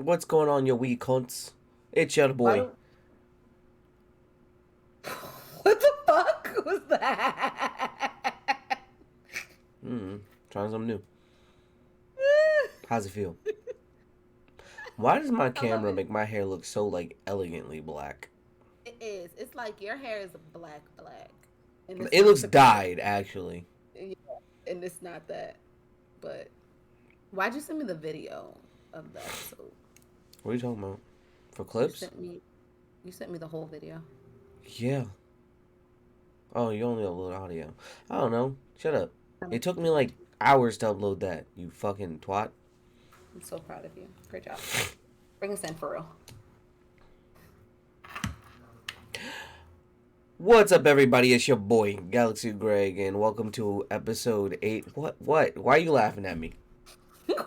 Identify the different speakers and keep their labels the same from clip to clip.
Speaker 1: What's going on, you wee cunts? It's your
Speaker 2: Why
Speaker 1: boy.
Speaker 2: do... What the fuck was that?
Speaker 1: Trying something new. How's it feel? Why does my
Speaker 2: I love
Speaker 1: camera
Speaker 2: it.
Speaker 1: make my hair look so, like, elegantly black?
Speaker 2: It is. It's like your hair is black, and it's
Speaker 1: It
Speaker 2: not
Speaker 1: looks
Speaker 2: typical.
Speaker 1: dyed, actually.
Speaker 2: Yeah, and it's not that. But why'd you send me the video of the episode?
Speaker 1: What are you talking about? For
Speaker 2: You
Speaker 1: clips?
Speaker 2: sent me. You sent me the whole video.
Speaker 1: Yeah. Oh, you only upload audio. I don't know. Shut up. It took me, like, hours to upload that, you fucking twat.
Speaker 2: I'm so proud of you. Great job. Bring us in for real.
Speaker 1: What's up, everybody? It's your boy, Galaxy Greg, and welcome to episode 8. What? Why are you laughing at me?
Speaker 2: What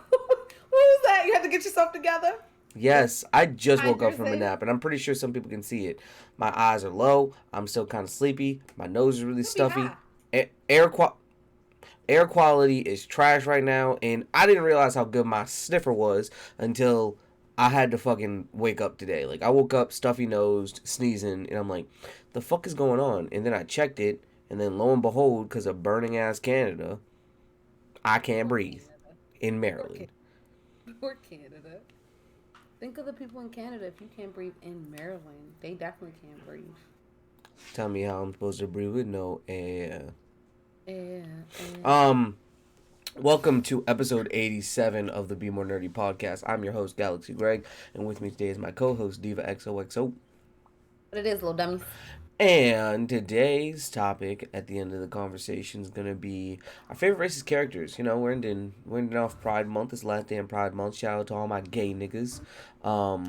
Speaker 2: was that? You had to get yourself together.
Speaker 1: Yes, I just
Speaker 2: Hide
Speaker 1: woke up from a
Speaker 2: yourself.
Speaker 1: nap, and I'm pretty sure some people can see it. My eyes are low. I'm still kind of sleepy. My nose is really
Speaker 2: You'll be
Speaker 1: stuffy.
Speaker 2: high.
Speaker 1: Air quality is trash right now, and I didn't realize how good my sniffer was until I had to fucking wake up today. Like, I woke up stuffy nosed, sneezing, and I'm like, the fuck is going on? And then I checked it, and then lo and behold, because of burning ass Canada, I can't
Speaker 2: Poor
Speaker 1: breathe
Speaker 2: Canada.
Speaker 1: in
Speaker 2: Poor,
Speaker 1: Maryland.
Speaker 2: Poor Canada. Think of the people in Canada. If you can't breathe in Maryland, they definitely can't breathe.
Speaker 1: Tell me how I'm supposed to breathe with no air.
Speaker 2: Yeah,
Speaker 1: Um, Welcome to episode 87 of the Bmore Nerdy podcast. I'm your host, Galaxy Greg, and with me today is my co-host, Diva XOXO.
Speaker 2: But it is, little dummies.
Speaker 1: And today's topic at the end of the conversation is going to be our favorite racist characters. You know, we're ending off Pride Month. It's the last day in Pride Month. Shout out to all my gay niggas. How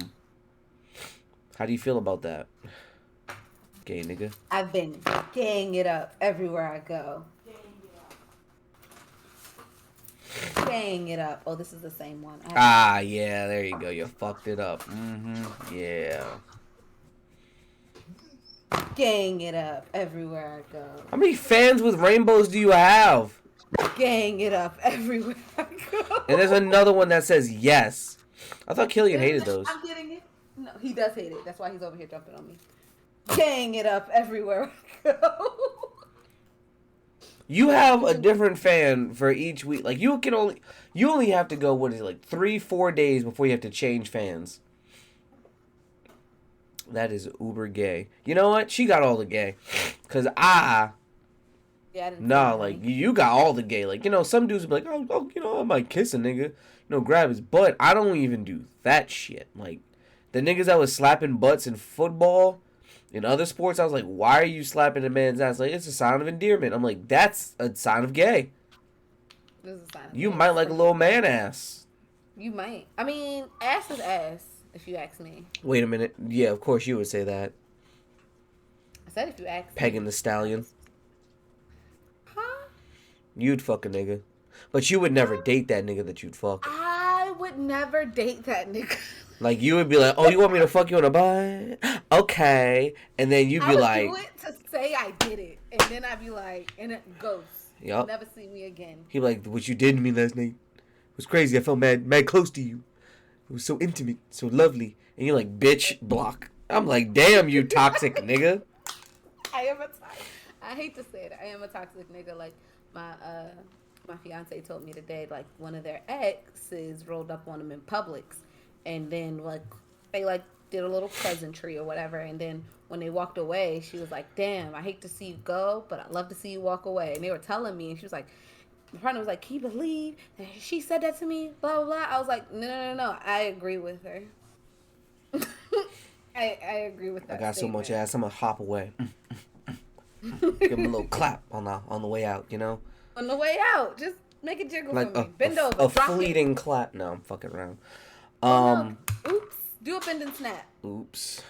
Speaker 1: do you feel about that, gay nigga?
Speaker 2: I've been gaying it up everywhere I go. Gaying it up. Oh, this is the same one.
Speaker 1: Yeah, there you go. You fucked it up. Yeah.
Speaker 2: Gaying it up everywhere I go.
Speaker 1: How many fans with rainbows do you have?
Speaker 2: Gaying it up everywhere I go.
Speaker 1: And there's another one that says yes. I thought Killian hated those.
Speaker 2: I'm getting it. No, he does hate it. That's why he's over here jumping on me. Gaying it up everywhere I go.
Speaker 1: You have a different fan for each week. Like you only have to go, what is it, like 3-4 days before you have to change fans. That is uber gay. You know what? She got all the gay. Cause
Speaker 2: Yeah, I didn't
Speaker 1: like you got all the gay. Like, you know, some dudes be like, oh, you know, I might kiss a nigga, you know, grab his butt. I don't even do that shit. Like the niggas that was slapping butts in football. In other sports, I was like, why are you slapping a man's ass? Like, it's a sign of endearment. I'm like, that's a sign of gay.
Speaker 2: This is a sign of
Speaker 1: You
Speaker 2: gay.
Speaker 1: might like a little man ass.
Speaker 2: You might. I mean, ass is ass, if you ask me.
Speaker 1: Wait a minute. Yeah, of course you would say that.
Speaker 2: I said if you ask
Speaker 1: Pegging
Speaker 2: me.
Speaker 1: the stallion.
Speaker 2: Huh?
Speaker 1: You'd fuck a nigga. But you would never date that nigga that you'd fuck.
Speaker 2: I would never date that nigga.
Speaker 1: Like, you would be like, oh, you want me to fuck you in a butt? Okay. And then you'd
Speaker 2: I
Speaker 1: be
Speaker 2: would
Speaker 1: like...
Speaker 2: do it to say I did it. And then I'd be like, and it ghost.
Speaker 1: Yup.
Speaker 2: Never see me again.
Speaker 1: He'd be like, what you did to me last night was crazy. I felt mad close to you. It was so intimate, so lovely. And you're like, bitch, block. I'm like, damn, you toxic nigga.
Speaker 2: I hate to say it. I am a toxic nigga. Like, my fiance told me today, like, one of their exes rolled up on him in Publix. And then, like, they, like, did a little pleasantry or whatever. And then when they walked away, she was like, damn, I hate to see you go, but I love to see you walk away. And they were telling me, and she was like, my partner was like, can you believe that she said that to me? Blah, blah, blah. I was like, no. I agree with her. I agree with that
Speaker 1: I got
Speaker 2: statement.
Speaker 1: so much ass, I'm gonna hop away. Give him a little clap on the way out, you know?
Speaker 2: On the way out, just make a jiggle
Speaker 1: Like
Speaker 2: for me. Bend over.
Speaker 1: a
Speaker 2: drop
Speaker 1: fleeting
Speaker 2: it.
Speaker 1: clap. No, I'm fucking around.
Speaker 2: No. Oops. Do a bend and snap.
Speaker 1: Oops.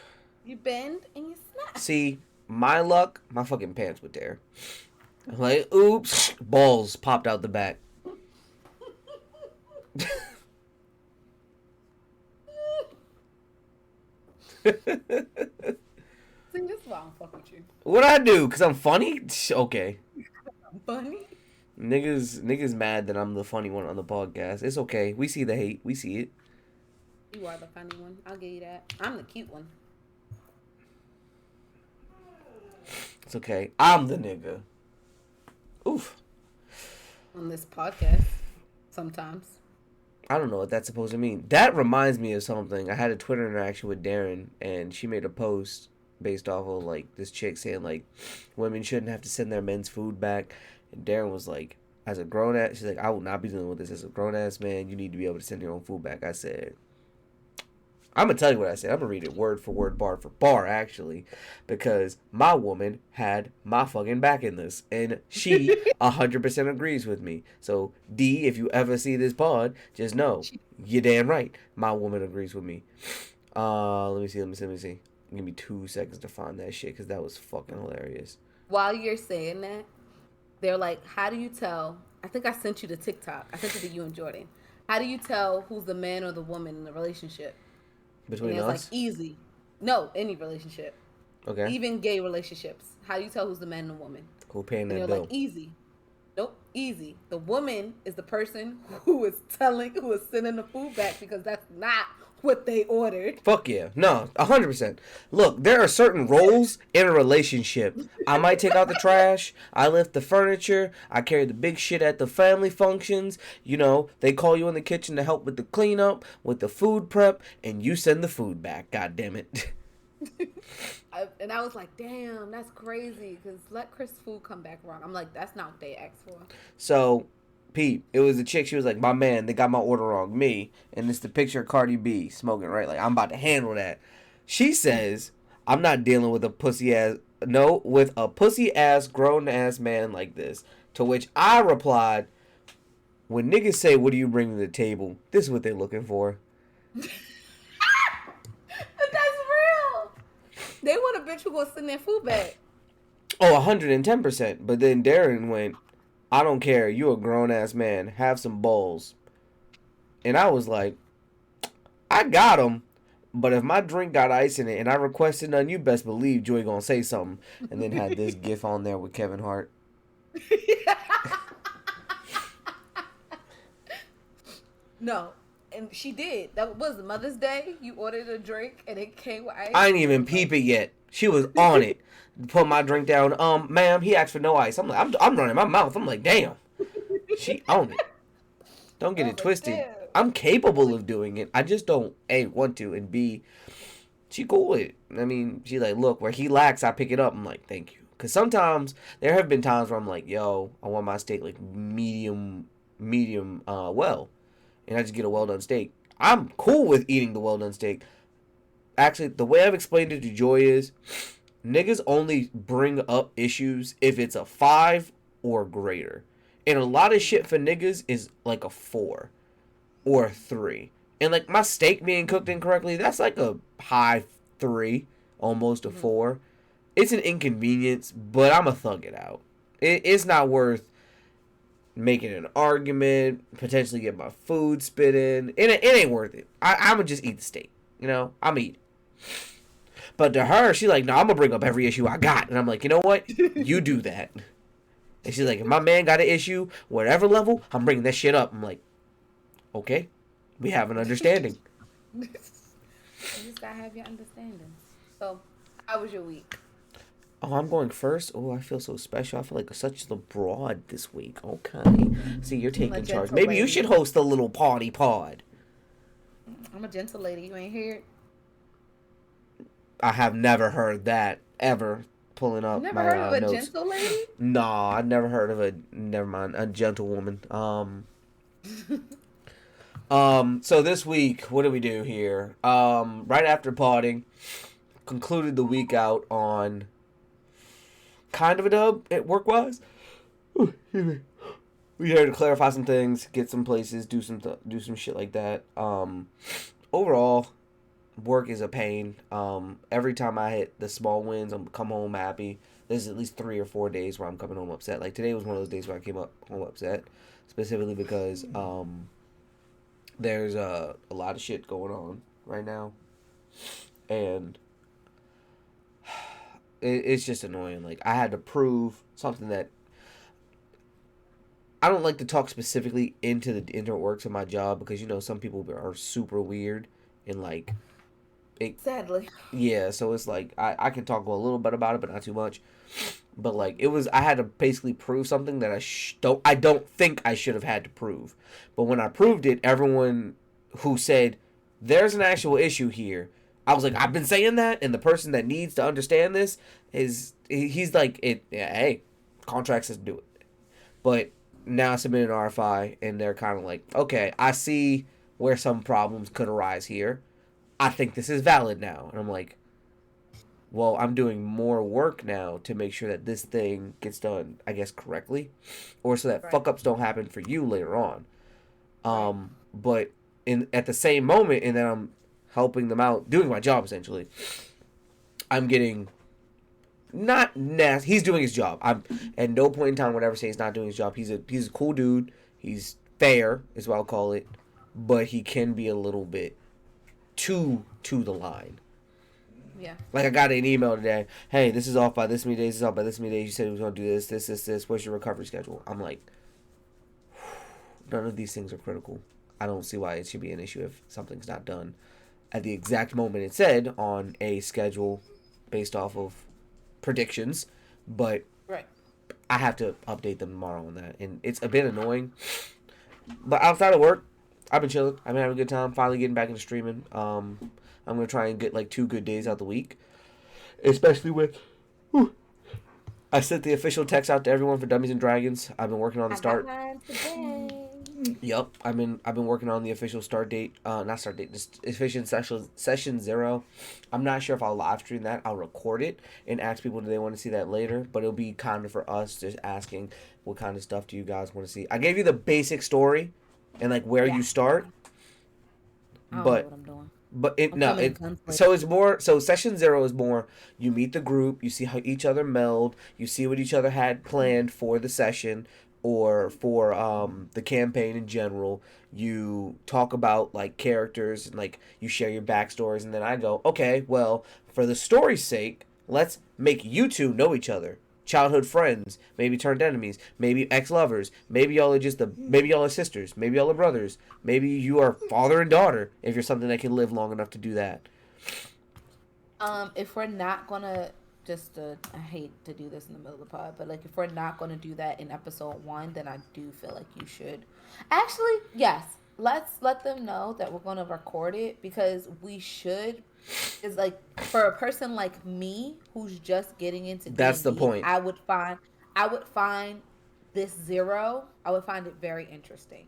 Speaker 2: You bend and you snap.
Speaker 1: See, my luck, my fucking pants would tear. I'm like, oops, balls popped out the back.
Speaker 2: See, this is why I don't fuck with you.
Speaker 1: What'd I do? Cause I'm funny? Okay.
Speaker 2: Funny?
Speaker 1: Niggas mad that I'm the funny one on the podcast. It's okay. We see the hate. We see it.
Speaker 2: You are the funny one. I'll give you that. I'm the cute one
Speaker 1: It's okay. I'm the nigga. Oof.
Speaker 2: on this podcast. Sometimes.
Speaker 1: I don't know what that's supposed to mean. That reminds me of something. I had a Twitter interaction with Darren, and she made a post based off of like this chick saying like women shouldn't have to send their men's food back, and Darren was like, as a grown ass, she's like, I will not be dealing with this as a grown ass man. You need to be able to send your own food back. I said, I'm gonna tell you what I said. I'm gonna read it word for word, bar for bar, actually, because my woman had my fucking back in this, and she 100% agrees with me. So D, if you ever see this pod, just know you're damn right. My woman agrees with me. Let me see. Give me 2 seconds to find that shit because that was fucking hilarious.
Speaker 2: While you're saying that, they're like, how do you tell? I think I sent you the TikTok. I sent it to you and Jordan. How do you tell who's the man or the woman in the relationship?
Speaker 1: Between
Speaker 2: And it's
Speaker 1: us,
Speaker 2: like easy. No, any relationship.
Speaker 1: okay,
Speaker 2: Even gay relationships. How do you tell who's the man and the woman?
Speaker 1: who paying
Speaker 2: And
Speaker 1: that
Speaker 2: they're
Speaker 1: bill?
Speaker 2: like, easy. Nope, easy. The woman is the person who is sending the food back because that's not what they ordered.
Speaker 1: Fuck yeah. No, 100%. Look, there are certain roles in a relationship. I might take out the trash. I lift the furniture. I carry the big shit at the family functions. You know, they call you in the kitchen to help with the cleanup, with the food prep, and you send the food back. God damn it.
Speaker 2: And I was like, damn, that's crazy. Because let Chris food come back wrong. I'm like, that's not what they asked for.
Speaker 1: So, Pete, it was a chick. She was like, my man, they got my order wrong. Me. And it's the picture of Cardi B smoking, right? Like, I'm about to handle that. She says, I'm not dealing with a pussy ass, no, with a pussy ass, grown ass man like this. To which I replied, when niggas say, what do you bring to the table? This is what they're looking for.
Speaker 2: But that's real. They want a bitch who gonna send their food back.
Speaker 1: Oh, 110%. But then Darren went, I don't care. You a grown ass man. Have some balls. And I was like, I got him. But if my drink got ice in it and I requested none, you best believe Joy gonna say something. And then had this gif on there with Kevin Hart.
Speaker 2: No. And she did. That was Mother's Day. You ordered a drink and it came with ice.
Speaker 1: I ain't even peep it yet. She was on it. Put my drink down. Ma'am, he asked for no ice. I'm like, I'm running my mouth. I'm like, damn. She owned it. Don't get it twisted.
Speaker 2: Damn.
Speaker 1: I'm capable of doing it. I just don't A, want to, and B, she cool with it. I mean, she like, look, where he lacks, I pick it up. I'm like, thank you. Because sometimes, there have been times where I'm like, yo, I want my steak like medium, well. And I just get a well done steak. I'm cool with eating the well done steak. Actually, the way I've explained it to Joy is, niggas only bring up issues if it's a 5 or greater. And a lot of shit for niggas is like a 4 or a 3. And like my steak being cooked incorrectly, that's like a high 3, almost a 4. It's an inconvenience, but I'ma thug it out. It's not worth making an argument, potentially get my food spit in. It ain't worth it. I'ma just eat the steak. You know, I'm eating. But to her, she's like, no, I'm gonna bring up every issue I got. And I'm like, you know what? You do that. And she's like, if my man got an issue, whatever level, I'm bringing that shit up. I'm like, okay, we have an understanding.
Speaker 2: You just gotta have your understanding. So, how was your week?
Speaker 1: Oh, I'm going first. Oh, I feel so special. I feel like such the broad this week. Okay. See, you're taking charge. Maybe you should host a little party pod.
Speaker 2: I'm a gentle lady. You ain't hear it?
Speaker 1: I have never heard that ever. Pulling up
Speaker 2: Never
Speaker 1: my
Speaker 2: heard of a
Speaker 1: notes.
Speaker 2: gentle lady?
Speaker 1: Nah, I've never heard of a. Never mind, a gentlewoman. So this week, what do we do here? Right after potting, concluded the week out on kind of a dub at work wise. We had to clarify some things, get some places, do some shit like that. Overall, work is a pain. Every time I hit the small wins, I'm come home happy. There's at least 3 or 4 days where I'm coming home upset. Like today was one of those days where I came up home upset, specifically because there's a lot of shit going on right now, and it's just annoying. Like I had to prove something that I don't like to talk specifically into the inner works of my job because you know some people are super weird and like it.
Speaker 2: Sadly.
Speaker 1: Yeah, so it's like I can talk a little bit about it, but not too much. But like it was, I had to basically prove something that I don't think I should have had to prove. But when I proved it, everyone who said there's an actual issue here, I was like, I've been saying that, and the person that needs to understand this he's like it. Yeah, hey, contract says do it. But now I submitted an RFI, and they're kind of like, okay, I see where some problems could arise here. I think this is valid now, and I'm like, well, I'm doing more work now to make sure that this thing gets done, I guess, correctly, or so that
Speaker 2: Right.
Speaker 1: fuck ups don't happen for you later on.
Speaker 2: Right.
Speaker 1: But in at the same moment, and then I'm helping them out, doing my job essentially. I'm getting not nasty. He's doing his job. I'm at no point in time would I ever say he's not doing his job. He's a cool dude. He's fair, is what I'll call it, but he can be a little bit too to the line.
Speaker 2: Yeah.
Speaker 1: Like I got an email today. Hey, this is off by this many days. This is off by this many days. You said he was going to do this. What's your recovery schedule? I'm like, none of these things are critical. I don't see why it should be an issue if something's not done at the exact moment it said on a schedule based off of predictions. But
Speaker 2: Right.
Speaker 1: I have to update them tomorrow on that, and it's a bit annoying. But outside of work, I've been chilling. I've been having a good time. Finally getting back into streaming. I'm gonna try and get like 2 good days out the week, especially with. Whew, I sent the official text out to everyone for Dummies and Dragons. I've been working on the
Speaker 2: I got
Speaker 1: start.
Speaker 2: mine today.
Speaker 1: Yep, I've been working on the official start date. Not start date, just official session 0. I'm not sure if I'll live stream that. I'll record it and ask people do they want to see that later. But it'll be kind of for us just asking what kind of stuff do you guys want to see. I gave you the basic story and like where
Speaker 2: Yeah.
Speaker 1: you start,
Speaker 2: I don't know
Speaker 1: but
Speaker 2: what I'm doing.
Speaker 1: but it
Speaker 2: I'm
Speaker 1: no
Speaker 2: coming in
Speaker 1: it
Speaker 2: conflict.
Speaker 1: so it's more so session 0 is more you meet the group, you see how each other meld, you see what each other had planned for the session or for the campaign in general. You talk about like characters and like you share your backstories, and then I go, okay, well, for the story's sake, let's make you two know each other. Childhood friends, maybe turned enemies, maybe ex-lovers, maybe maybe y'all are sisters, maybe y'all are brothers, maybe you are father and daughter if you're something that can live long enough to do that.
Speaker 2: If we're not gonna I hate to do this in the middle of the pod, but like if we're not gonna do that in episode 1, then I do feel like you should. Actually, yes. Let's let them know that we're gonna record it because we should. Is like for a person like me who's just getting into D
Speaker 1: That's
Speaker 2: and
Speaker 1: the
Speaker 2: D,
Speaker 1: point.
Speaker 2: I would find this 0. I would find it very interesting.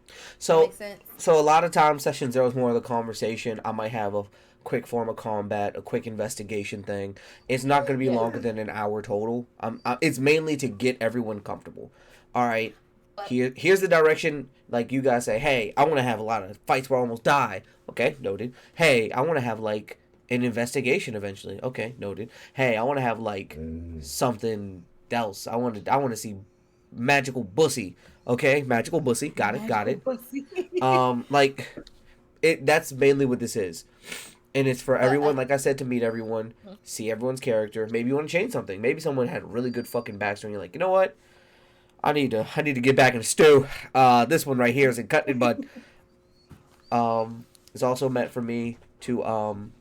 Speaker 2: That
Speaker 1: So,
Speaker 2: makes sense.
Speaker 1: so a lot of times session 0 is more of the conversation. I might have a quick form of combat, a quick investigation thing. It's not going to be
Speaker 2: Yeah.
Speaker 1: longer than an hour total. It's mainly to get everyone comfortable. All right,
Speaker 2: But
Speaker 1: here's the direction. Like you guys say, hey, I want to have a lot of fights where I almost die. Okay, noted. Hey, I want to have like an investigation eventually. Okay, noted. Hey, I want to have like something else. I want to see magical bussy. Okay, magical bussy. Got
Speaker 2: magical
Speaker 1: it.
Speaker 2: pussy.
Speaker 1: Like it. That's mainly what this is, and it's for
Speaker 2: but
Speaker 1: everyone. Like I said, to meet everyone, see everyone's character. Maybe you want to change something. Maybe someone had a really good fucking backstory. And you're like, you know what? I need to get back in the stew. This one right here isn't cutting it, but it's also meant for me to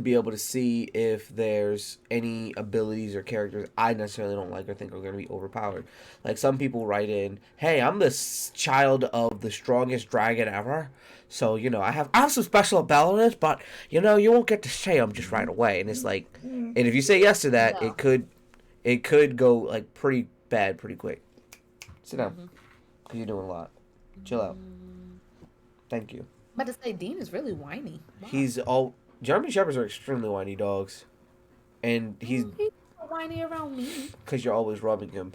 Speaker 1: be able to see if there's any abilities or characters I necessarily don't like or think are going to be overpowered. Like some people write in, "Hey, I'm the child of the strongest dragon ever, so I have some special abilities, but you won't get to say them just right away." And it's like, and if you say yes to that,
Speaker 2: no.
Speaker 1: it could go like pretty bad pretty quick. Sit down, because you're doing a lot. Chill out. Thank you.
Speaker 2: I'm about to say Dean is really whiny. Wow.
Speaker 1: He's all German shepherds are extremely whiny dogs, and he's
Speaker 2: He's whiny around me.
Speaker 1: because you're always rubbing him.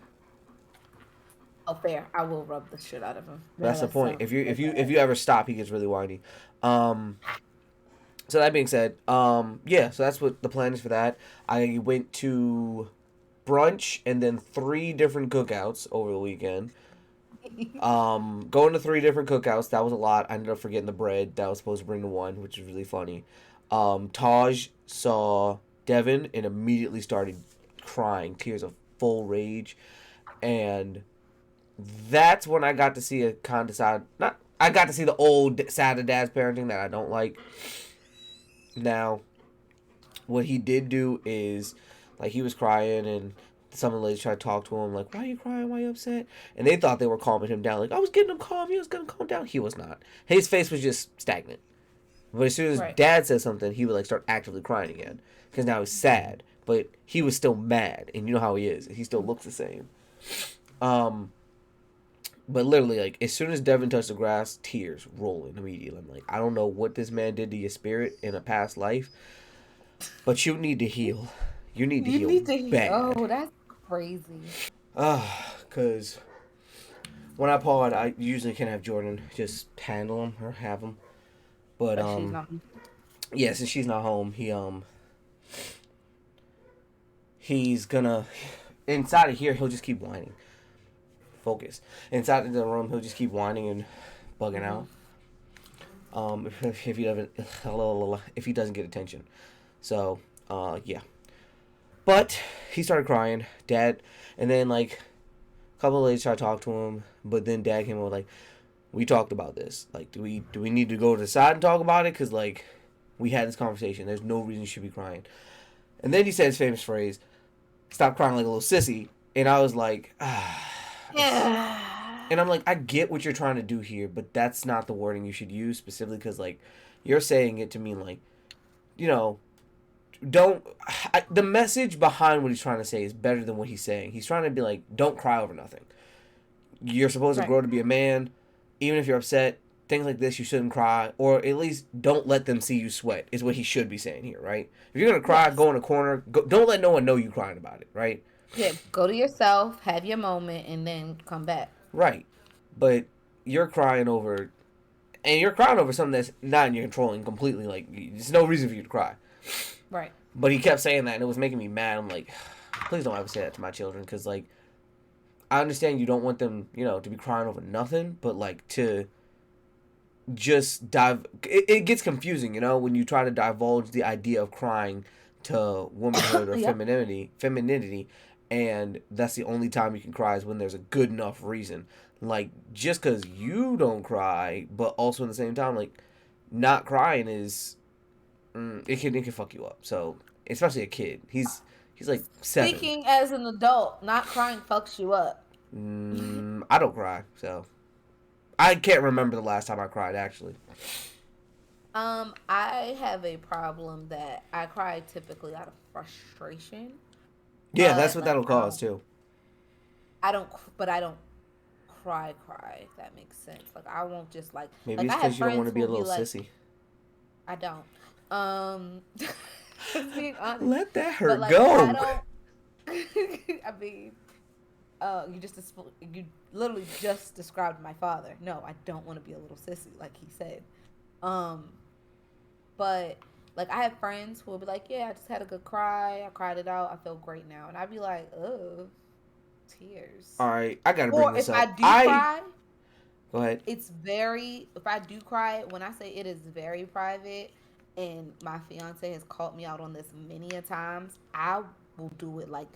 Speaker 2: Oh, fair. I will rub the shit out of him.
Speaker 1: That's the point.
Speaker 2: sounds
Speaker 1: If you ever stop, he gets really whiny. So that being said, yeah. So that's what the plan is for that. I went to brunch and then 3 different cookouts over the weekend. Going to 3 different cookouts, that was a lot. I ended up forgetting the bread that I was supposed to bring to one, which is really funny. Taj saw Devin and immediately started crying, tears of full rage, and that's when I got to see a kind of side. Not I got to see the old side of dad's parenting that I don't like. Now, what he did do is, like, he was crying and some of the ladies tried to talk to him, like, why are you crying? Why are you upset? And they thought they were calming him down. Like, I was getting him calm. He was going to calm down. He was not. His face was just stagnant. But as soon as
Speaker 2: Right.
Speaker 1: dad said something, he would, like, start actively crying again. Because now he's sad. But he was still mad. And you know how he is. He still looks the same. But literally, like, as soon as Devin touched the grass, tears rolling immediately. I'm like, I don't know what this man did to your spirit in a past life, but you need to heal. You need to
Speaker 2: You
Speaker 1: heal
Speaker 2: need to.
Speaker 1: bad.
Speaker 2: Oh, that's crazy.
Speaker 1: Because when I pod, I usually can have Jordan just handle him or have him. But,
Speaker 2: But she's not.
Speaker 1: yeah, since she's not home, he's gonna, inside of here, he'll just keep whining. Focus. Inside of the room, he'll just keep whining and bugging out. If he doesn't, if he doesn't get attention. So, yeah. But he started crying, Dad, and then like a couple of ladies tried to talk to him, but then Dad came over like, we talked about this. Like, do we need to go to the side and talk about it? Cause like, we had this conversation. There's no reason you should be crying. And then he said his famous phrase, "Stop crying like a little sissy." And I was like,
Speaker 2: Yeah.
Speaker 1: And I'm like, I get what you're trying to do here, but that's not the wording you should use specifically because, like, you're saying it to mean, like, you know, the message behind what he's trying to say is better than what he's saying. He's trying to be like, don't cry over nothing. You're supposed to
Speaker 2: Right.
Speaker 1: grow to be a man. Even if you're upset, things like this, you shouldn't cry. Or at least don't let them see you sweat, is what he should be saying here, right? If you're going to cry,
Speaker 2: Yes.
Speaker 1: go in a corner. Don't let no one know you crying about it, right?
Speaker 2: Yeah. Go to yourself, have your moment, and then come back.
Speaker 1: Right. But you're crying over, and you're crying over something that's not in your control and completely, like, there's no reason for you to cry.
Speaker 2: Right.
Speaker 1: But he kept saying that, and it was making me mad. I'm like, please don't ever say that to my children, because, like, I understand you don't want them, you know, to be crying over nothing, but, like, to just it gets confusing, you know, when you try to divulge the idea of crying to womanhood or
Speaker 2: Yep.
Speaker 1: femininity, and that's the only time you can cry is when there's a good enough reason. Like, just because you don't cry, but also at the same time, like, not crying is, it can fuck you up. So, especially a kid. He's like 7.
Speaker 2: Speaking as an adult, not crying fucks you up.
Speaker 1: I don't cry, so I can't remember the last time I cried, actually.
Speaker 2: I have a problem that I cry typically out of frustration,
Speaker 1: Yeah, that's
Speaker 2: but
Speaker 1: what
Speaker 2: like
Speaker 1: that'll cause, too.
Speaker 2: I don't cry, if that makes sense. Like I won't just
Speaker 1: Maybe
Speaker 2: like
Speaker 1: it's
Speaker 2: I have
Speaker 1: because you don't want
Speaker 2: friends
Speaker 1: to
Speaker 2: who
Speaker 1: be a
Speaker 2: will be
Speaker 1: little
Speaker 2: like,
Speaker 1: sissy.
Speaker 2: I don't. Um, just being honest,
Speaker 1: Let that
Speaker 2: but
Speaker 1: hurt
Speaker 2: like I
Speaker 1: go.
Speaker 2: don't. I mean, you literally just described my father. No, I don't want to be a little sissy, like he said. Um, but like I have friends who will be like, "Yeah, I just had a good cry. I cried it out. I feel great now." And I'd be like, "Ugh, tears."
Speaker 1: All right, I gotta bring
Speaker 2: Or
Speaker 1: this
Speaker 2: if I
Speaker 1: up.
Speaker 2: do cry,
Speaker 1: Go ahead.
Speaker 2: it's very. If I do cry, when I say it is very private, and my fiance has called me out on this many a times, I will do it like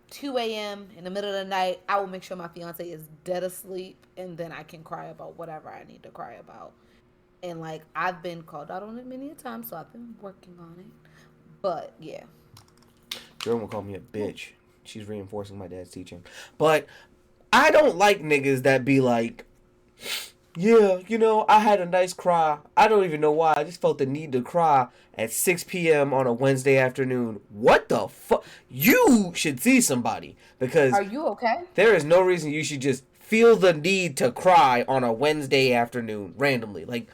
Speaker 2: 2 a.m. in the middle of the night. I will make sure my fiance is dead asleep, and then I can cry about whatever I need to cry about. And like I've been called out on it many a time, so I've been working on it. But yeah,
Speaker 1: Jordan will call me a bitch. She's reinforcing my dad's teaching. But I don't like niggas that be like, yeah, you know, I had a nice cry. I don't even know why. I just felt the need to cry at 6 p.m. on a Wednesday afternoon. What the fuck? You should see somebody because
Speaker 2: are you okay?
Speaker 1: there is no reason you should just feel the need to cry on a Wednesday afternoon randomly. Like,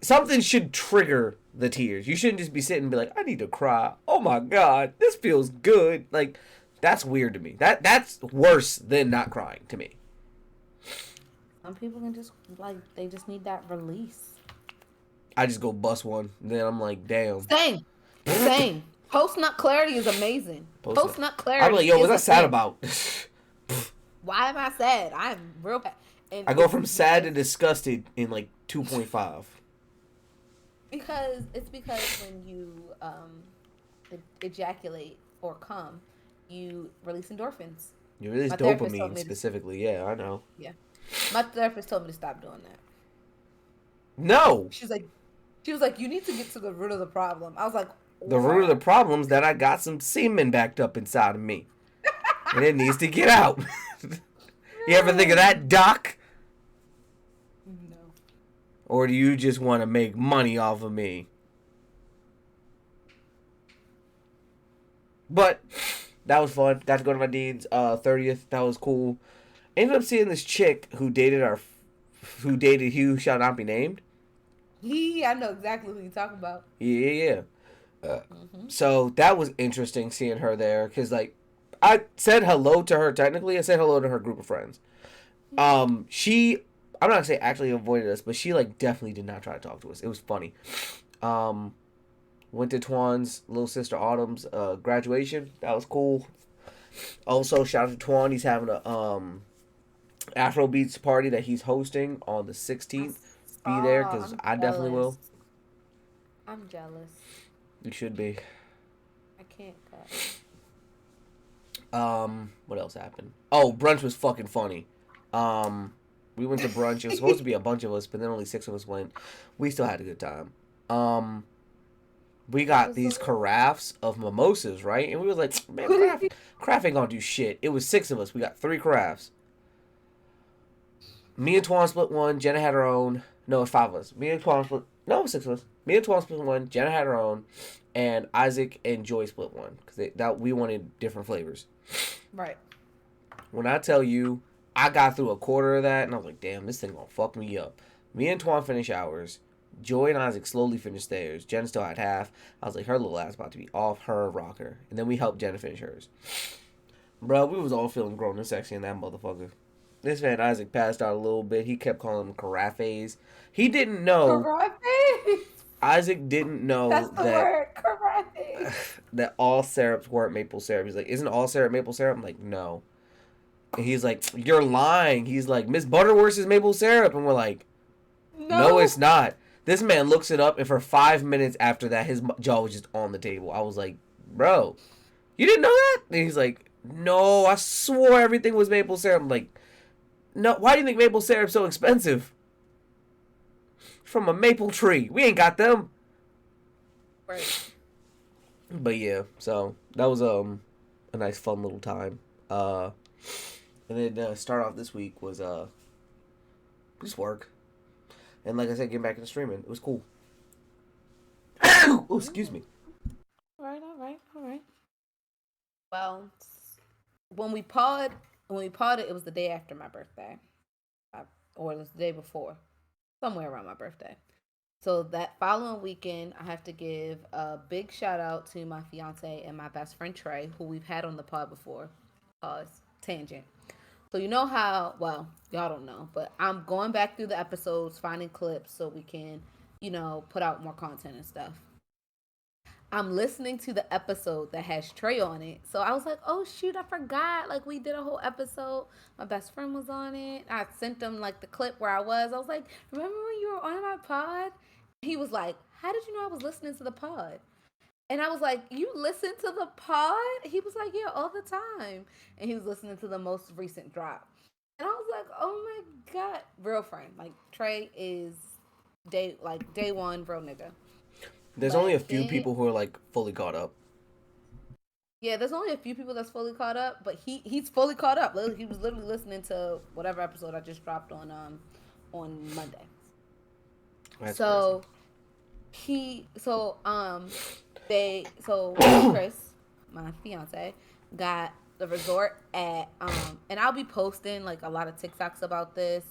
Speaker 1: something should trigger the tears. You shouldn't just be sitting and be like, I need to cry. Oh my god, this feels good. Like, that's weird to me. That's worse than not crying to me.
Speaker 2: Some people can just like they just need that release.
Speaker 1: I just go bust one. Then I'm like, damn.
Speaker 2: Same, same. Post nut clarity is amazing. Post nut clarity.
Speaker 1: I'm like, yo,
Speaker 2: is
Speaker 1: what's that
Speaker 2: a
Speaker 1: sad
Speaker 2: thing.
Speaker 1: about?
Speaker 2: Why am I sad? I'm real. And
Speaker 1: I go
Speaker 2: it's
Speaker 1: from sad to disgusted in like 2.5.
Speaker 2: because when you ejaculate or come, you release endorphins.
Speaker 1: You release
Speaker 2: My therapist told
Speaker 1: dopamine
Speaker 2: me to,
Speaker 1: specifically. Yeah, I know.
Speaker 2: yeah. My therapist told me to stop doing that.
Speaker 1: No.
Speaker 2: She was like, you need to get to the root of the problem. I was like,
Speaker 1: The root of the
Speaker 2: what?
Speaker 1: problem is that I got some semen backed up inside of me. And it needs to get out. You ever think of that, Doc?
Speaker 2: No.
Speaker 1: Or do you just want to make money off of me? But that was fun. Got to go to my dean's 30th. That was cool. Ended up seeing this chick who dated Hugh shall not be named.
Speaker 2: I know exactly who you're talking about.
Speaker 1: Yeah. So that was interesting seeing her there because like I said hello to her. Technically, I said hello to her group of friends. She, I'm not gonna say actually avoided us, but she like definitely did not try to talk to us. It was funny. Went to Twan's little sister Autumn's graduation. That was cool. Also, shout out to Twan. He's having a Afrobeats party that he's hosting on the 16th. Be there because I definitely will.
Speaker 2: I'm jealous.
Speaker 1: You should be.
Speaker 2: I can't go.
Speaker 1: What else happened? Oh, brunch was fucking funny. We went to brunch. It was supposed to be a bunch of us, but then only 6 of us went. We still had a good time. We got these carafes of mimosas, right? And we was like, man, carafe ain't gonna do shit. It was 6 of us. We got 3 carafes. Me and Twan split one. Jenna had her own. No, it's 5 of us. Me and Twan split. No, it was 6 of us. Me and Twan split one. Jenna had her own, and Isaac and Joy split one because we wanted different flavors.
Speaker 2: Right.
Speaker 1: When I tell you, I got through a quarter of that, and I was like, damn, this thing gonna fuck me up. Me and Twan finished ours. Joy and Isaac slowly finished theirs. Jenna still had half. I was like, her little ass about to be off her rocker. And then we helped Jenna finish hers. Bro, we was all feeling grown and sexy in that motherfucker. This man Isaac passed out a little bit. He kept calling them carafes. He didn't know.
Speaker 2: Carafes?
Speaker 1: Isaac didn't know
Speaker 2: That's the word, carafes.
Speaker 1: That all syrups weren't maple syrup. He's like, isn't all syrup maple syrup? I'm like, no. And he's like, you're lying. He's like, Miss Butterworth is maple syrup. And we're like, no, it's not. This man looks it up, and for 5 minutes after that, his jaw was just on the table. I was like, bro, you didn't know that? And he's like, no, I swore everything was maple syrup. I'm like, no, why do you think maple syrup's so expensive? From a maple tree. We ain't got them.
Speaker 2: Right.
Speaker 1: But yeah, so that was a nice fun little time. And then start off this week was just work. And like I said, getting back into streaming. It was cool. Oh, excuse me.
Speaker 2: All right. Well, when we podded, it was the day after my birthday. Or it was the day before. Somewhere around my birthday. So that following weekend, I have to give a big shout out to my fiance and my best friend Trey, who we've had on the pod before. Tangent. So you know how, well, y'all don't know, but I'm going back through the episodes, finding clips so we can, put out more content and stuff. I'm listening to the episode that has Trey on it. So I was like, oh shoot, I forgot. Like we did a whole episode. My best friend was on it. I sent him like the clip where I was. I was like, remember when you were on my pod? He was like, how did you know I was listening to the pod? And I was like, you listen to the pod? He was like, yeah, all the time. And he was listening to the most recent drop. And I was like, oh my God. Real friend. Like, Trey is day one, real nigga.
Speaker 1: There's only a few people who are, like, fully caught up.
Speaker 2: Yeah, there's only a few people that's fully caught up, but he's fully caught up. He was literally listening to whatever episode I just dropped on Monday. That's crazy. Chris, my fiance, got the resort at and I'll be posting like a lot of TikToks about this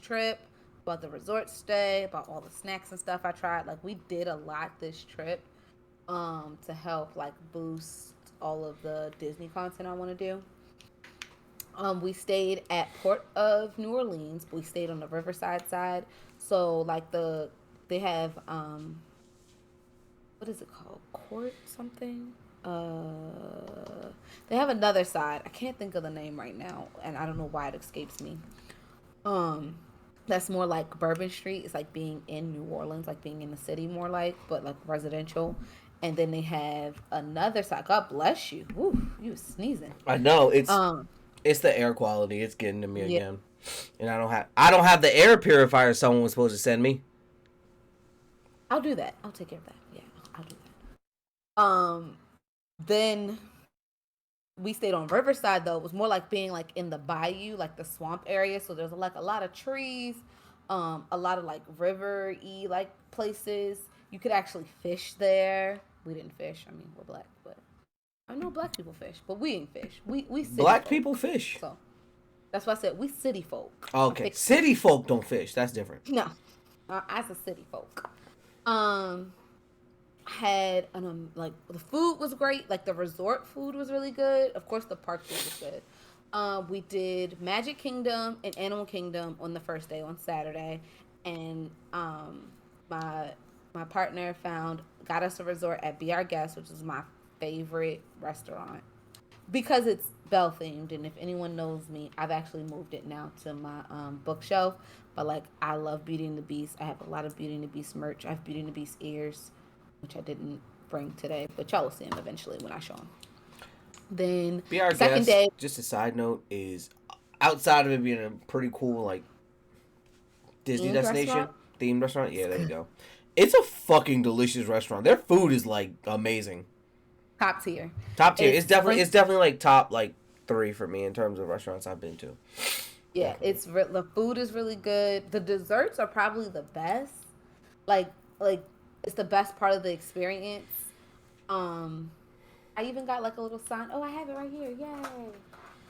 Speaker 2: trip, about the resort stay, about all the snacks and stuff I tried. Like we did a lot this trip to help like boost all of the Disney content I want to do. We stayed at Port of New Orleans. We stayed on the Riverside side. So like they have what is it called? Court something? They have another side. I can't think of the name right now, and I don't know why it escapes me. That's more like Bourbon Street. It's like being in New Orleans, like being in the city more like, but like residential. And then they have another side. God bless you. Woo, you was sneezing.
Speaker 1: I know it's the air quality. It's getting to me again, and I don't have the air purifier someone was supposed to send me.
Speaker 2: I'll do that. I'll take care of that. Yeah, I'll do that. Then we stayed on Riverside though. It was more like being like in the bayou, like the swamp area. So there's like a lot of trees, a lot of like river-y like places. You could actually fish there. We didn't fish. I mean, we're black, but I know black people fish, but we ain't fish. We city
Speaker 1: Black
Speaker 2: folk.
Speaker 1: people fish.
Speaker 2: So that's why I said we city folk.
Speaker 1: Okay, city folk don't fish. That's different.
Speaker 2: No, as a city folk. Um, had like the food was great. Like the resort food was really good. Of course, the park food was good. We did Magic Kingdom and Animal Kingdom on the first day on Saturday, and my my partner got us a resort at Be Our Guest, which is my favorite restaurant because it's Belle themed. And if anyone knows me, I've actually moved it now to my bookshelf. But like, I love Beauty and the Beast. I have a lot of Beauty and the Beast merch. I have Beauty and the Beast ears, which I didn't bring today, but y'all will see them eventually when I show them. Then
Speaker 1: Be Our
Speaker 2: second
Speaker 1: Guest,
Speaker 2: day,
Speaker 1: just a side note, is outside of it being a pretty cool like Disney destination themed restaurant. Yeah, there you go. It's a fucking delicious restaurant. Their food is like amazing.
Speaker 2: top tier.
Speaker 1: Top tier. It's definitely like top like 3 for me in terms of restaurants I've been to.
Speaker 2: Yeah, the food is really good. The desserts are probably the best. Like it's the best part of the experience. I even got like a little sign. Oh, I have it right here. Yay!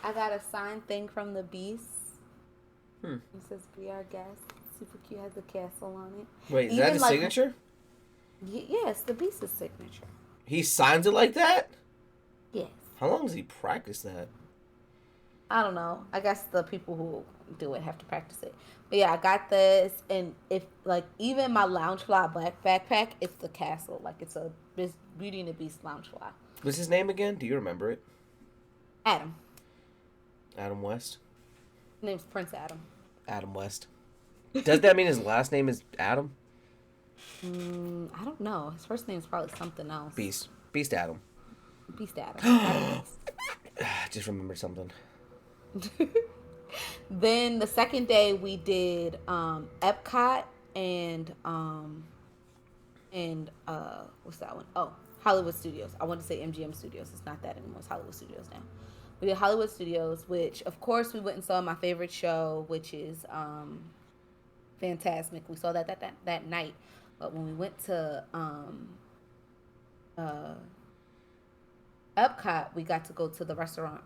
Speaker 2: I got a signed thing from the Beast. It says "Be Our Guest." Super cute. Has the castle on it.
Speaker 1: Wait, is that his signature?
Speaker 2: Yes, the Beast's signature.
Speaker 1: He signs it like that?
Speaker 2: Yes.
Speaker 1: How long does he practice that?
Speaker 2: I don't know. I guess the people who do it have to practice it. But yeah, I got this, and if like even my Loungefly black backpack, it's the castle. Like it's Beauty and the Beast Loungefly.
Speaker 1: What's his name again? Do you remember it?
Speaker 2: Adam.
Speaker 1: Adam West.
Speaker 2: His name's Prince Adam.
Speaker 1: Adam West. Does that mean his last name is Adam?
Speaker 2: I don't know. His first name's probably something else.
Speaker 1: Beast Adam.
Speaker 2: Beast Adam. Adam Beast.
Speaker 1: Just remembered something.
Speaker 2: Then the second day we did Epcot and what's that one? Oh, Hollywood Studios. I wanted to say MGM Studios. It's not that anymore. It's Hollywood Studios now. We did Hollywood Studios, which of course we went and saw my favorite show, which is Fantasmic. We saw that night. But when we went to Epcot, we got to go to the restaurant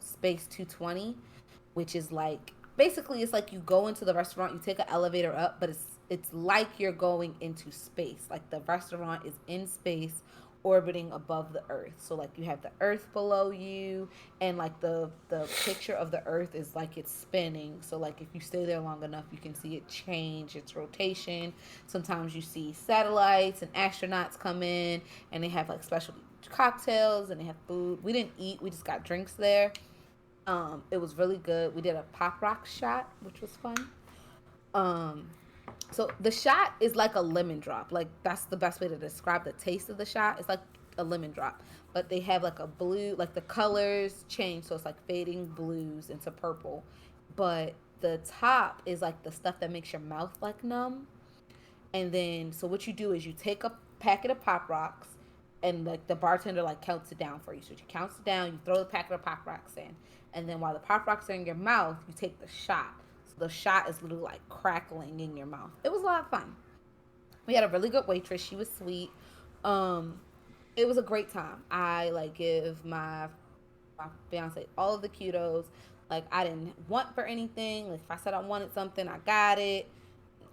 Speaker 2: Space 220, which is like basically it's like you go into the restaurant, you take an elevator up, but it's like you're going into space. Like the restaurant is in space, orbiting above the earth. So like you have the earth below you, and like the picture of the earth is like it's spinning. So like if you stay there long enough, you can see it change its rotation. Sometimes you see satellites and astronauts come in, and they have like special cocktails and they have food. We didn't eat, we just got drinks there. It was really good. We did a pop rock shot, which was fun. So the shot is like a lemon drop. Like that's the best way to describe the taste of the shot. It's like a lemon drop, but they have like a blue, like the colors change, so it's like fading blues into purple. But the top is like the stuff that makes your mouth like numb. And then so what you do is you take a packet of pop rocks, and like the bartender like counts it down for you. So she counts it down, you throw the packet of pop rocks in, and then while the pop rocks are in your mouth, you take the shot. The shot is literally like crackling in your mouth. It was a lot of fun. We had a really good waitress. She was sweet. It was a great time. I like give my fiance all of the kudos. Like I didn't want for anything. Like if I said I wanted something, I got it.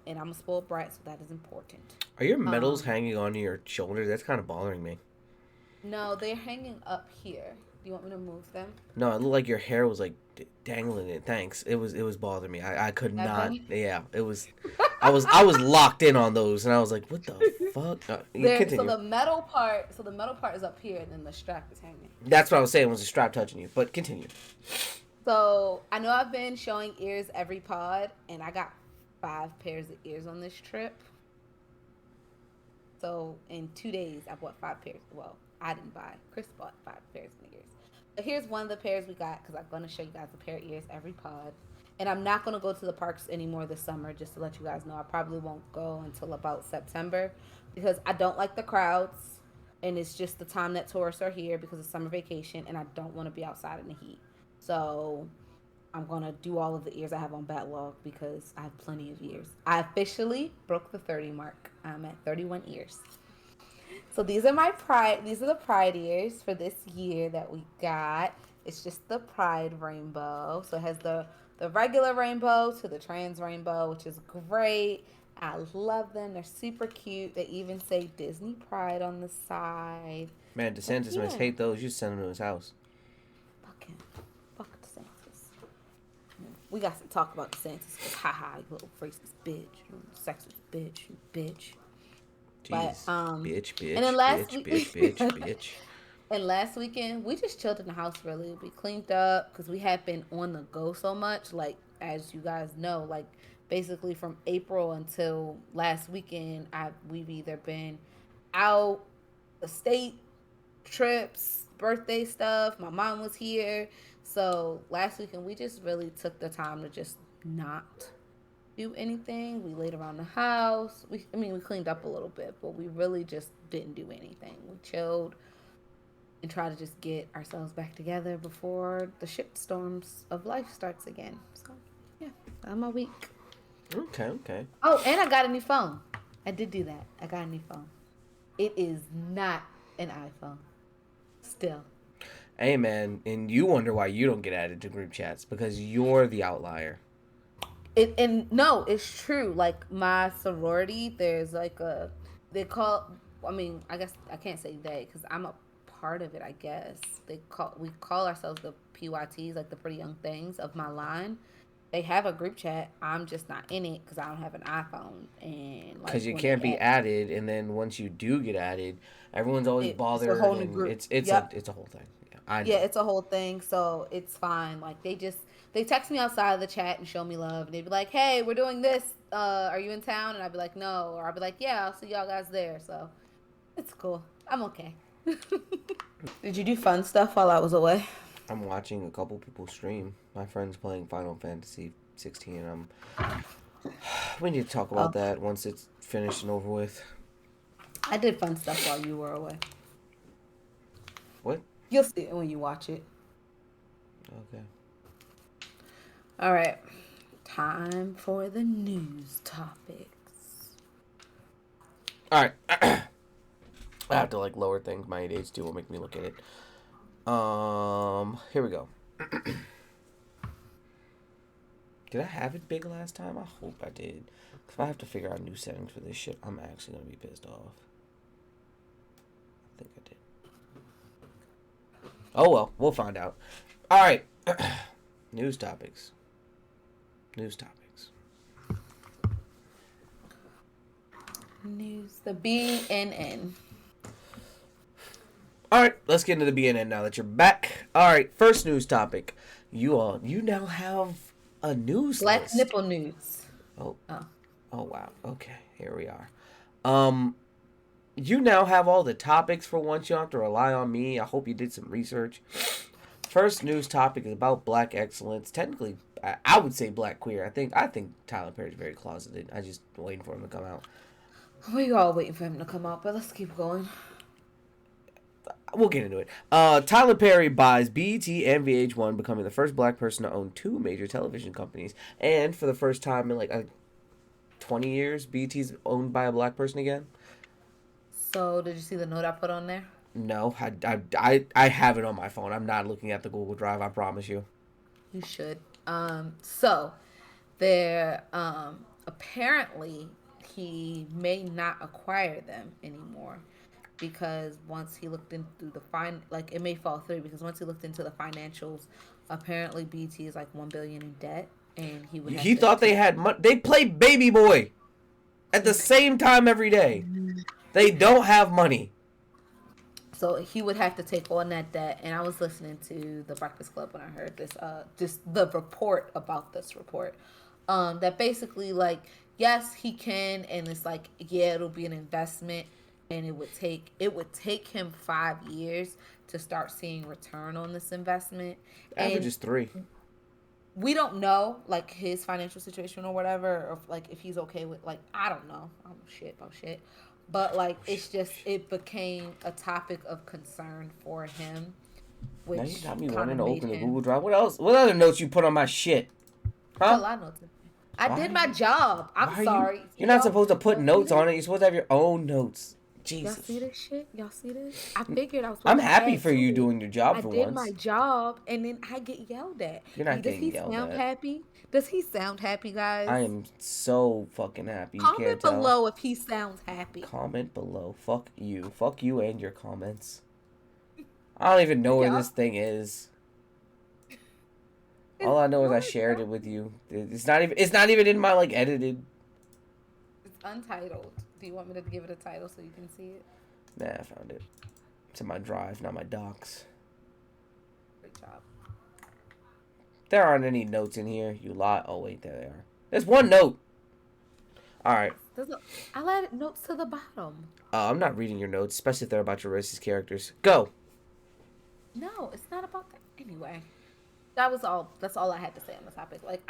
Speaker 2: And I'm a spoiled brat, so that is important.
Speaker 1: Are your medals hanging onto your shoulders? That's kind of bothering me.
Speaker 2: No, they're hanging up here. Do you want me to move them?
Speaker 1: No, it looked like your hair was like dangling it. Thanks. It was bothering me. I could not.
Speaker 2: Funny?
Speaker 1: Yeah, it was. I was locked in on those, and I was like, "What the fuck?" Continue.
Speaker 2: So the metal part is up here, and then the strap is hanging.
Speaker 1: That's what I was saying. Was the strap touching you? But continue.
Speaker 2: So I know I've been showing ears every pod, and I got 5 pairs of ears on this trip. So in 2 days, I bought 5 pairs. Well, I didn't buy. Chris bought 5 pairs of ears. So here's one of the pairs we got, because I'm going to show you guys a pair of ears every pod. And I'm not going to go to the parks anymore this summer, just to let you guys know. I probably won't go until about September because I don't like the crowds. And it's just the time that tourists are here because it's summer vacation. And I don't want to be outside in the heat. So I'm going to do all of the years I have on backlog because I have plenty of years. I officially broke the 30 mark. I'm at 31 years. So these are my pride. These are the pride ears for this year that we got. It's just the pride rainbow. So it has the regular rainbow to the trans rainbow, which is great. I love them. They're super cute. They even say Disney Pride on the side.
Speaker 1: Man,
Speaker 2: But
Speaker 1: DeSantis must
Speaker 2: yeah,
Speaker 1: hate those. You send him to his house.
Speaker 2: fuck him. Fuck DeSantis. We got to talk about DeSantis. Cause haha, you little racist bitch, you sexist bitch, you bitch. But
Speaker 1: Jeez. Bitch,
Speaker 2: and then
Speaker 1: bitch,
Speaker 2: last
Speaker 1: bitch,
Speaker 2: week,
Speaker 1: bitch, bitch, bitch.
Speaker 2: and last weekend we just chilled in the house. Really, we cleaned up because we had been on the go so much. Like as you guys know, like basically from April until last weekend, we've either been out, the state trips, birthday stuff. My mom was here, so last weekend we just really took the time to just not do anything. We laid around the house. We cleaned up a little bit, but we really just didn't do anything. We chilled and tried to just get ourselves back together before the shitstorms of life starts again. So, yeah, that was my week.
Speaker 1: Okay, okay.
Speaker 2: Oh, and I got a new phone. I did do that. I got a new phone. It is not an iPhone. Still.
Speaker 1: Hey, man, and you wonder why you don't get added to group chats because you're the outlier.
Speaker 2: And no, it's true. Like my sorority, there's like a they call. I mean, I guess I can't say they because I'm a part of it. I guess we call ourselves the PYTs, like the pretty young things of my line. They have a group chat. I'm just not in it because I don't have an iPhone. And like
Speaker 1: Because you
Speaker 2: when they
Speaker 1: can't be
Speaker 2: add,
Speaker 1: added, and then once you do get added, everyone's always
Speaker 2: it's a
Speaker 1: bothered,
Speaker 2: whole new
Speaker 1: and
Speaker 2: group.
Speaker 1: it's
Speaker 2: Yep.
Speaker 1: it's a whole thing. Yeah, I
Speaker 2: Yeah,
Speaker 1: know.
Speaker 2: it's a whole thing, so it's fine. Like they text me outside of the chat and show me love, and they'd be like, "Hey, we're doing this. Are you in town?" And I'd be like, "No," or I'd be like, "Yeah, I'll see y'all guys there." So it's cool. I'm okay. Did you do fun stuff while I was away?
Speaker 1: I'm watching a couple people stream. My friend's playing Final Fantasy 16, and we need to talk about
Speaker 2: Oh,
Speaker 1: that once it's finished and over with.
Speaker 2: I did fun stuff while you were away.
Speaker 1: What?
Speaker 2: You'll see it when you watch it.
Speaker 1: Okay.
Speaker 2: All right, time for the news topics.
Speaker 1: All right. I have to like lower things. My ADHD will make me look at it. Here we go. Did I have it big last time? I hope I did. If I have to figure out new settings for this shit, I'm actually gonna be pissed off. I think I did. Oh well, we'll find out. All right. News topics. News topics.
Speaker 2: News. The BNN.
Speaker 1: All right, let's get into the BNN now that you're back. All right, first news topic. You now have a news
Speaker 2: Black
Speaker 1: list.
Speaker 2: nipple news.
Speaker 1: Oh,
Speaker 2: Oh.
Speaker 1: oh wow. Okay, here we are. Um, you now have all the topics for once. You don't have to rely on me. I hope you did some research. First news topic is about black excellence. Technically, I would say black queer. I think Tyler Perry's very closeted. I just waiting for him to come out.
Speaker 2: We all waiting for him to come out, but let's keep going.
Speaker 1: We'll get into it. Tyler Perry buys BET and VH1, becoming the first black person to own two major television companies, and for the first time in like 20 years, BET's owned by a black person again.
Speaker 2: So, did you see the note I put on there?
Speaker 1: No, I have it on my phone. I'm not looking at the Google Drive. I promise you.
Speaker 2: You should. So there, apparently he may not acquire them anymore because once he looked into the like it may fall through because once he looked into the financials, apparently BT is like 1 billion in debt, and he would have
Speaker 1: He
Speaker 2: to
Speaker 1: thought they
Speaker 2: take.
Speaker 1: had money. They play Baby Boy at the same time every day. They don't have money.
Speaker 2: So he would have to take on that debt. And I was listening to the Breakfast Club when I heard this, just the report about this report. That basically like, yes, he can, and it's like, yeah, it'll be an investment, and it would take him 5 years to start seeing return on this investment.
Speaker 1: Average
Speaker 2: And
Speaker 1: is 3.
Speaker 2: we don't know like his financial situation or whatever, or like if he's okay with like I don't know. I don't know shit about shit. But like it's just it became a topic of concern for him,
Speaker 1: Now you
Speaker 2: which
Speaker 1: got me
Speaker 2: kind
Speaker 1: wanting
Speaker 2: of
Speaker 1: to
Speaker 2: made
Speaker 1: open the Google
Speaker 2: him
Speaker 1: Drive. What else? What other notes you put on my shit?
Speaker 2: put a
Speaker 1: Huh?
Speaker 2: lot of notes in. I
Speaker 1: Why
Speaker 2: did
Speaker 1: are
Speaker 2: my
Speaker 1: you?
Speaker 2: job. I'm
Speaker 1: Why are you?
Speaker 2: sorry.
Speaker 1: You're not
Speaker 2: Y'all
Speaker 1: supposed to put
Speaker 2: y'all see
Speaker 1: notes
Speaker 2: this?
Speaker 1: on it. You're supposed to have your own notes.
Speaker 2: Y'all see
Speaker 1: Jesus.
Speaker 2: this shit? Y'all see this? I figured I was
Speaker 1: I'm
Speaker 2: supposed to
Speaker 1: happy
Speaker 2: add
Speaker 1: for
Speaker 2: to
Speaker 1: you
Speaker 2: it.
Speaker 1: doing your job
Speaker 2: I
Speaker 1: for
Speaker 2: did my
Speaker 1: once.
Speaker 2: job and then I get yelled at.
Speaker 1: You're not
Speaker 2: Does
Speaker 1: getting
Speaker 2: he
Speaker 1: yelled
Speaker 2: sound
Speaker 1: at.
Speaker 2: happy? Does he sound happy,
Speaker 1: I
Speaker 2: guys?
Speaker 1: am so fucking happy. You can't
Speaker 2: Comment
Speaker 1: tell.
Speaker 2: below if he sounds happy.
Speaker 1: Comment below. Fuck you. Fuck you and your comments. I don't even know where
Speaker 2: Y'all,
Speaker 1: this thing is.
Speaker 2: it's
Speaker 1: All I know is I
Speaker 2: yours,
Speaker 1: shared
Speaker 2: y'all.
Speaker 1: it with you. It's not even. It's not even in my like edited.
Speaker 2: It's untitled. Do you want me to give it a title so you can see it?
Speaker 1: Nah, I found it. It's in my drive, not my docs.
Speaker 2: Great job.
Speaker 1: There aren't any notes in here. You lie. Oh wait, there they are. There's one note. All right.
Speaker 2: I'll add notes to the bottom.
Speaker 1: I'm not reading your notes, especially if they're about your racist characters. Go.
Speaker 2: No, it's not about that. Anyway, that was all. That's all I had to say on the topic. Like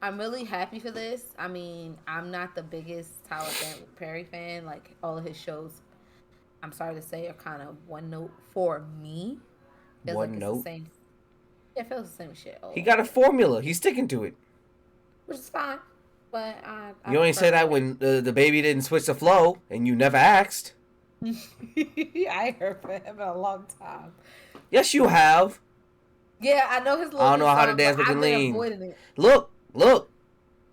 Speaker 2: I'm really happy for this. I mean, I'm not the biggest Tyler Perry fan. Like all of his shows, I'm sorry to say, are kind of one note for me. Feels like
Speaker 1: One
Speaker 2: it's the
Speaker 1: note.
Speaker 2: same. It feels the same shit
Speaker 1: He
Speaker 2: over
Speaker 1: got a
Speaker 2: again,
Speaker 1: formula. He's sticking to it.
Speaker 2: which is fine. But I
Speaker 1: You only say
Speaker 2: prefer
Speaker 1: that when the baby didn't switch the flow and you never asked.
Speaker 2: I ain't heard from him in a long time.
Speaker 1: Yes, you have.
Speaker 2: Yeah, I know his
Speaker 1: I
Speaker 2: little
Speaker 1: don't
Speaker 2: new
Speaker 1: know how to
Speaker 2: song, but
Speaker 1: dance with
Speaker 2: I've been
Speaker 1: Lean.
Speaker 2: avoiding it.
Speaker 1: Look, look.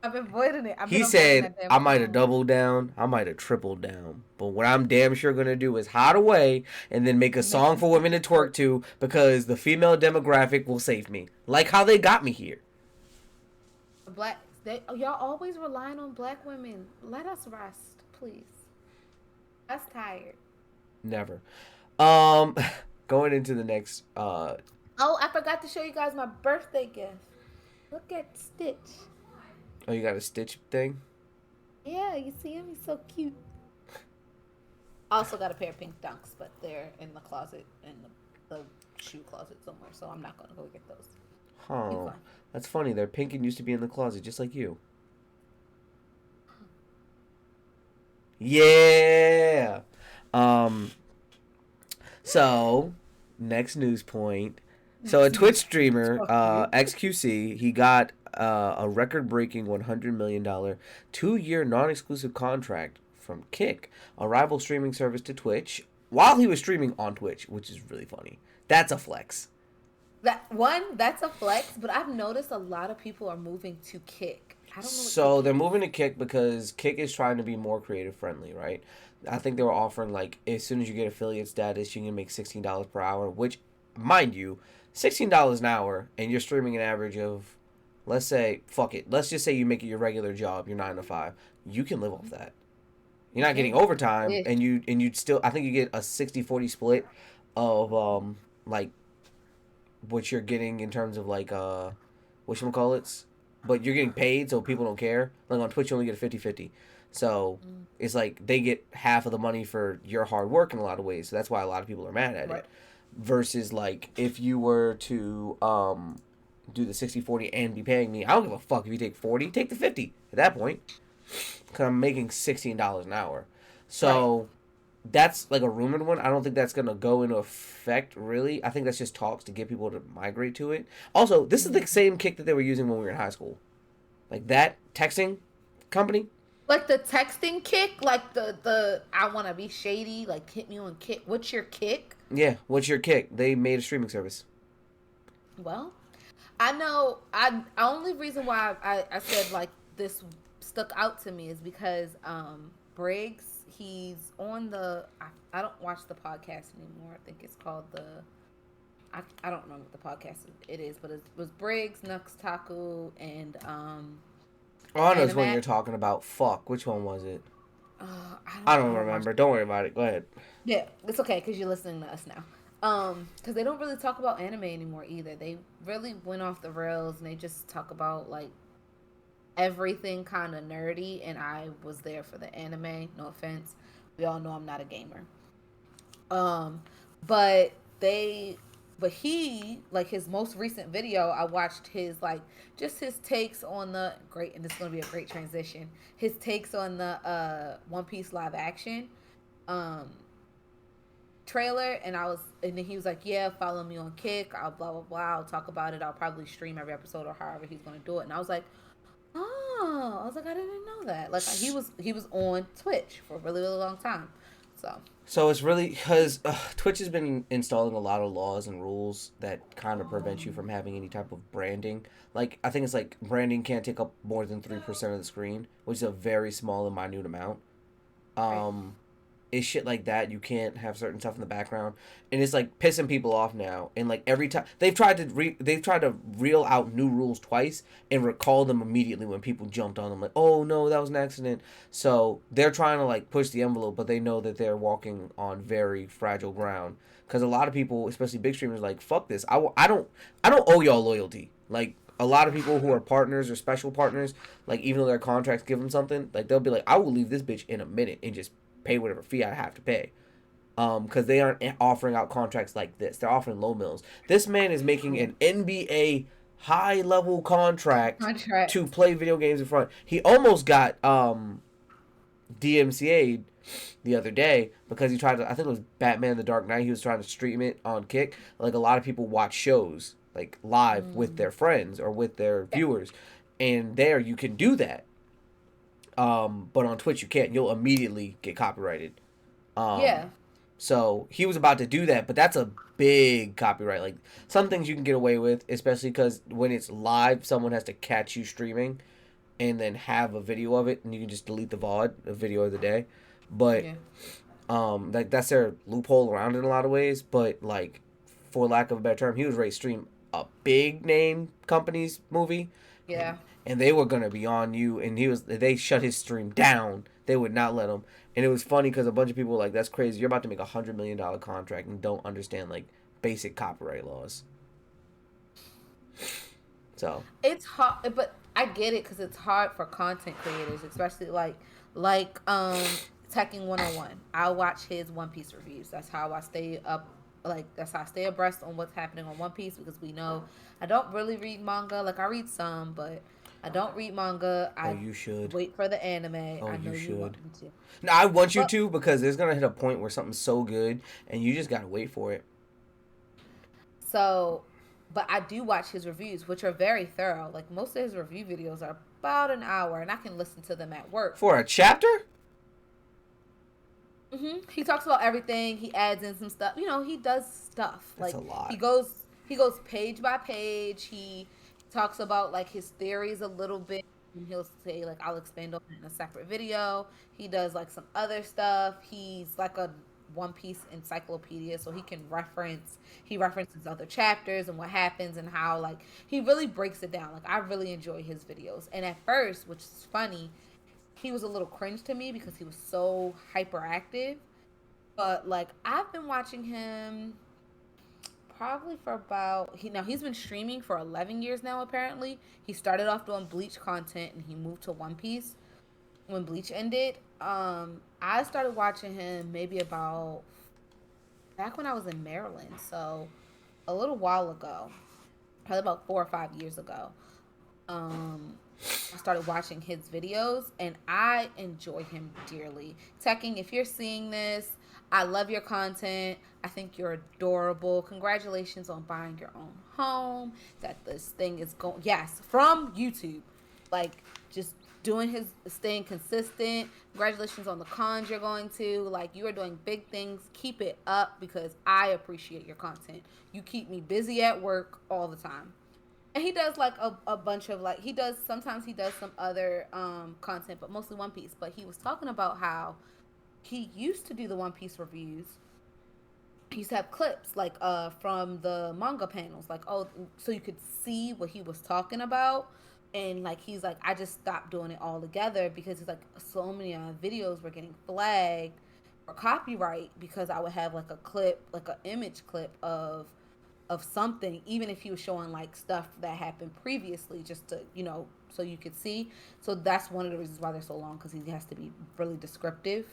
Speaker 2: I've been avoiding it. I've been
Speaker 1: He
Speaker 2: avoiding
Speaker 1: said,
Speaker 2: that damn
Speaker 1: I might have
Speaker 2: song.
Speaker 1: doubled down. I might have tripled down. But what I'm damn sure going to do is hide away and then make a
Speaker 2: And make
Speaker 1: song
Speaker 2: some
Speaker 1: for women to
Speaker 2: work.
Speaker 1: twerk to because the female demographic will save me. Like how they got me here.
Speaker 2: Y'all always relying on black women. Let us rest, please. That's tired.
Speaker 1: Never. Um, Going into the next.
Speaker 2: Oh, I forgot to show you guys my birthday gift. Look at Stitch.
Speaker 1: Oh, you got a Stitch thing?
Speaker 2: Yeah, you see him? He's so cute. I also got a pair of pink dunks, but they're in the closet, in the shoe closet somewhere, so I'm not going to go get those. You
Speaker 1: Huh.
Speaker 2: fine.
Speaker 1: That's funny. They're pink and used to be in the closet, just like you. Yeah. Um. So, next news point. So, a
Speaker 2: Next
Speaker 1: Twitch
Speaker 2: news point.
Speaker 1: streamer,
Speaker 2: Fuck you.
Speaker 1: XQC, he got a record-breaking $100 million 2-year non-exclusive contract from Kick, a rival streaming service to Twitch, while he was streaming on Twitch, which is really funny. That's a flex.
Speaker 2: That's a flex, but I've noticed a lot of people are moving to Kick. I don't know what
Speaker 1: So
Speaker 2: Kick
Speaker 1: they're
Speaker 2: is.
Speaker 1: moving to Kick because Kick is trying to be more creative friendly, right? I think they were offering like as soon as you get affiliate status, you can make $16 per hour, which, mind you, $16 an hour, and you're streaming an average of, let's say, fuck it, let's just say you make it your regular job, your 9 to 5, you can live off that.
Speaker 2: You
Speaker 1: You're not getting
Speaker 2: can.
Speaker 1: overtime,
Speaker 2: Ish.
Speaker 1: and you'd still, I think you get a 60-40 split of like what you're getting in terms of like whatchamacallits, but you're getting paid so people don't care. Like on Twitch you only get a 50-50. So
Speaker 2: Mm,
Speaker 1: it's like they get half of the money for your hard work in a lot of ways. So that's why a lot of people are mad at
Speaker 2: right.
Speaker 1: it. Versus like if you were to do the 60-40 and be paying me, I don't give a fuck if you take 40, take the 50 at that point. Cuz I'm making $16 an hour.
Speaker 2: Right.
Speaker 1: So that's like a rumored one. I don't think that's gonna go into effect really. I think that's just talks to get people to migrate to it. Also, this is
Speaker 2: Mhm.
Speaker 1: the same kick that they were using when we were in high school. Like that texting company.
Speaker 2: Like the texting Kick, like the I want to be shady, like hit me on Kick. What's your Kick?
Speaker 1: Yeah, what's your kick? They made a streaming service.
Speaker 2: Well, I know I only reason why I said like this stuck out to me is because Briggs, he's on I don't watch the podcast anymore. I think it's called I don't remember what the podcast it is, but it was Briggs, Nux Taku, and
Speaker 1: Oh, I know which one
Speaker 2: Animat.
Speaker 1: you're talking about. Fuck, which one was it?
Speaker 2: I
Speaker 1: I don't
Speaker 2: don't watch.
Speaker 1: remember. Don't worry about it. Go ahead.
Speaker 2: Yeah, it's okay because you're listening to us now. Because they don't really talk about anime anymore either. They really went off the rails and they just talk about like everything kind of nerdy. And I was there for the anime. No offense, we all know I'm not a gamer. Um, but they But he, like his most recent video, I watched his like just his takes on the great, and this is gonna be a great transition. His takes on the One Piece live action um trailer, and and then he was like, "Yeah, follow me on Kick. I'll blah blah blah. I'll talk about it. I'll probably stream every episode or however he's gonna do it." And I was like, "Oh," I was like, "I didn't know that." Like he was on Twitch for a really really long time, so.
Speaker 1: So it's really because Twitch has been installing a lot of laws and rules that kind of prevent you from having any type of branding. Like I think it's like branding can't take up more than 3% of the screen, which is a very small and minute amount.
Speaker 2: Right.
Speaker 1: Um, is shit like that. You can't have certain stuff in the background, and it's like pissing people off now. And like every time they've tried to reel out new rules twice and recall them immediately when people jumped on them. Like, oh no, that was an accident. So they're trying to like push the envelope, but they know that they're walking on very fragile ground. Because a lot of people, especially big streamers, like fuck this. I don't owe y'all loyalty. Like a lot of people who are partners or special partners, like even though their contracts give them something, like they'll be like, I will leave this bitch in a minute and just pay whatever fee I have to pay. Because they aren't offering out contracts like this. They're offering low mills. This man is making an NBA high level contract to
Speaker 2: Contract.
Speaker 1: play video games in front. He almost got DMCA'd the other day because he tried to. I think it was Batman: The Dark Knight. He was trying to stream it on Kick. Like a lot of people watch shows like live with
Speaker 2: Mm.
Speaker 1: their friends or with their
Speaker 2: Yeah.
Speaker 1: viewers, and there you can do that. But on Twitch you can't. You'll immediately get copyrighted.
Speaker 2: Yeah.
Speaker 1: Um, so he was about to do that, but that's a big copyright. Like some things you can get away with, especially because when it's live, someone has to catch you streaming, and then have a video of it, and you can just delete the VOD, a video of the day. But
Speaker 2: Yeah.
Speaker 1: like that's their loophole around it in a lot of ways. But like, for lack of a better term, he was ready to stream a big name company's movie,
Speaker 2: Yeah.
Speaker 1: and they were gonna be on you, and they shut his stream down. They would not let him, and it was funny because a bunch of people were like, "That's crazy! You're about to make $100 million contract and don't understand like basic copyright laws." So
Speaker 2: It's hard, but I get it because it's hard for content creators, especially like Teching 101. I'll watch his One Piece reviews. That's how I stay up. Like that's how I stay abreast on what's happening on One Piece because we know I don't really read manga. Like I read some, but I don't read manga.
Speaker 1: oh,
Speaker 2: I
Speaker 1: you should.
Speaker 2: wait for the anime.
Speaker 1: Oh,
Speaker 2: I know
Speaker 1: you
Speaker 2: you want
Speaker 1: should.
Speaker 2: me to,
Speaker 1: No, I want you
Speaker 2: but
Speaker 1: to because there's gonna hit a point where something's so good, and you just gotta wait for it.
Speaker 2: so, but I do watch his reviews, which are very thorough. Like most of his review videos are about an hour, and I can listen to them at work.
Speaker 1: For a chapter?
Speaker 2: He talks about everything. He adds in some stuff. He does stuff.
Speaker 1: That's
Speaker 2: Like
Speaker 1: a lot.
Speaker 2: he goes page by page. He talks about like his theories a little bit. And he'll say like I'll expand on it in a separate video. He does like some other stuff. He's like a One Piece encyclopedia, so he references other chapters and what happens and how like he really breaks it down. Like I really enjoy his videos. And at first, which is funny, he was a little cringe to me because he was so hyperactive. But like I've been watching him probably for about he's been streaming for 11 years now apparently. He started off doing Bleach content and he moved to One Piece when Bleach ended. I started watching him maybe about back when I was in Maryland, so a little while ago, probably about 4 or 5 years ago. Um, I started watching his videos and I enjoy him dearly. Teching, if you're seeing this, I love your content. I think you're adorable. Congratulations on buying your own home. That this thing is going, yes, from YouTube. Like, just doing staying consistent. Congratulations on the cons you're going to. Like, you are doing big things. Keep it up because I appreciate your content. You keep me busy at work all the time. And he does like a bunch of like sometimes he does some other content but mostly One Piece. But he was talking about how he used to do the One Piece reviews. He used to have clips like from the manga panels, like, oh, so you could see what he was talking about. And like he's like, I just stopped doing it altogether because he's like so many videos were getting flagged for copyright because I would have like a clip, like an image clip of something, even if he was showing like stuff that happened previously, just to so you could see. So that's one of the reasons why they're so long because he has to be really descriptive.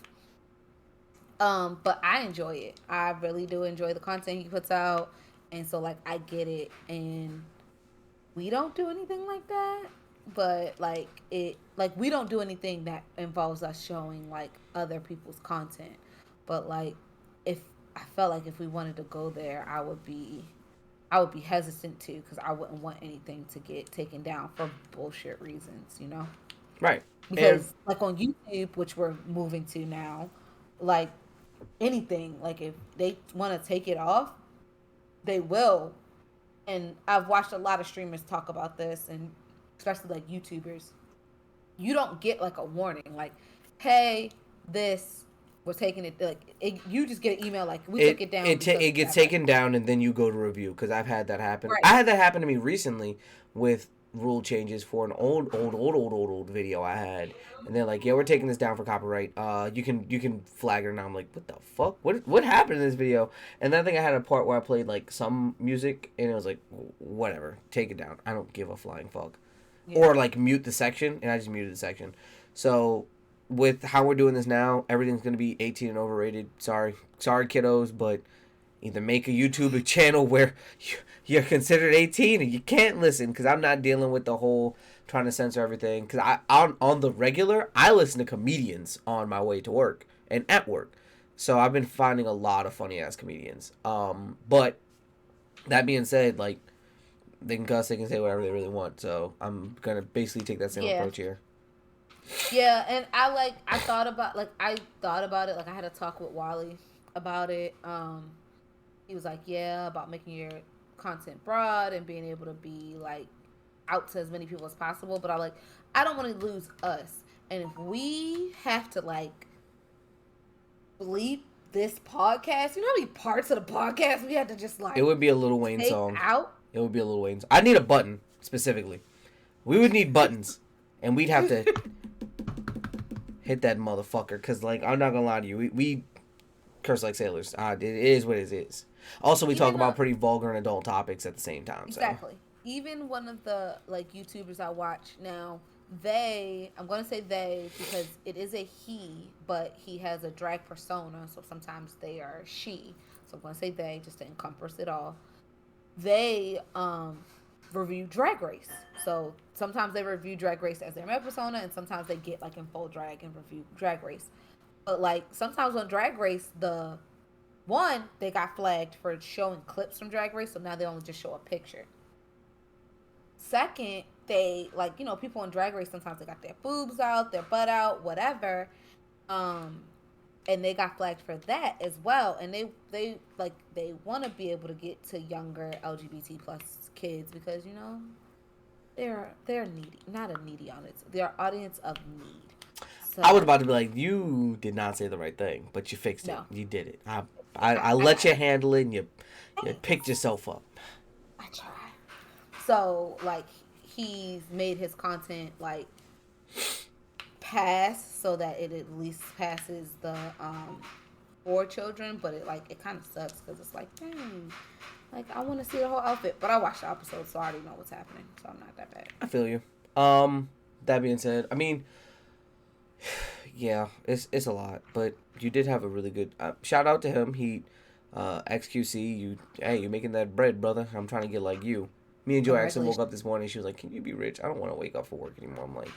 Speaker 2: But I enjoy it. I really do enjoy the content he puts out. And so like I get it, and we don't do anything like that, but like we don't do anything that involves us showing like other people's content. But like if I felt like if we wanted to go there, I would be hesitant to, because I wouldn't want anything to get taken down for bullshit reasons, you know?
Speaker 1: Right. And
Speaker 2: Because like on YouTube, which we're moving to now, like anything, like if they want to take it off, they will. And I've watched a lot of streamers talk about this, and especially like YouTubers. You don't get like a warning, like, "Hey, this we're taking it." Like you just get an email like, "We took it down because
Speaker 1: it gets taken down, and then you go to review, because I've had that happen.
Speaker 2: right,
Speaker 1: I had that happen to me recently with rule changes for an old video I had, and they're like, "Yeah, we're taking this down for copyright. You can flag it." And I'm like, "What the fuck? What happened in this video?" And then I think I had a part where I played like some music, and it was like, "Whatever, take it down. I don't give a flying fuck."
Speaker 2: yeah,
Speaker 1: Or like mute the section, and I just muted the section. So with how we're doing this now, everything's gonna be 18 and overrated. Sorry, kiddos, but either make a YouTube channel where you're considered 18 and you can't listen, because I'm not dealing with the whole trying to censor everything. Because on the regular, I listen to comedians on my way to work and at work, so I've been finding a lot of funny ass comedians. But that being said, like, they can cuss, they can say whatever they really want. So I'm gonna basically take that same
Speaker 2: yeah,
Speaker 1: approach here.
Speaker 2: yeah. And I thought about it. Like I had a talk with Wally about it. He was like, "Yeah, about making your content broad and being able to be like out to as many people as possible." But I don't want to lose us. And if we have to like bleep this podcast, you know how many parts of the podcast we had to just
Speaker 1: It
Speaker 2: like
Speaker 1: would be a Lil Wayne
Speaker 2: take
Speaker 1: song.
Speaker 2: out?
Speaker 1: It would be a Lil Wayne song. I need a button specifically. We would need buttons, and we'd have to hit that motherfucker. Because, like, I'm not gonna lie to you, we curse like sailors. It is what it is. Also, we talk
Speaker 2: Even
Speaker 1: about pretty vulgar and adult topics at the same time. So
Speaker 2: exactly. Even one of the like YouTubers I watch now, I'm gonna say they because it is a he, but he has a drag persona, so sometimes they are she. So I'm gonna say they just to encompass it all. They review Drag Race. So sometimes they review Drag Race as their male persona, and sometimes they get like in full drag and review Drag Race. But like sometimes on Drag Race, they got flagged for showing clips from Drag Race, so now they only just show a picture. Second, they like people on Drag Race sometimes they got their boobs out, their butt out, whatever, um, and they got flagged for that as well. And they want to be able to get to younger LGBT plus kids because they're needy, not a needy audience, they're audience of need.
Speaker 1: I was
Speaker 2: So
Speaker 1: about to be like, you did not say the right thing, but you fixed it.
Speaker 2: no,
Speaker 1: You did it. I
Speaker 2: I
Speaker 1: let you handle it, and you picked yourself up.
Speaker 2: I try. So like he's made his content like pass so that it at least passes the for children, but it kind of sucks because it's like, dang, like I want to see the whole outfit, but I watched the episode, so I already know what's happening, so I'm not that bad.
Speaker 1: I feel you. That being said, I mean, yeah, it's a lot, but you did have a really good shout out to him. He XQC, you making that bread, brother. I'm trying to get like you. Me and Joe actually woke up this morning. She was like, "Can you be rich? I don't want to wake up for work anymore." I'm like,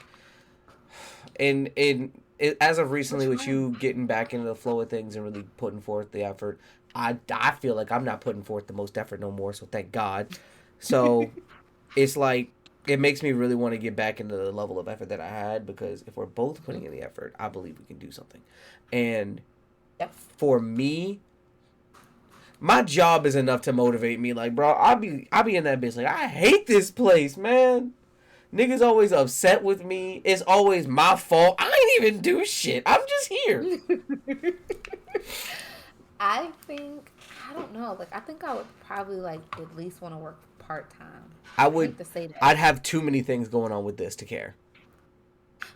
Speaker 1: as of recently, with you getting back into the flow of things and really putting forth the effort, I feel like I'm not putting forth the most effort no more. So thank God. So it's like it makes me really want to get back into the level of effort that I had, because if we're both putting in the effort, I believe we can do something. And
Speaker 2: Yep.
Speaker 1: for me, my job is enough to motivate me. Like, bro, I'll be in that bitch like, I hate this place, man. Niggas always upset with me. It's always my fault. I ain't even do shit. I'm just here.
Speaker 2: I don't know. Like I think I would probably like at least want to work part time.
Speaker 1: I
Speaker 2: I
Speaker 1: would
Speaker 2: hate to say that,
Speaker 1: I'd have too many things going on with this to care.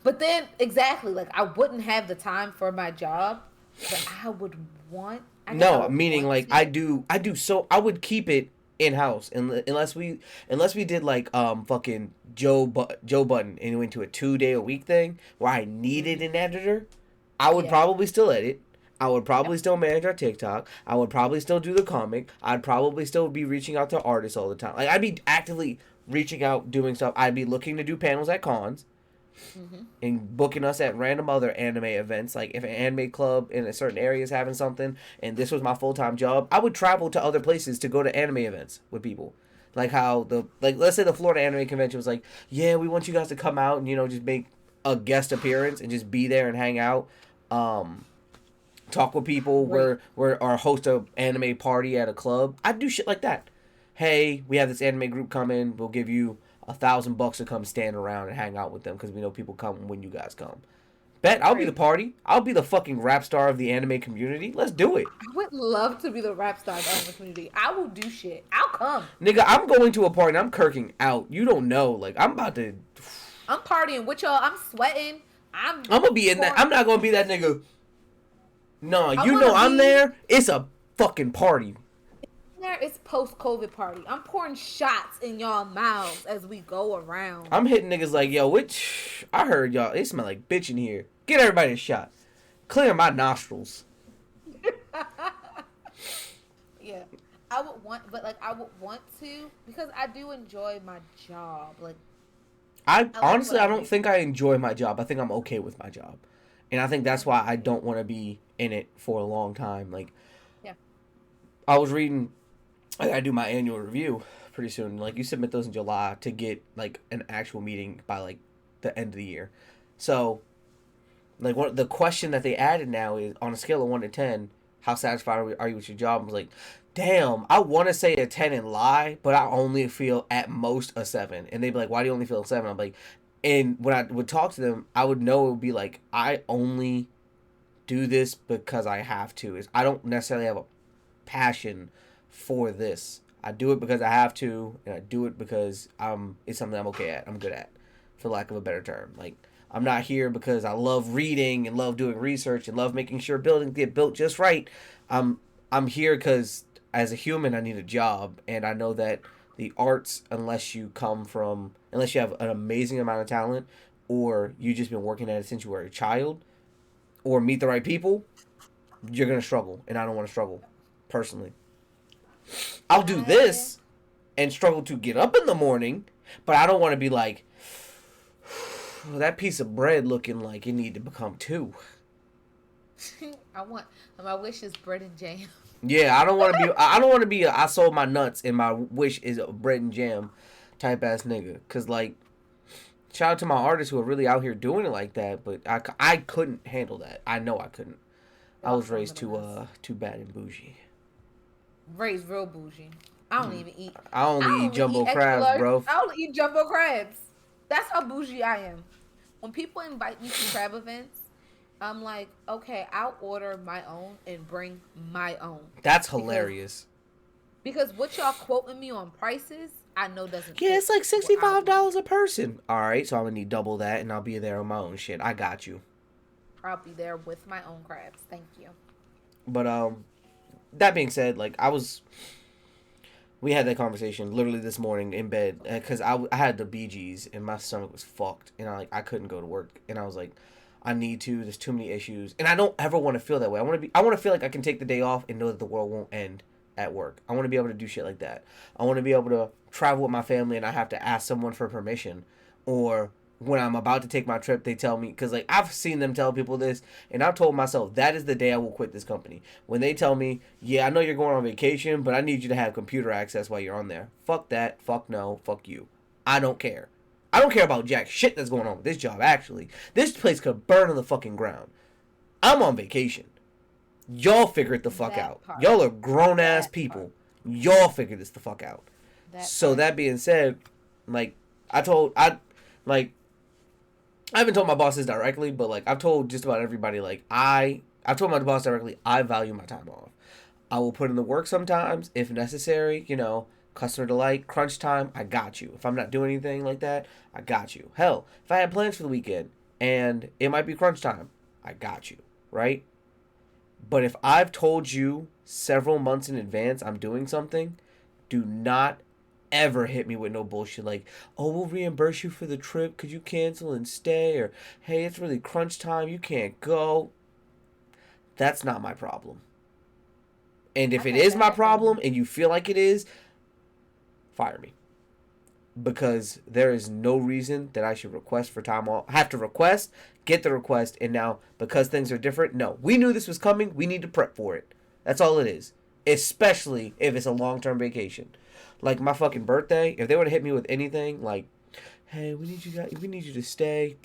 Speaker 2: but then exactly like I wouldn't have the time for my job, but I would want. I guess I
Speaker 1: No,
Speaker 2: would
Speaker 1: meaning
Speaker 2: want
Speaker 1: like
Speaker 2: to.
Speaker 1: I do so I would keep it in house, unless we did like fucking Joe Button and went to a 2 day a week thing where I needed
Speaker 2: Mhm.
Speaker 1: an editor. I would
Speaker 2: Yeah.
Speaker 1: probably still edit. I would probably
Speaker 2: Yep.
Speaker 1: still manage our TikTok. I would probably still do the comic. I'd probably still be reaching out to artists all the time. Like, I'd be actively reaching out, doing stuff. I'd be looking to do panels at cons
Speaker 2: Mm-hmm.
Speaker 1: and booking us at random other anime events. Like, if an anime club in a certain area is having something and this was my full time job, I would travel to other places to go to anime events with people. Like how let's say the Florida Anime Convention was like, yeah, we want you guys to come out and just make a guest appearance and just be there and hang out. Um, Talk with people,
Speaker 2: Great.
Speaker 1: or host a anime party at a club. I'd do shit like that. Hey, we have this anime group coming. We'll give you $1,000 to come stand around and hang out with them because we know people come when you guys come. Bet I'll be the
Speaker 2: Great.
Speaker 1: party. I'll be the fucking rap star of the anime community. Let's do it,
Speaker 2: I would love to be the rap star of the community. I will do shit. I'll come.
Speaker 1: nigga. I'm going to a party. And I'm kirking out. You don't know. Like I'm about to.
Speaker 2: I'm partying with y'all. I'm sweating.
Speaker 1: I'm gonna be in that. I'm not gonna be that nigga. No,
Speaker 2: I
Speaker 1: you
Speaker 2: wanna
Speaker 1: know I'm
Speaker 2: be
Speaker 1: there. It's a fucking party.
Speaker 2: there. It's post-COVID party. I'm pouring shots in y'all mouths as we go around.
Speaker 1: I'm hitting niggas like, yo, which I heard y'all. It smell like bitch in here. Get everybody a shot. Clear my nostrils.
Speaker 2: Yeah, I would want, but like I would want to because I do enjoy my job. Like
Speaker 1: I
Speaker 2: I like
Speaker 1: honestly,
Speaker 2: what
Speaker 1: I
Speaker 2: I
Speaker 1: don't
Speaker 2: do.
Speaker 1: think I enjoy my job. I think I'm okay with my job, and I think that's why I don't want to be in it for a long time. Like
Speaker 2: Yeah.
Speaker 1: I was reading, I gotta do my annual review pretty soon. Like you submit those in July to get like an actual meeting by like the end of the year. So like the question that they added now is on a scale of 1 to 10, how satisfied are you with your job? I was like, damn, I want to say a 10 and lie, but I only feel at most a 7. And they'd be like, why do you only feel a 7? I'm like, and when I would talk to them, I would know it would be like, I only do this because I have to. Is I don't necessarily have a passion for this. I do it because I have to, and I do it because it's something I'm okay at. I'm good at, for lack of a better term. Like I'm not here because I love reading and love doing research and love making sure buildings get built just right. I'm I'm here because as a human I need a job, and I know that the arts, unless you have an amazing amount of talent, or you just been working at it since you were a child, or meet the right people, you're gonna struggle, and I don't want to struggle, personally. I'll do
Speaker 2: I
Speaker 1: this and struggle to get up in the morning, but I don't want to be like that piece of bread looking like it need to become two.
Speaker 2: I want my wish is bread and jam.
Speaker 1: Yeah, I don't want to be. I don't want to be. I sold my nuts and my wish is a bread and jam type ass nigga. Cause like, shout out to my artists who are really out here doing it like that. But I couldn't handle that. I know I couldn't. I was
Speaker 2: Welcome,
Speaker 1: raised
Speaker 2: middle class.
Speaker 1: too bad and bougie.
Speaker 2: Raised real bougie. I don't even eat.
Speaker 1: I
Speaker 2: I
Speaker 1: only eat
Speaker 2: only eat
Speaker 1: jumbo
Speaker 2: extra
Speaker 1: crabs,
Speaker 2: large.
Speaker 1: bro.
Speaker 2: I only eat jumbo crabs. That's how bougie I am. When people invite me to crab events, I'm like, okay, I'll order my own and bring my own
Speaker 1: That's
Speaker 2: because
Speaker 1: hilarious.
Speaker 2: what y'all quoting me on prices, I know doesn't
Speaker 1: Yeah,
Speaker 2: fit
Speaker 1: it's like
Speaker 2: what I would
Speaker 1: $65 a person. All right, so I'm gonna need double that, and I'll be there on my own shit. I got you.
Speaker 2: I'll be there with my own crabs. Thank you.
Speaker 1: But that being said, like we had that conversation literally this morning in bed because I had the BGs and my stomach was fucked, and I couldn't go to work, and I was like, I need to. There's too many issues, and I don't ever want to feel that way. I want to feel like I can take the day off and know that the world won't end at work. I want to be able to do shit like that. I want to be able to travel with my family and I have to ask someone for permission, or when I'm about to take my trip, they tell me, because like I've seen them tell people this, and I've told myself that is the day I will quit this company. When they tell me, yeah, I know you're going on vacation, but I need you to have computer access while you're on there. Fuck that. Fuck no. Fuck you. I don't care. I don't care about jack shit that's going on with this job, actually. This place could burn on the fucking ground. I'm on vacation. Y'all figure it the fuck
Speaker 2: That
Speaker 1: out.
Speaker 2: part.
Speaker 1: Y'all are grown ass
Speaker 2: That
Speaker 1: people. Y'all figure this the fuck out.
Speaker 2: That
Speaker 1: So
Speaker 2: part.
Speaker 1: that being said, like like I haven't told my bosses directly, but like I've told just about everybody, like I've told my boss directly, I value my time off. I will put in the work sometimes if necessary, customer delight, crunch time, I got you. If I'm not doing anything like that, I got you. Hell, if I had plans for the weekend and it might be crunch time, I got you, right? But if I've told you several months in advance I'm doing something, do not ever hit me with no bullshit like, oh, we'll reimburse you for the trip. Could you cancel and stay? Or, hey, it's really crunch time. You can't go. That's not my problem. And if
Speaker 2: I've
Speaker 1: it
Speaker 2: had
Speaker 1: is
Speaker 2: that
Speaker 1: my
Speaker 2: happen.
Speaker 1: problem and you feel like it is, fire me. Because there is no reason that I should request for time off. Have to request, get the request, and now because things are different, no. We knew this was coming. We need to prep for it. That's all it is. Especially if it's a long-term vacation. Like my fucking birthday, if they would have hit me with anything like, "Hey, we need you to stay."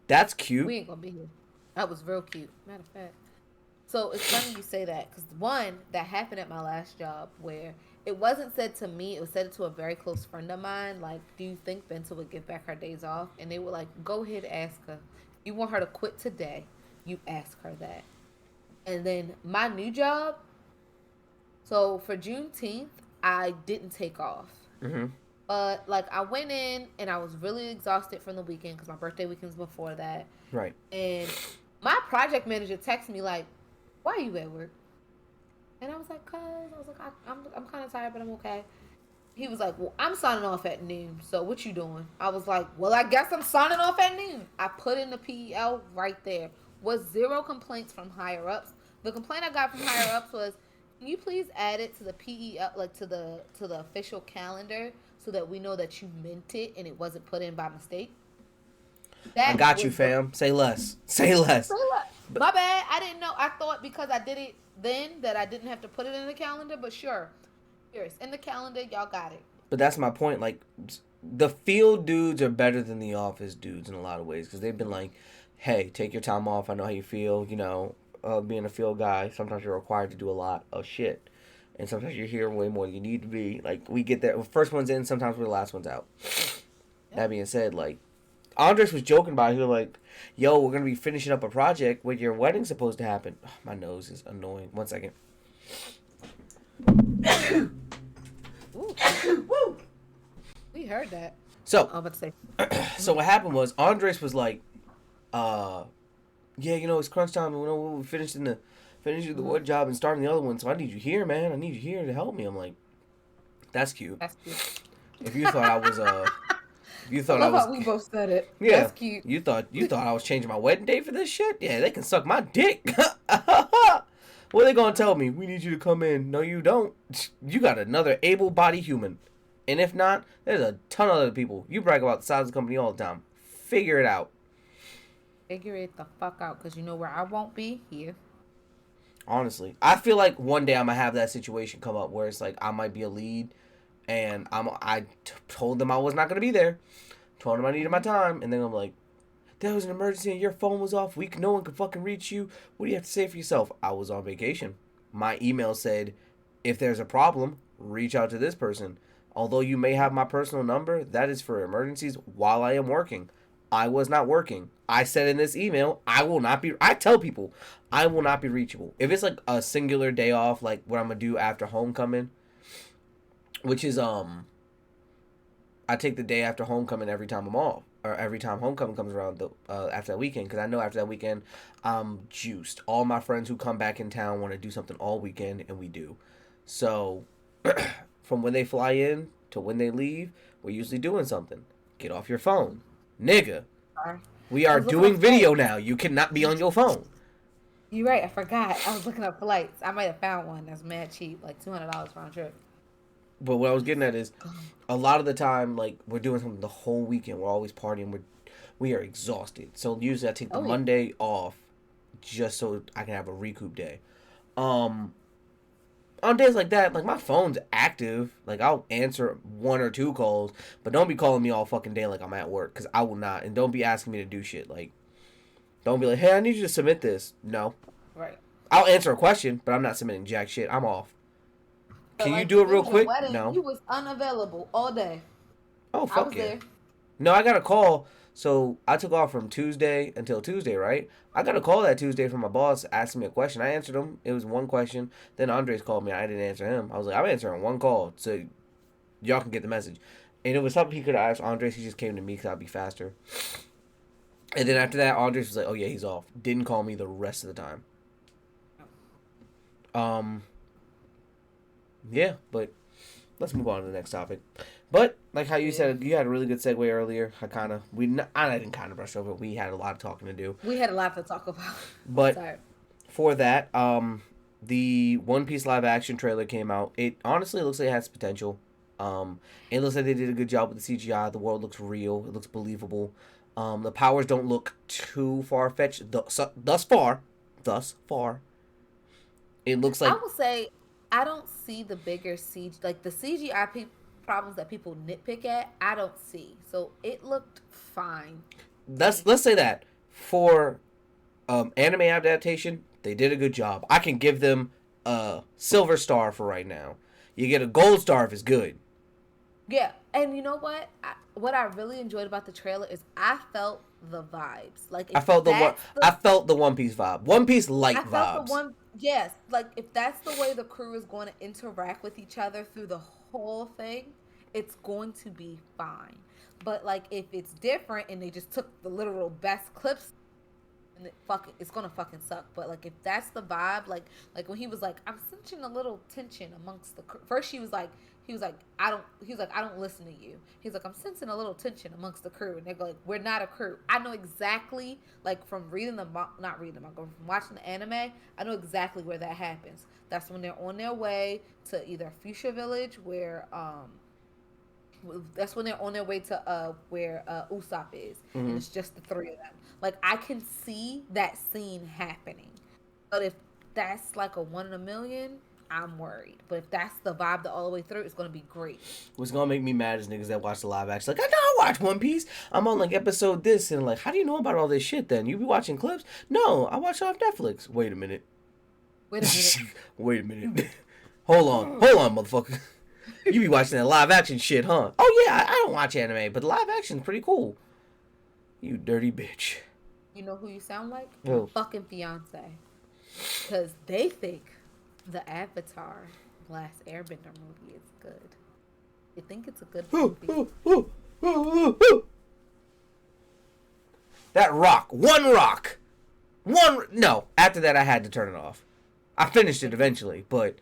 Speaker 1: That's cute.
Speaker 2: We ain't gonna be here. That was real cute. Matter of fact. So it's funny you say that because one that happened at my last job where it wasn't said to me, it was said to a very close friend of mine. Like, do you think Benta would give back her days off? And they were like, go ahead, ask her. You want her to quit today? You ask her that. And then my new job. So for Juneteenth, I didn't take off.
Speaker 1: Mm-hmm.
Speaker 2: But like I went in and I was really exhausted from the weekend because my birthday weekend was before that.
Speaker 1: Right.
Speaker 2: And my project manager texted me like, "Why are you at work?" And I was like, "Cause," I was like, I'm kind of tired, but I'm okay." He was like, "Well, I'm signing off at noon. So what you doing?" I was like, "Well, I guess I'm signing off at noon." I put in the PEL right there. Was zero complaints from higher ups. The complaint I got from higher ups was, "Can you please add it to the PEL, like to the official calendar, so that we know that you meant it and it wasn't put in by mistake?"
Speaker 1: I
Speaker 2: That
Speaker 1: got you,
Speaker 2: was the
Speaker 1: fam. Say less. Say less. But
Speaker 2: my bad. I didn't know. I thought because I did it then that I didn't have to put it in the calendar. But sure, here it's in the calendar. Y'all got it.
Speaker 1: but that's my point. Like, the field dudes are better than the office dudes in a lot of ways because they've been like, "Hey, take your time off. I know how you feel. Being a field guy, sometimes you're required to do a lot of shit, and sometimes you're here way more than you need to be. Like, we get that. First one's in. Sometimes we're the last ones out.
Speaker 2: Yep.
Speaker 1: That being said, like, Andres was joking about it. He was like, "Yo, we're gonna be finishing up a project when your wedding's supposed to happen." Oh, my nose is annoying. 1 second.
Speaker 2: Ooh,
Speaker 1: Woo!
Speaker 2: we heard that.
Speaker 1: So,
Speaker 2: I'm about to say.
Speaker 1: so what happened was Andres was like, yeah, it's crunch time. We're finishing the wood job and starting the other one. So I need you here, man. I need you here to help me. I'm like, that's cute.
Speaker 2: That's cute.
Speaker 1: If you thought I was you
Speaker 2: I
Speaker 1: thought
Speaker 2: love
Speaker 1: was
Speaker 2: how we both said it.
Speaker 1: yeah,
Speaker 2: That's cute.
Speaker 1: you thought I was changing my wedding date for this shit. Yeah, they can suck my dick. What are they gonna tell me? We need you to come in. No, you don't. You got another able-bodied human, and if not, there's a ton of other people. You brag about the size of the company all the time. Figure it out.
Speaker 2: Figure it the fuck out, because you know where I won't be here.
Speaker 1: Honestly, I feel like one day I'm gonna have that situation come up where it's like I might be a lead, and told them I was not gonna be there. Told them I needed my time, and then I'm like, there was an emergency and your phone was off. No one could fucking reach you. What do you have to say for yourself? I was on vacation. My email said, if there's a problem, reach out to this person. Although you may have my personal number, that is for emergencies while I am working. I was not working. I said in this email, I tell people, I will not be reachable. If it's like a singular day off, like what I'm going to do after homecoming, which is, I take the day after homecoming every time I'm off, or every time homecoming comes around after that weekend, because I know after that weekend I'm juiced. All my friends who come back in town want to do something all weekend, and we do. So from when they fly in to when they leave, we're usually doing something. Get off your phone, nigga.
Speaker 2: Sorry.
Speaker 1: We are doing video now. You cannot be on your phone.
Speaker 2: You're right. I forgot. I was looking up flights. I might have found one that's mad cheap, like $200 round trip.
Speaker 1: But what I was getting at is, a lot of the time, like, we're doing something the whole weekend. We're always partying. We are exhausted. So usually I take the Monday off just so I can have a recoup day. On days like that, like, my phone's active. Like, I'll answer 1 or 2 calls, but don't be calling me all fucking day like I'm at work, because I will not. And don't be asking me to do shit. Like, don't be like, hey, I need you to submit this. No.
Speaker 2: Right.
Speaker 1: I'll answer a question, but I'm not submitting jack shit. I'm off. Can
Speaker 2: like,
Speaker 1: you do it real quick?
Speaker 2: Wedding,
Speaker 1: No.
Speaker 2: You was unavailable all day.
Speaker 1: Oh, fuck
Speaker 2: I was
Speaker 1: yeah.
Speaker 2: there.
Speaker 1: No, I got a call. So I took off from Tuesday until Tuesday, right? I got a call that Tuesday from my boss asking me a question. I answered him. It was one question. Then Andres called me. I didn't answer him. I was like, I'm answering one call so y'all can get the message. And it was something he could have asked Andres. He just came to me because I'd be faster. And then after that, Andres was like, oh, yeah, he's off. Didn't call me the rest of the time. Yeah, but let's move on to the next topic. But like how you said, you had a really good segue earlier. I didn't kind of brush over. We had a lot of talking to do.
Speaker 2: We had a lot to talk about.
Speaker 1: But for that, the One Piece live action trailer came out. It honestly looks like it has potential. It looks like they did a good job with the CGI. The world looks real. It looks believable. The powers don't look too far fetched thus far. Thus far, it looks
Speaker 2: I
Speaker 1: like
Speaker 2: will say I don't see the bigger CG, like the CGI problems that people nitpick at. I don't see. So it looked fine to me.
Speaker 1: let's say that for anime adaptation, they did a good job. I can give them a silver star for right now. You get a gold star if it's good.
Speaker 2: Yeah, and you know what I really enjoyed about the trailer is I felt the vibes. Like
Speaker 1: I
Speaker 2: if
Speaker 1: felt the one.
Speaker 2: that's
Speaker 1: I
Speaker 2: the
Speaker 1: felt the One Piece vibe. One Piece
Speaker 2: I
Speaker 1: light
Speaker 2: felt the
Speaker 1: vibes.
Speaker 2: one. Yes, like if that's the way the crew is going to interact with each other through the whole thing, it's going to be fine. But like if it's different and they just took the literal best clips, and it's gonna fucking suck. But like if that's the vibe, like when he was like, I'm sensing a little tension amongst the crew. First he was like I don't listen to you. He's like I'm sensing a little tension amongst the crew, and they're like we're not a crew. I know exactly, like from reading the not reading the manga, from watching the anime. I know exactly where that happens. That's when they're on their way to either Fuchsia Village, where that's when they're on their way to where Usopp is, and
Speaker 1: Hmm.
Speaker 2: it's just the three of them. Like I can see that scene happening, but if that's like a one in a million, I'm worried. But if that's the vibe all the way through, it's gonna be great.
Speaker 1: What's gonna make me mad is niggas that watch the live action. Like, I know I watch One Piece. I'm on like episode this, and like, how do you know about all this shit then? You be watching clips? No, I watch it off Netflix. Wait a minute.
Speaker 2: Wait a minute.
Speaker 1: Wait a minute. Hold on, motherfucker. You be watching that live action shit, huh? Oh yeah, I don't watch anime, but the live action's pretty cool. You dirty bitch.
Speaker 2: You know who you sound like? My
Speaker 1: Who?
Speaker 2: fucking fiance. Because they think the Avatar Last Airbender movie is good. They think it's a good
Speaker 1: Who?
Speaker 2: movie.
Speaker 1: Who? Who? Who? That rock. One rock. One. No. After that, I had to turn it off. I finished it eventually, but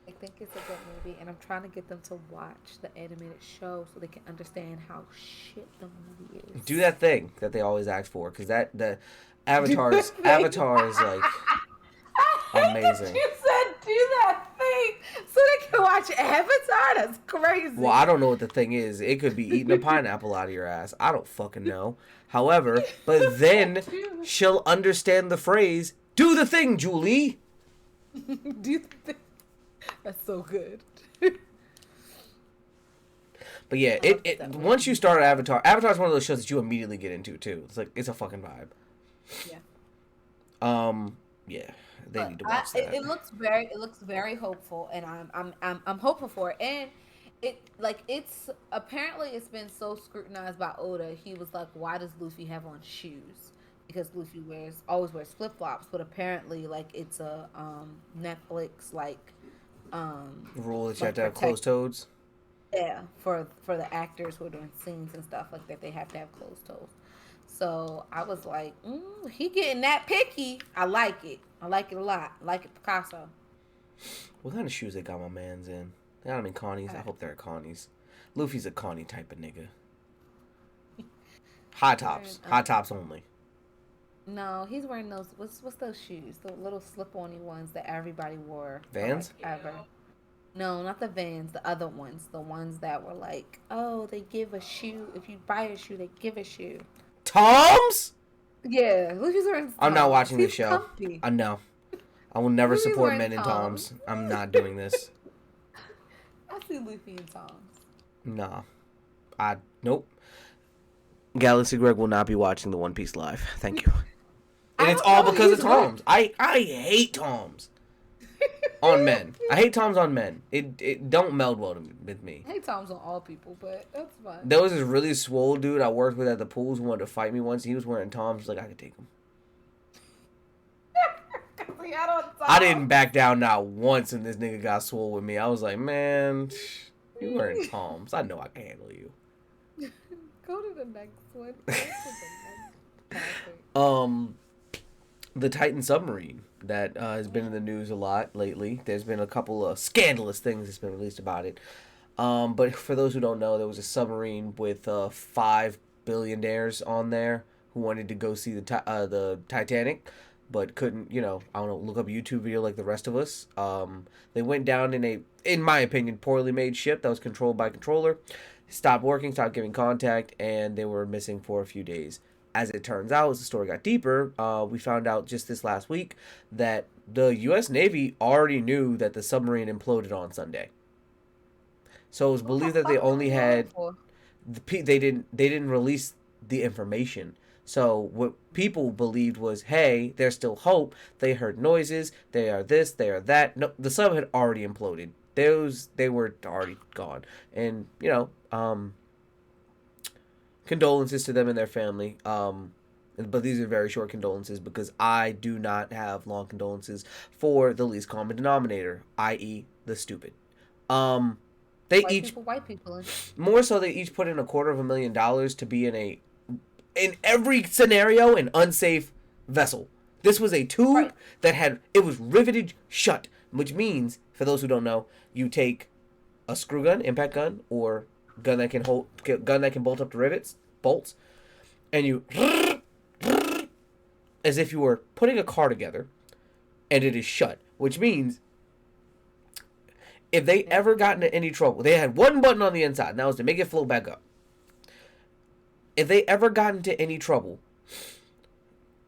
Speaker 2: I think it's a good movie, and I'm trying to get them to watch the animated show so they can understand how shit the movie is.
Speaker 1: do that thing that they always ask for, because the
Speaker 2: Do
Speaker 1: Avatar's
Speaker 2: that thing.
Speaker 1: Avatar is like
Speaker 2: I hate that
Speaker 1: amazing.
Speaker 2: you said do that thing so they can watch Avatar. That's crazy.
Speaker 1: Well, I don't know what the thing is. It could be eating a pineapple out of your ass. I don't fucking know. However, but then she'll understand the phrase, do the thing, Julie.
Speaker 2: do the thing. That's so good.
Speaker 1: But yeah,
Speaker 2: I love
Speaker 1: it
Speaker 2: that
Speaker 1: once you start Avatar's one of those shows that you immediately get into too. It's like it's a fucking vibe.
Speaker 2: Yeah.
Speaker 1: Yeah, they
Speaker 2: But
Speaker 1: need to watch that.
Speaker 2: it looks very hopeful, and I'm hopeful for it. And it's apparently it's been so scrutinized by Oda. He was like, why does Luffy have on shoes? Because Luffy always wears flip flops, but apparently like it's a Netflix
Speaker 1: Rule that you have
Speaker 2: like
Speaker 1: to have
Speaker 2: protect
Speaker 1: closed toes.
Speaker 2: yeah for the actors who are doing scenes and stuff like that. They have to have closed toes. So I was like, he getting that picky. I like it. I like it a lot. I like it, Picasso.
Speaker 1: What kind of shoes they got my man's in? They got him in Connie's. I hope they're Connie's. Luffy's a Connie type of nigga. High tops. High tops only.
Speaker 2: No, he's wearing those. What's those shoes? The little slip-on-y ones that everybody wore.
Speaker 1: Vans?
Speaker 2: For like ever. No, not the Vans. The other ones. The ones that were like, oh, they give a shoe. If you buy a shoe, they give a shoe.
Speaker 1: Toms?
Speaker 2: Yeah, Luffy's wearing.
Speaker 1: I'm not watching this
Speaker 2: He's
Speaker 1: show.
Speaker 2: comfy.
Speaker 1: I know. I will never
Speaker 2: Luffy's
Speaker 1: support
Speaker 2: wearing
Speaker 1: men in
Speaker 2: Toms.
Speaker 1: Toms. I'm not doing this.
Speaker 2: I see Luffy in Toms.
Speaker 1: Nah. Nope. Galaxy Greg will not be watching the One Piece live. Thank you. And
Speaker 2: I
Speaker 1: it's
Speaker 2: don't
Speaker 1: all
Speaker 2: know,
Speaker 1: because of
Speaker 2: he's wearing-
Speaker 1: Toms. I hate Toms on men. I hate Toms on men. It don't meld well with me.
Speaker 2: I hate Toms on all people, but that's fine.
Speaker 1: There was this really swole dude I worked with at the pools who wanted to fight me once. He was wearing Toms. Like, I could take him. I didn't back down not once when this nigga got swole with me. I was like, man, you wearing Toms. I know I can handle you.
Speaker 2: Go to the next one. Go to the next topic.
Speaker 1: The Titan submarine that has been in the news a lot lately. There's been a couple of scandalous things that's been released about it. But for those who don't know, there was a submarine with 5 billionaires on there who wanted to go see the Titanic. but couldn't, I don't know, look up YouTube video like the rest of us. They went down in a, in my opinion, poorly made ship that was controlled by a controller. Stopped working, stopped giving contact, and they were missing for a few days. As it turns out, as the story got deeper, we found out just this last week that the U.S. Navy already knew that the submarine imploded on Sunday. So it was
Speaker 2: What the
Speaker 1: believed that they
Speaker 2: fuck are
Speaker 1: only
Speaker 2: we going
Speaker 1: had
Speaker 2: for?
Speaker 1: they didn't release the information. So what people believed was, hey, there's still hope. They heard noises. They are this. They are that. No, the sub had already imploded. They were already gone, and condolences to them and their family. But these are very short condolences because I do not have long condolences for the least common denominator, i.e., the stupid. Um, they each
Speaker 2: White people. And
Speaker 1: more so they each put in $250,000 to be in every scenario an unsafe vessel. This was a tube
Speaker 2: right.
Speaker 1: that it was riveted shut, which means, for those who don't know, you take a screw gun, impact gun, or gun that can bolt up to rivets, bolts, and you as if you were putting a car together, and it is shut, which means if they ever got into any trouble, they had one button on the inside, and that was to make it float back up. If they ever got into any trouble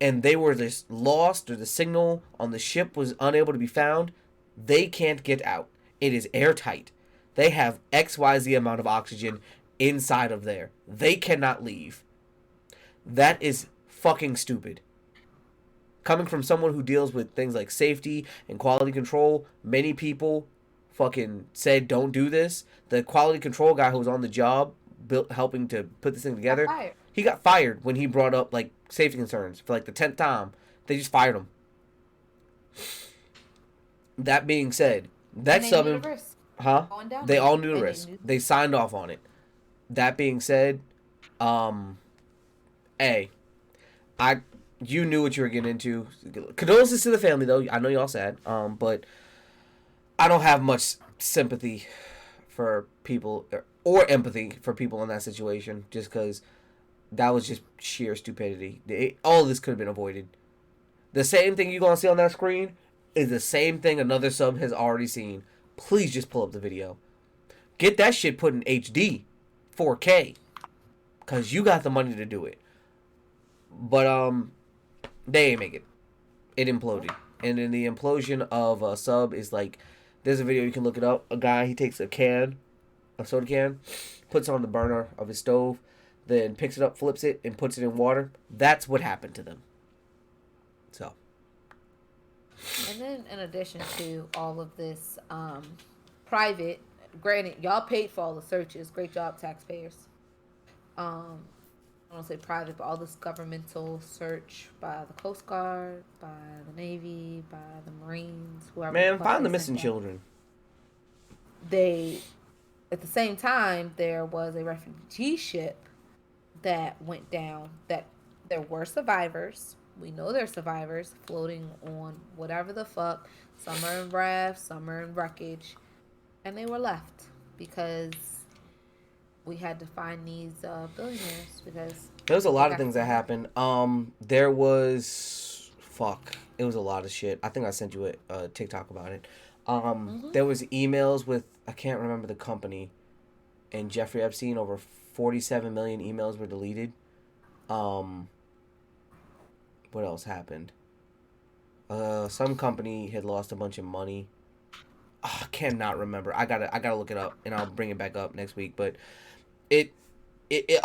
Speaker 1: and they were just lost or the signal on the ship was unable to be found, they can't get out. It is airtight. They have XYZ amount of oxygen inside of there. They cannot leave. That is fucking stupid. Coming from someone who deals with things like safety and quality control, many people fucking said don't do this. The quality control guy who was on the job helping to put this thing together, he got fired when he brought up like safety concerns for like the 10th time. They just fired him. That being said, that sub, they all knew the risk. They signed off on it. That being said, A, you knew what you were getting into. Condolences to the family, though. I know y'all sad. But I don't have much sympathy for people or empathy for people in that situation, just because that was just sheer stupidity. All of this could have been avoided. The same thing you're gonna see on that screen is the same thing another sub has already seen. Please just pull up the video. Get that shit put in HD, 4K, cause you got the money to do it. But they ain't make it. It imploded, and then the implosion of a sub is like, there's a video, you can look it up. A guy, he takes a soda can, puts it on the burner of his stove, then picks it up, flips it, and puts it in water. That's what happened to them. So.
Speaker 2: And then, in addition to all of this, private, granted, y'all paid for all the searches. Great job, taxpayers. I don't say private, but all this governmental search by the Coast Guard, by the Navy, by the Marines, whoever.
Speaker 1: Man, find the missing children.
Speaker 2: They, at the same time, there was a refugee ship that went down. That there were survivors. We know they're survivors floating on whatever the fuck. Some are in rafts, some are in wreckage, and they were left because we had to find these billionaires because
Speaker 1: there was a lot of things that happened. There was it was a lot of shit. I think I sent you a TikTok about it. There was emails with, I can't remember the company, and Jeffrey Epstein. Over 47 million emails were deleted. What else happened? Some company had lost a bunch of money. Oh, I cannot remember. I gotta look it up, and I'll bring it back up next week. But a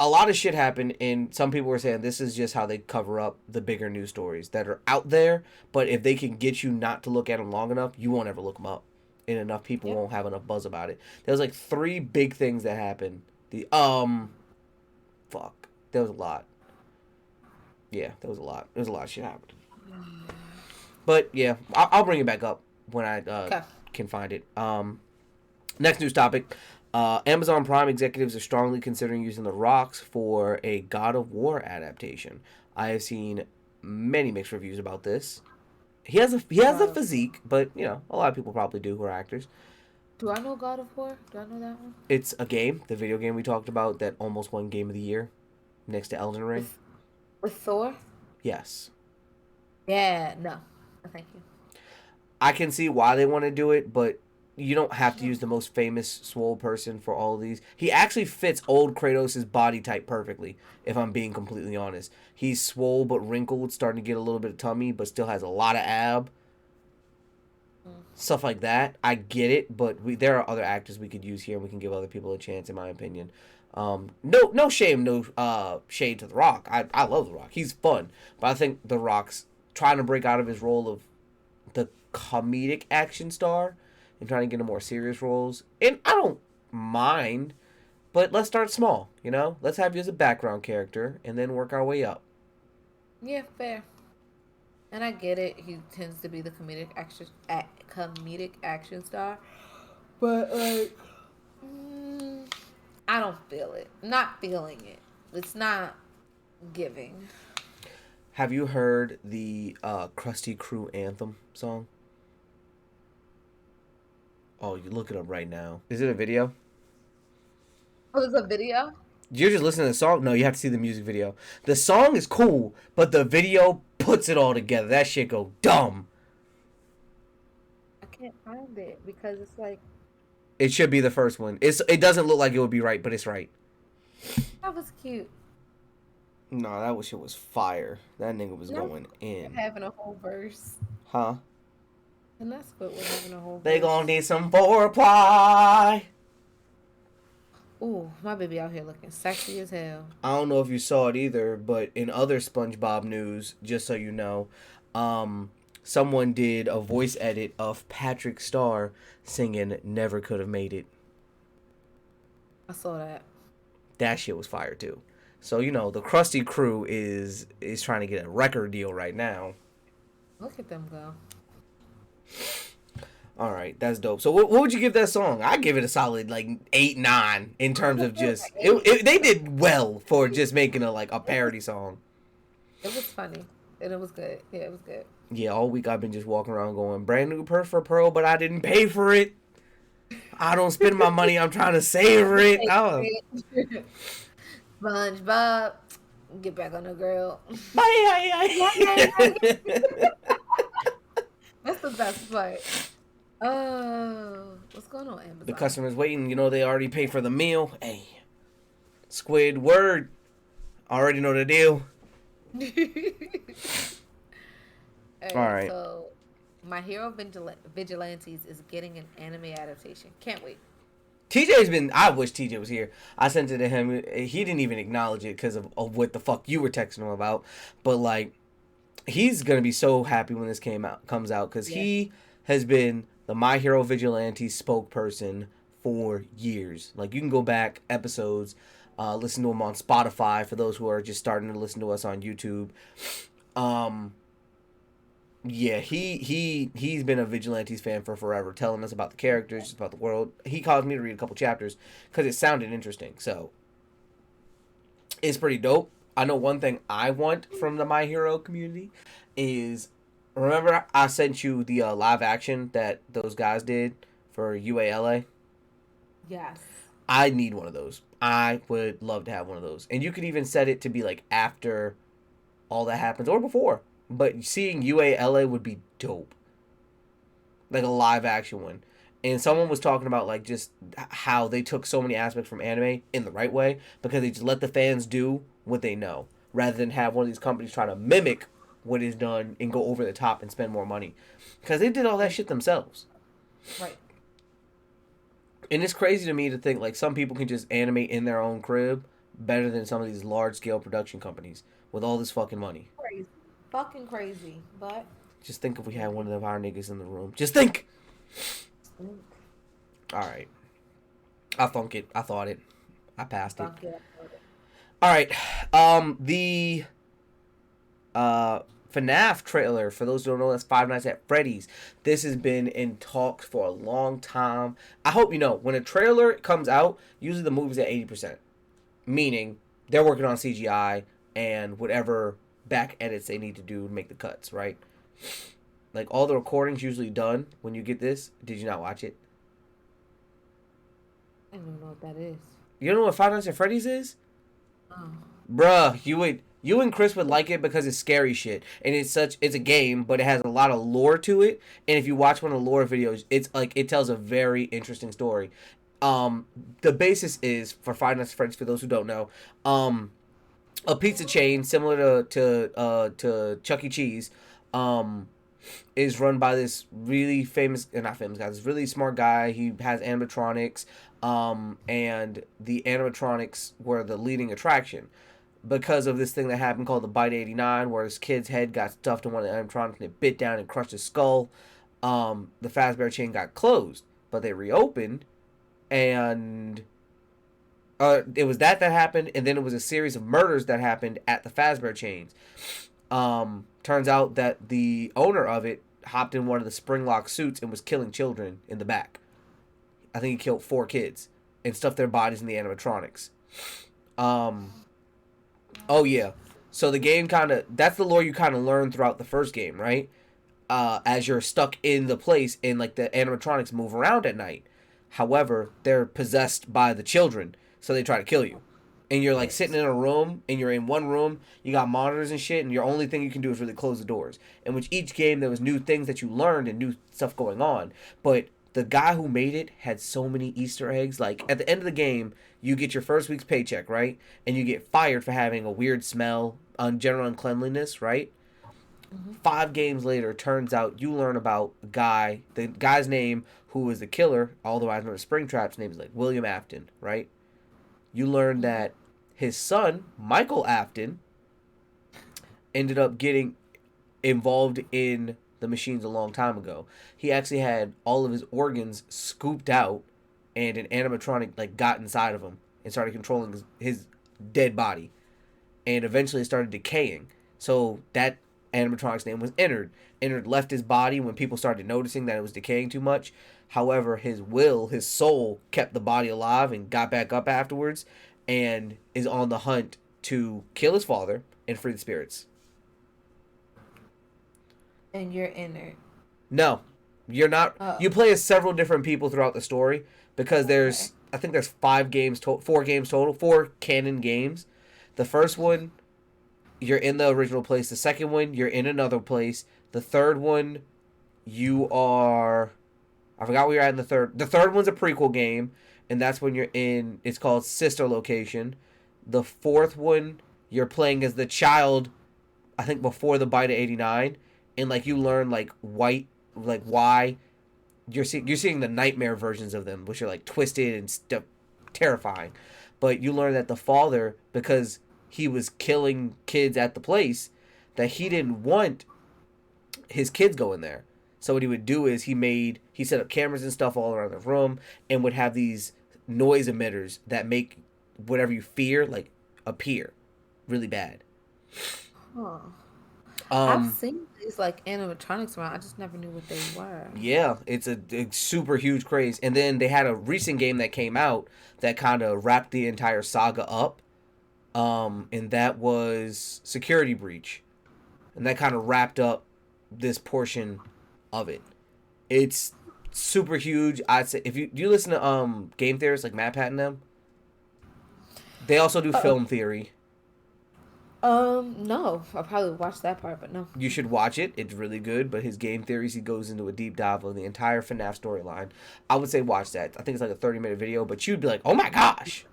Speaker 1: lot of shit happened, and some people were saying this is just how they cover up the bigger news stories that are out there. But if they can get you not to look at them long enough, you won't ever look them up, and enough people won't have enough buzz about it. There was like 3 big things that happened. There was a lot. Yeah, there was a lot. There was a lot of shit happening. But yeah, I'll bring it back up when I can find it. Next news topic. Amazon Prime executives are strongly considering using The Rock's for a God of War adaptation. I have seen many mixed reviews about this. He has a physique, but a lot of people probably do who are actors.
Speaker 2: Do I know God of War? Do I know that one?
Speaker 1: It's a game, the video game we talked about that almost won Game of the Year next to Elden Ring.
Speaker 2: With Thor?
Speaker 1: Yes.
Speaker 2: Yeah, no. No, thank you.
Speaker 1: I can see why they want to do it, but you don't have to use the most famous swole person for all of these. He actually fits old Kratos' body type perfectly, if I'm being completely honest. He's swole but wrinkled, starting to get a little bit of tummy, but still has a lot of ab.
Speaker 2: Mm.
Speaker 1: Stuff like that. I get it, but there are other actors we could use here, and we can give other people a chance, in my opinion. No shame, no shade to The Rock. I love The Rock. He's fun, but I think The Rock's trying to break out of his role of the comedic action star and trying to get into more serious roles. And I don't mind, but let's start small. Let's have you as a background character and then work our way up.
Speaker 2: Yeah, fair. And I get it. He tends to be the comedic action star, but like, mm, I don't feel it. Not feeling it. It's not giving.
Speaker 1: Have you heard the Krusty Crew anthem song? Oh, you look it up right now. Is it a video?
Speaker 2: Oh, it's a video.
Speaker 1: You're just listening to the song? No, you have to see the music video. The song is cool, but the video puts it all together. That shit go dumb.
Speaker 2: I can't find it because it's like
Speaker 1: It should be the first one. It doesn't look like it would be right, but it's right.
Speaker 2: that was cute.
Speaker 1: No, that shit was fire. That nigga was
Speaker 2: No,
Speaker 1: going in.
Speaker 2: having a whole verse,
Speaker 1: Huh?
Speaker 2: and that's good. We're having a whole
Speaker 1: They
Speaker 2: verse.
Speaker 1: gonna need some foreplay.
Speaker 2: Ooh, my baby out here looking sexy as hell.
Speaker 1: I don't know if you saw it either, but in other SpongeBob news, just so you know, someone did a voice edit of Patrick Star singing "Never Could Have Made It."
Speaker 2: I saw that.
Speaker 1: That shit was fire too. So the Krusty Crew is trying to get a record deal right now.
Speaker 2: Look at them go.
Speaker 1: All right, that's dope. So what would you give that song? I give it a solid like 8, 9 in terms of just they did well for just making a parody song.
Speaker 2: It was funny and it was good. Yeah, it was good.
Speaker 1: Yeah, all week I've been just walking around going brand new purse for Pearl, but I didn't pay for it. I don't spend my money. I'm trying to savor it. Oh.
Speaker 2: SpongeBob, get back on the grill. That's the best part. Oh, what's going on, Amazon?
Speaker 1: The customer's waiting. They already paid for the meal. Hey, Squidward, already know the deal. All right.
Speaker 2: So, My Hero Vigilantes is getting an anime adaptation. Can't wait.
Speaker 1: I wish TJ was here. I sent it to him. He didn't even acknowledge it because of what the fuck you were texting him about. But he's gonna be so happy when this comes out because he has been the My Hero Vigilante spokesperson for years. You can go back episodes, listen to him on Spotify for those who are just starting to listen to us on YouTube. Yeah, he's been a Vigilantes fan for forever, telling us about the characters, about the world. He caused me to read a couple chapters because it sounded interesting. So it's pretty dope. I know one thing I want from the My Hero community is, remember I sent you the live action that those guys did for UALA?
Speaker 2: Yes.
Speaker 1: I need one of those. I would love to have one of those. And you could even set it to be after all that happens or before. But seeing UALA would be dope. A live action one. And someone was talking about just how they took so many aspects from anime in the right way because they just let the fans do what they know rather than have one of these companies trying to mimic what is done and go over the top and spend more money. Because they did all that shit themselves.
Speaker 2: Right.
Speaker 1: And it's crazy to me to think some people can just animate in their own crib better than some of these large scale production companies with all this fucking money.
Speaker 2: Crazy. Fucking crazy. But
Speaker 1: just think if we had one of our niggas in the room. Just think. All right. I thunk it. I thought it. I passed it. All right. The FNAF trailer, for those who don't know, that's Five Nights at Freddy's. This has been in talks for a long time. I hope you know, when a trailer comes out, usually the movie's at 80%. Meaning, they're working on CGI and whatever back edits they need to do to make the cuts, right? All the recordings usually done when you get this. Did you not watch it?
Speaker 2: I don't know what that is.
Speaker 1: You don't know what Five Nights at Freddy's is?
Speaker 2: Oh.
Speaker 1: Bruh, you would You and Chris would like it because it's scary shit, and it's a game, but it has a lot of lore to it. And if you watch one of the lore videos, it's like it tells a very interesting story. Um, the basis is for Five Nights at Freddy's. For those who don't know, um, a pizza chain similar to Chuck E. Cheese, um, is run by this really famous, not famous guy, this really smart guy. He has animatronics, and the animatronics were the leading attraction because of this thing that happened called the Bite 89, where this kid's head got stuffed in one of the animatronics and it bit down and crushed his skull. The Fazbear chain got closed, but they reopened, and it was that happened, and then it was a series of murders that happened at the Fazbear chains. Turns out that the owner of it hopped in one of the spring-lock suits and was killing children in the back. I think he killed 4 kids and stuffed their bodies in the animatronics. Oh yeah. So the game that's the lore you kind of learn throughout the first game, right? As you're stuck in the place and like the animatronics move around at night. However, they're possessed by the children, so they try to kill you. And you're like sitting in a room, and you're in one room, you got monitors and shit, and your only thing you can do is really close the doors. In which each game there was new things that you learned and new stuff going on. But the guy who made it had so many Easter eggs. Like at the end of the game, you get your first week's paycheck, right? And you get fired for having a weird smell, general uncleanliness, right? 5 games later, turns out you learn about the guy's name who was the killer. Although I remember Springtrap's name is like William Afton, right? You learn that his son Michael Afton ended up getting involved in the machines a long time ago. He actually had all of his organs scooped out, and an animatronic like got inside of him and started controlling his dead body, and eventually it started decaying. So that animatronic's name was Ennard. Ennard left his body when people started noticing that it was decaying too much. However, his soul, kept the body alive and got back up afterwards, and is on the hunt to kill his father and free the spirits.
Speaker 2: And you're Ennard.
Speaker 1: No, you're not.
Speaker 2: Oh.
Speaker 1: You play as several different people throughout the story because there's, I think there's 4 games total, 4 canon games. The first one, you're in the original place. The second one, you're in another place. The third one, you are, I forgot where you're at in the third. The third one's a prequel game, and that's when you're in, it's called Sister Location. The fourth one, you're playing as the child, I think before the Bite of 89, and like you learn like why you're seeing the nightmare versions of them, which are like twisted and stuff, terrifying. But you learn that the father, because he was killing kids at the place, that he didn't want his kids going there. So what he would do is he set up cameras and stuff all around the room, and would have these noise emitters that make whatever you fear like appear really bad.
Speaker 2: Huh. I've seen these like animatronics around. I just never knew what they were.
Speaker 1: Yeah, it's a super huge craze. And then they had a recent game that came out that kind of wrapped the entire saga up. And that was Security Breach. And that kind of wrapped up this portion of it. It's super huge. I'd say if you listen to game theorists like Matt Pat and them, they also do film theory.
Speaker 2: No, I'll probably watch that part, but no.
Speaker 1: You should watch it. It's really good. But his game theories, he goes into a deep dive of the entire FNAF storyline. I would say watch that. I think it's like a 30-minute video, but you'd be like, oh my gosh.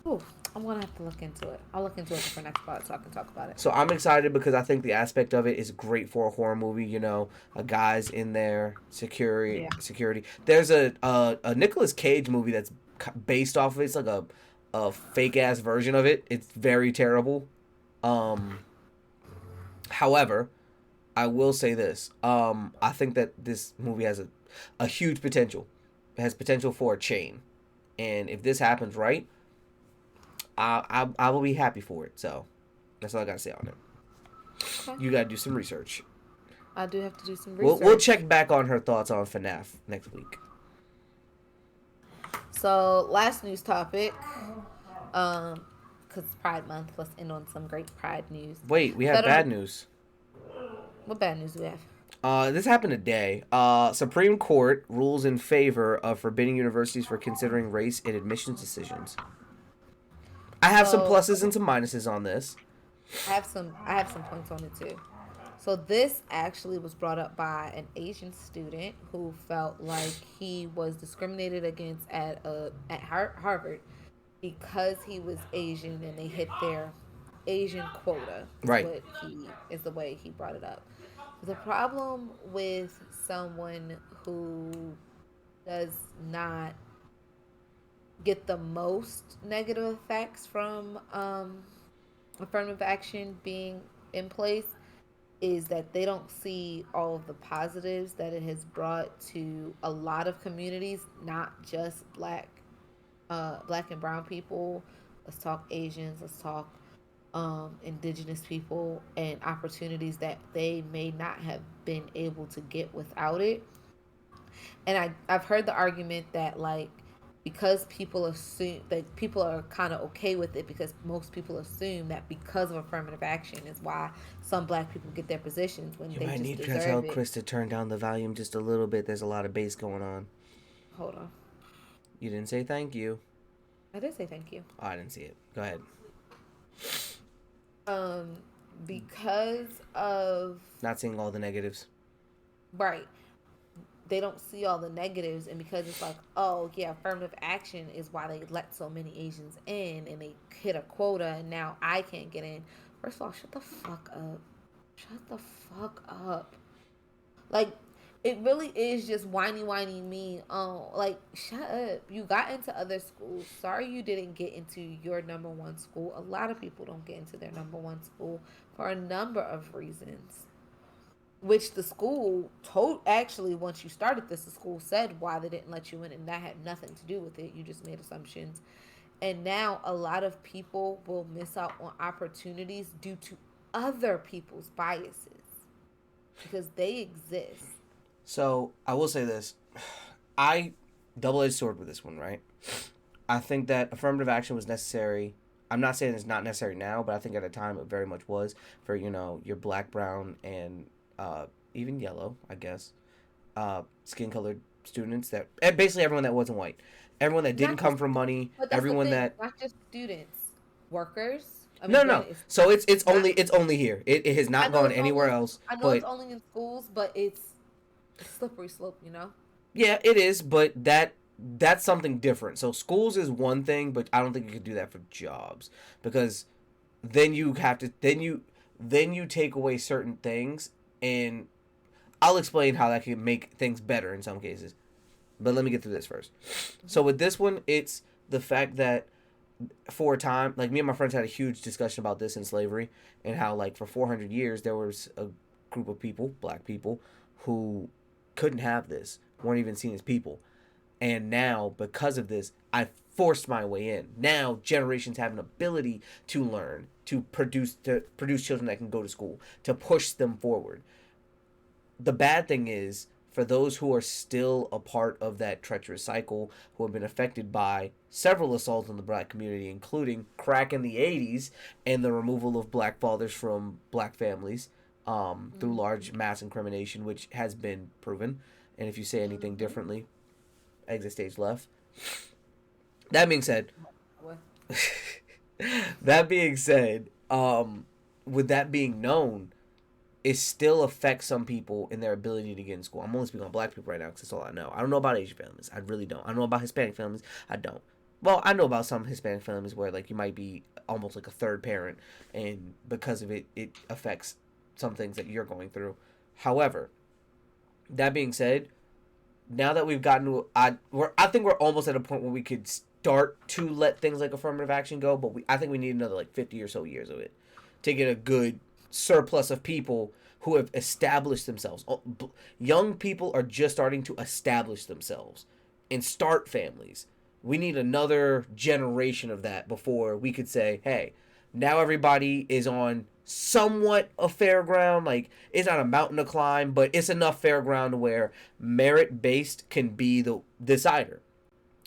Speaker 2: Ooh, I'm gonna have to look into it. I'll look into it for next part so I can talk about it.
Speaker 1: So I'm excited because I think the aspect of it is great for a horror movie. You know, a guy's in there, security. There's a Nicolas Cage movie that's based off of it. It's like a fake ass version of it. It's very terrible. However, I will say this. I think that this movie has a huge potential. It has potential for a chain, and if this happens right, I will be happy for it. So that's all I gotta say on it. Okay. You gotta do some research.
Speaker 2: I do have to do some research.
Speaker 1: We'll check back on her thoughts on FNAF next week.
Speaker 2: So, last news topic, because it's Pride Month, let's end on some great Pride news.
Speaker 1: Wait, we have bad news.
Speaker 2: What bad news do we have?
Speaker 1: This happened today. Supreme Court rules in favor of forbidding universities for considering race in admissions decisions. I have some
Speaker 2: So
Speaker 1: pluses and some minuses on this.
Speaker 2: I have some points on it too. So this actually was brought up by an Asian student who felt like he was discriminated against at Harvard because he was Asian and they hit their Asian quota
Speaker 1: Right.
Speaker 2: is the way he brought it up. The problem with someone who does not get the most negative effects from affirmative action being in place is that they don't see all of the positives that it has brought to a lot of communities, not just black and brown people. Let's talk Asians. Let's talk indigenous people and opportunities that they may not have been able to get without it. And I've heard the argument that like because people assume that people are kind of okay with it because most people assume that because of affirmative action is why some black people get their positions when
Speaker 1: You
Speaker 2: they
Speaker 1: might
Speaker 2: just
Speaker 1: need to tell
Speaker 2: deserve it.
Speaker 1: Chris to turn down the volume just a little bit. There's a lot of bass going on.
Speaker 2: Hold on.
Speaker 1: You didn't say thank you.
Speaker 2: I did say thank you.
Speaker 1: Oh, I didn't see it. Go ahead.
Speaker 2: Um, because of
Speaker 1: Not seeing all the negatives.
Speaker 2: right, they don't see all the negatives, and because it's like, oh yeah, affirmative action is why they let so many Asians in, and they hit a quota, and now I can't get in. First of all, shut the fuck up. Shut the fuck up. Like, it really is just whiny me. Like, shut up. You got into other schools. Sorry you didn't get into your number one school. A lot of people don't get into their number one school for a number of reasons. Which the school told actually once you started this, the school said why they didn't let you in, and that had nothing to do with it. You just made assumptions. And now a lot of people will miss out on opportunities due to other people's biases because they exist.
Speaker 1: So I will say this. I double-edged sword with this one, right? I think that affirmative action was necessary. I'm not saying it's not necessary now, but I think at the time it very much was for, your black, brown, and even yellow, I guess, skin-colored students and basically everyone that wasn't white. Everyone that didn't
Speaker 2: Not
Speaker 1: come
Speaker 2: just,
Speaker 1: from money,
Speaker 2: but that's the
Speaker 1: everyone
Speaker 2: thing.
Speaker 1: that
Speaker 2: Not just students, workers. I mean,
Speaker 1: no, no.
Speaker 2: granted, it's
Speaker 1: So it's
Speaker 2: not.
Speaker 1: only here. It has
Speaker 2: I
Speaker 1: not
Speaker 2: know
Speaker 1: gone
Speaker 2: it's
Speaker 1: anywhere
Speaker 2: only.
Speaker 1: else.
Speaker 2: I know it's
Speaker 1: But
Speaker 2: only in schools, but it's a slippery slope. You know.
Speaker 1: yeah, it is. But that's something different. So schools is one thing, but I don't think you could do that for jobs because then you have to then you take away certain things, and I'll explain how that can make things better in some cases. But let me get through this first. So with this one, it's the fact that for a time, like me and my friends had a huge discussion about this in slavery and how like for 400 years there was a group of people, black people, who couldn't have this, weren't even seen as people. And now because of this, I forced my way in. Now generations have an ability to learn, to produce children that can go to school, to push them forward. The bad thing is for those who are still a part of that treacherous cycle, who have been affected by several assaults on the black community, including crack in the 80s and the removal of black fathers from black families through large mass incrimination, which has been proven. And if you say anything differently, exit stage left. That being said,
Speaker 2: What?
Speaker 1: that being said, with that being known, it still affects some people in their ability to get in school. I'm only speaking on black people right now because that's all I know. I don't know about Asian families. I really don't. I don't know about Hispanic families. I don't. Well, I know about some Hispanic families where like you might be almost like a third parent, and because of it, it affects some things that you're going through. However, that being said, now that we've gotten to, I think we're almost at a point where we could start to let things like affirmative action go, but I think we need another like 50 or so years of it to get a good surplus of people who have established themselves. Young people are just starting to establish themselves and start families. We need another generation of that before we could say, hey, now everybody is on somewhat a fair ground. Like, it's not a mountain to climb, but it's enough fair ground to where merit based can be the decider,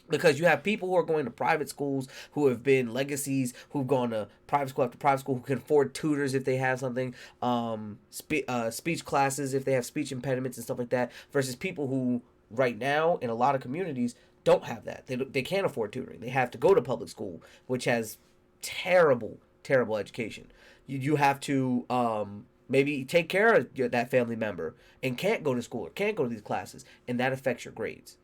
Speaker 1: because you have people who are going to private schools who have been legacies, who've gone to private school after private school, who can afford tutors if they have something, speech classes if they have speech impediments and stuff like that, versus people who right now in a lot of communities don't have that. They can't afford tutoring. They have to go to public school, which has terrible, terrible education. You have to maybe take care of that family member and can't go to school or can't go to these classes, and that affects your grades.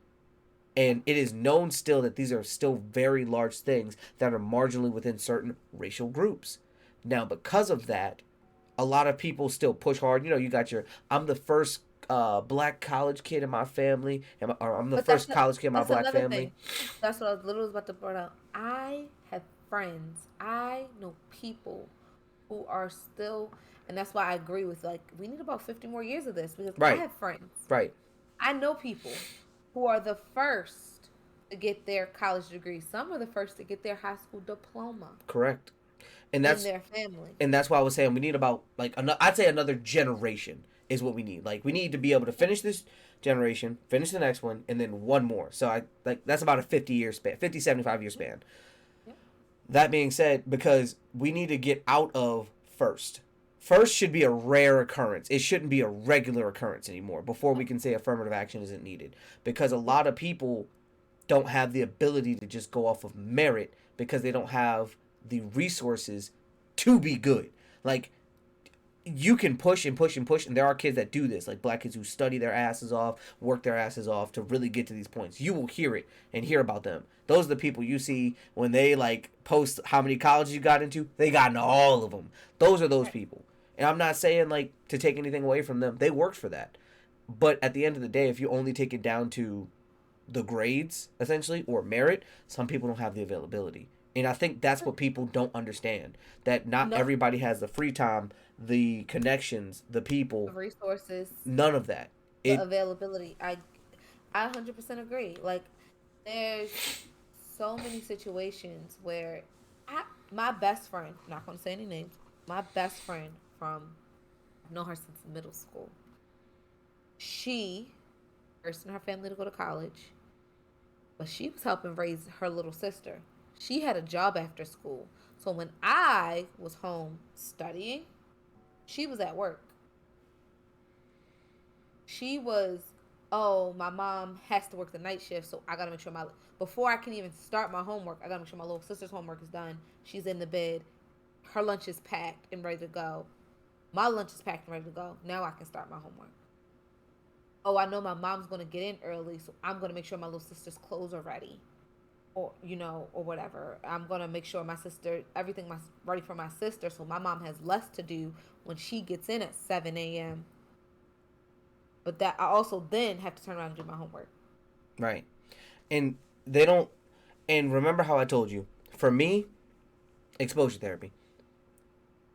Speaker 1: And it is known still that these are still very large things that are marginally within certain racial groups. Now, because of that, a lot of people still push hard. You got your, I'm the first black college kid in my family, or I'm the
Speaker 2: But
Speaker 1: first college kid in my
Speaker 2: that's
Speaker 1: black
Speaker 2: another
Speaker 1: family.
Speaker 2: thing. That's what I was literally about to bring up. I have friends. I know people who are still, and that's why I agree with, like, we need about 50 more years of this, because I
Speaker 1: Right,
Speaker 2: have friends.
Speaker 1: right,
Speaker 2: I know people who are the first to get their college degree. Some are the first to get their high school diploma
Speaker 1: correct. And
Speaker 2: in
Speaker 1: that's
Speaker 2: their family.
Speaker 1: and that's why I was saying we need about like I'd say another generation is what we need. Like we need to be able to finish this generation, finish the next one, and then one more. So I like that's about a 50-year span, 50-75 year span.
Speaker 2: Yeah.
Speaker 1: That being said, because we need to get out of first. First should be a rare occurrence. It shouldn't be a regular occurrence anymore before we can say affirmative action isn't needed. Because a lot of people don't have the ability to just go off of merit because they don't have the resources to be good. Like you can push and push and push, and there are kids that do this, like black kids who study their asses off, work their asses off to really get to these points. You will hear it and hear about them. Those are the people you see when they like post how many colleges you got into. They got into all of them. Those are those people. And I'm not saying like to take anything away from them. They worked for that. But at the end of the day, if you only take it down to the grades essentially or merit, some people don't have the availability. And I think that's what people don't understand, that not
Speaker 2: No,
Speaker 1: everybody has the free time, the connections, the
Speaker 2: the
Speaker 1: people,
Speaker 2: resources,
Speaker 1: none of that.
Speaker 2: the
Speaker 1: It
Speaker 2: availability. I 100% agree. Like, there's so many situations where my best friend, not going to say any names, my best friend from, I've known her since middle school. She, first in her family to go to college, but she was helping raise her little sister. She had a job after school. So when I was home studying, she was at work. She was, oh, my mom has to work the night shift, so I gotta make sure before I can even start my homework, I gotta make sure my little sister's homework is done. She's in the bed. Her lunch is packed and ready to go. My lunch is packed and ready to go. Now I can start my homework. Oh, I know my mom's gonna get in early, so I'm gonna make sure my little sister's clothes are ready, or or whatever. I'm gonna make sure my sister ready for my sister, so my mom has less to do when she gets in at 7 a.m. But that I also then have to turn around and do my homework.
Speaker 1: right. And they don't and remember how I told you, for me, exposure therapy.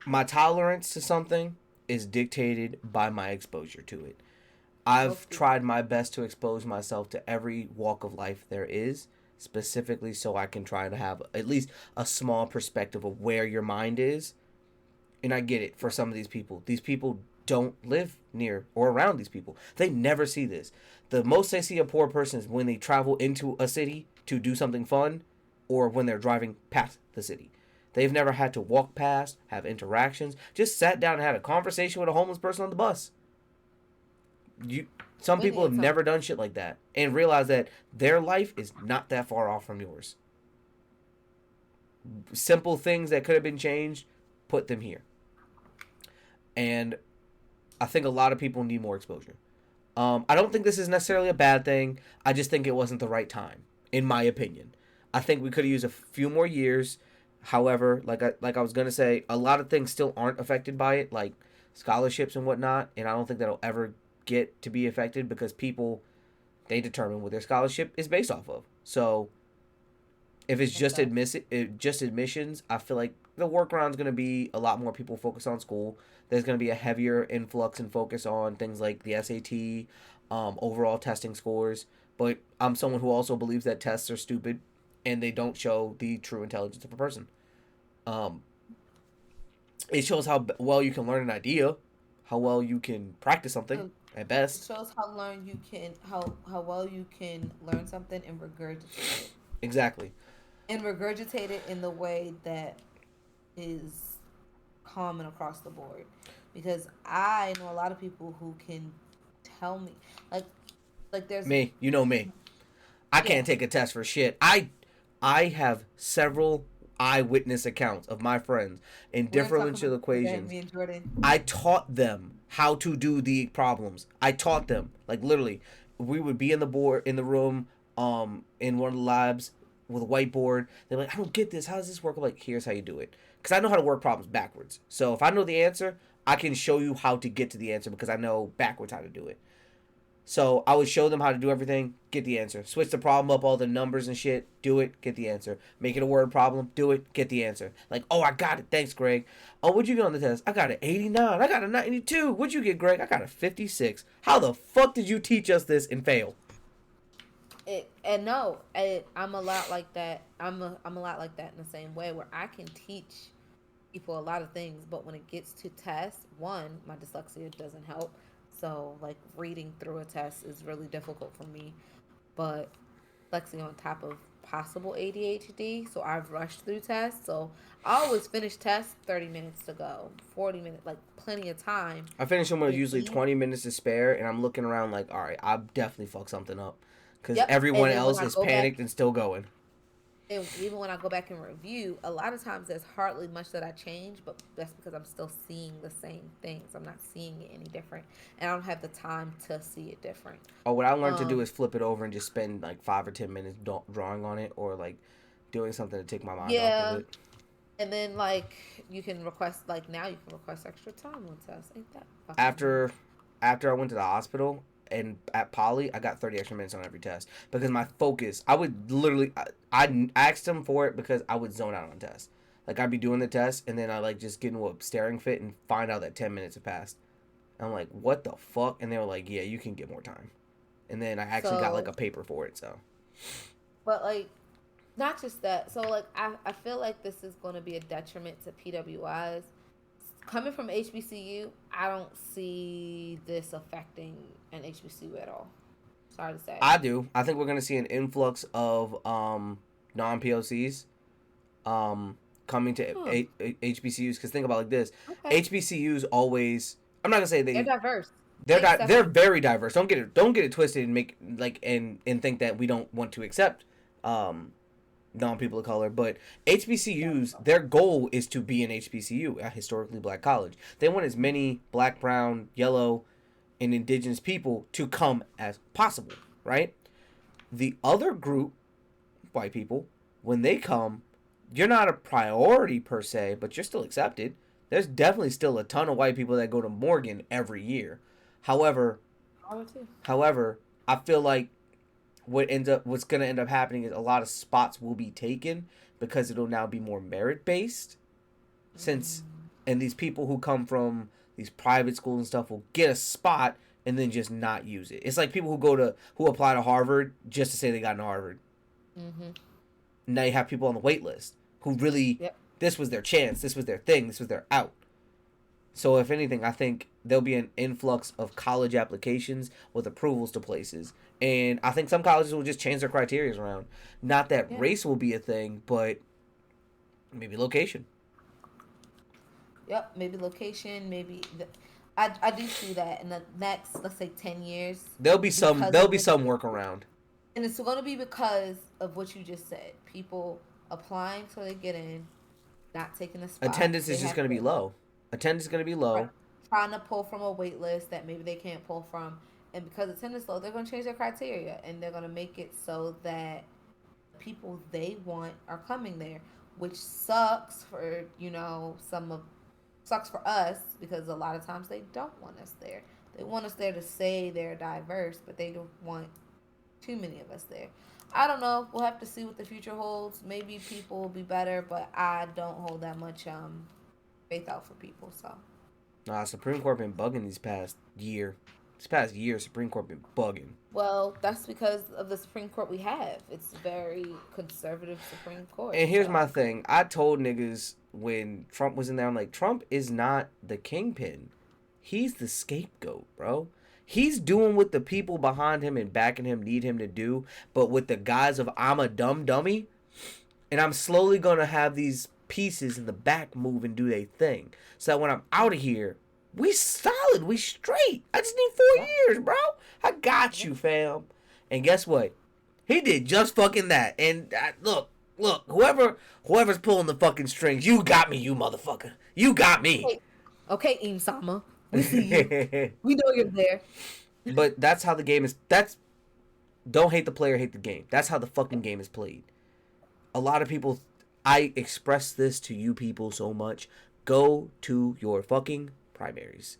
Speaker 1: My tolerance to something is dictated by my exposure to it. I've
Speaker 2: Most people.
Speaker 1: tried my best to expose myself to every walk of life there is, specifically so I can try to have at least a small perspective of where your mind is. And I get it for some of these people. These people don't live near or around these people. They never see this. The most they see a poor person is when they travel into a city to do something fun or when they're driving past the city. They've never had to walk past, have interactions, just sat down and had a conversation with a homeless person on the bus. You Some
Speaker 2: We
Speaker 1: people have
Speaker 2: need some.
Speaker 1: never done shit like that and realize that their life is not that far off from yours. Simple things that could have been changed, put them here. And I think a lot of people need more exposure. I don't think this is necessarily a bad thing. I just think it wasn't the right time, in my opinion. I think we could have used a few more years. However, like I was gonna say, a lot of things still aren't affected by it, like scholarships and whatnot. And I don't think that'll ever get to be affected because people, they determine what their scholarship is based off of. So if it's just
Speaker 2: Exactly.
Speaker 1: just admissions, I feel like the workaround's going to be a lot more people focus on school. There's going to be a heavier influx and focus on things like the SAT, overall testing scores. But I'm someone who also believes that tests are stupid and they don't show the true intelligence of a person. Um, it shows how well you can learn an idea, how well you can practice something
Speaker 2: It
Speaker 1: at best.
Speaker 2: shows how well you can learn something and regurgitate it.
Speaker 1: Exactly.
Speaker 2: And regurgitate it in the way that is common across the board. Because I know a lot of people who can tell me, like there's,
Speaker 1: Me, you know me. I
Speaker 2: yeah,
Speaker 1: can't take a test for shit. I have several eyewitness accounts of my friends in
Speaker 2: We're gonna talk
Speaker 1: differential
Speaker 2: about
Speaker 1: equations.
Speaker 2: me and Jordan.
Speaker 1: I taught them how to do the problems. I taught them, like literally, we would be in the room, in one of the labs with a whiteboard. They're like, I don't get this. How does this work? I'm like, here's how you do it. Because I know how to work problems backwards. So if I know the answer, I can show you how to get to the answer because I know backwards how to do it. So I would show them how to do everything, get the answer. Switch the problem up, all the numbers and shit, do it, get the answer. Make it a word problem, do it, get the answer. Like, oh, I got it, thanks, Greg. Oh, what'd you get on the test? I got an 89. I got a 92. What'd you get, Greg? I got a 56. How the fuck did you teach us this and fail?
Speaker 2: I'm a lot like that. I'm a lot like that in the same way where I can teach people a lot of things, but when it gets to tests, one, my dyslexia doesn't help. So like reading through a test is really difficult for me. But dyslexia on top of possible ADHD, so I've rushed through tests. So I always finish tests 30 minutes to go, 40 minutes, like plenty of time.
Speaker 1: I finish them with usually 20 minutes to spare, and I'm looking around like, all right, I definitely fucked something up. Because everyone else is panicked and still going.
Speaker 2: And even when I go back and review, a lot of times there's hardly much that I change, but that's because I'm still seeing the same things. I'm not seeing it any different, and I don't have the time to see it different.
Speaker 1: Oh, what I learned to do is flip it over and just spend like 5 or 10 minutes drawing on it, or like doing something to take my mind off of it.
Speaker 2: And then like you can request, like now you can request extra time on tests. Ain't that
Speaker 1: after I went to the hospital and at Poly, I got 30 extra minutes on every test because my focus, I would literally, I asked them for it because I would zone out on tests. Like I'd be doing the test and then I like just get into a staring fit and find out that 10 minutes have passed. I'm like, what the fuck? And they were like, yeah, you can get more time. And then I actually got like a paper for it. So,
Speaker 2: but like, not just that. So like, I feel like this is going to be a detriment to PWIs. Coming from HBCU, I don't see this affecting an HBCU at all. Sorry to say.
Speaker 1: I do. I think we're going to see an influx of non-POCs coming to HBCUs. Because think about it like this. Okay. HBCUs always... I'm not going to say
Speaker 2: they're diverse.
Speaker 1: They're very diverse. Don't get it twisted and make like and think that we don't want to accept non-people of color, but HBCUs, their goal is to be an HBCU, a historically black college. They want as many black, brown, yellow, and indigenous people to come as possible, right? The other group, white people, when they come, you're not a priority per se, but you're still accepted. There's definitely still a ton of white people that go to Morgan every year. However, I feel like what's going to end up happening is a lot of spots will be taken because it'll now be more merit based, and these people who come from these private schools and stuff will get a spot and then just not use it. It's like people who apply to Harvard just to say they got into Harvard. Mm-hmm. Now you have people on the wait list who really this was their chance, this was their thing, this was their out. So if anything, I think there'll be an influx of college applications with approvals to places. And I think some colleges will just change their criteria around. Not that race will be a thing, but maybe location.
Speaker 2: Yep, maybe location, I do see that in the next, let's say, 10 years.
Speaker 1: There'll be some workaround.
Speaker 2: And it's going to be because of what you just said. People applying so they get in, not taking a spot.
Speaker 1: Attendance is just going to be low. Attendance is going to be low.
Speaker 2: Trying to pull from a wait list that maybe they can't pull from. And because attendance is low, they're going to change their criteria. And they're going to make it so that people they want are coming there. Which sucks for, sucks for us. Because a lot of times they don't want us there. They want us there to say they're diverse. But they don't want too many of us there. I don't know. We'll have to see what the future holds. Maybe people will be better. But I don't hold that much faith out for people, so.
Speaker 1: Nah, Supreme Court been bugging this past year. Supreme Court been bugging.
Speaker 2: Well, that's because of the Supreme Court we have. It's a very conservative Supreme Court.
Speaker 1: And here's my thing. I told niggas when Trump was in there, I'm like, Trump is not the kingpin. He's the scapegoat, bro. He's doing what the people behind him and backing him need him to do, but with the guise of I'm a dumb dummy, and I'm slowly going to have these pieces in the back move and do their thing. So that when I'm out of here, we solid, we straight. I just need 4 years, bro. I got you, fam. And guess what? He did just fucking that. And look, Look, whoever's pulling the fucking strings, you got me, you motherfucker. You got me.
Speaker 2: Okay, okay, Im Sama, we see you. We know you're there.
Speaker 1: But that's how the game is. That's don't hate the player, hate the game. That's how the fucking game is played. A lot of people, I express this to you people so much. Go to your fucking primaries.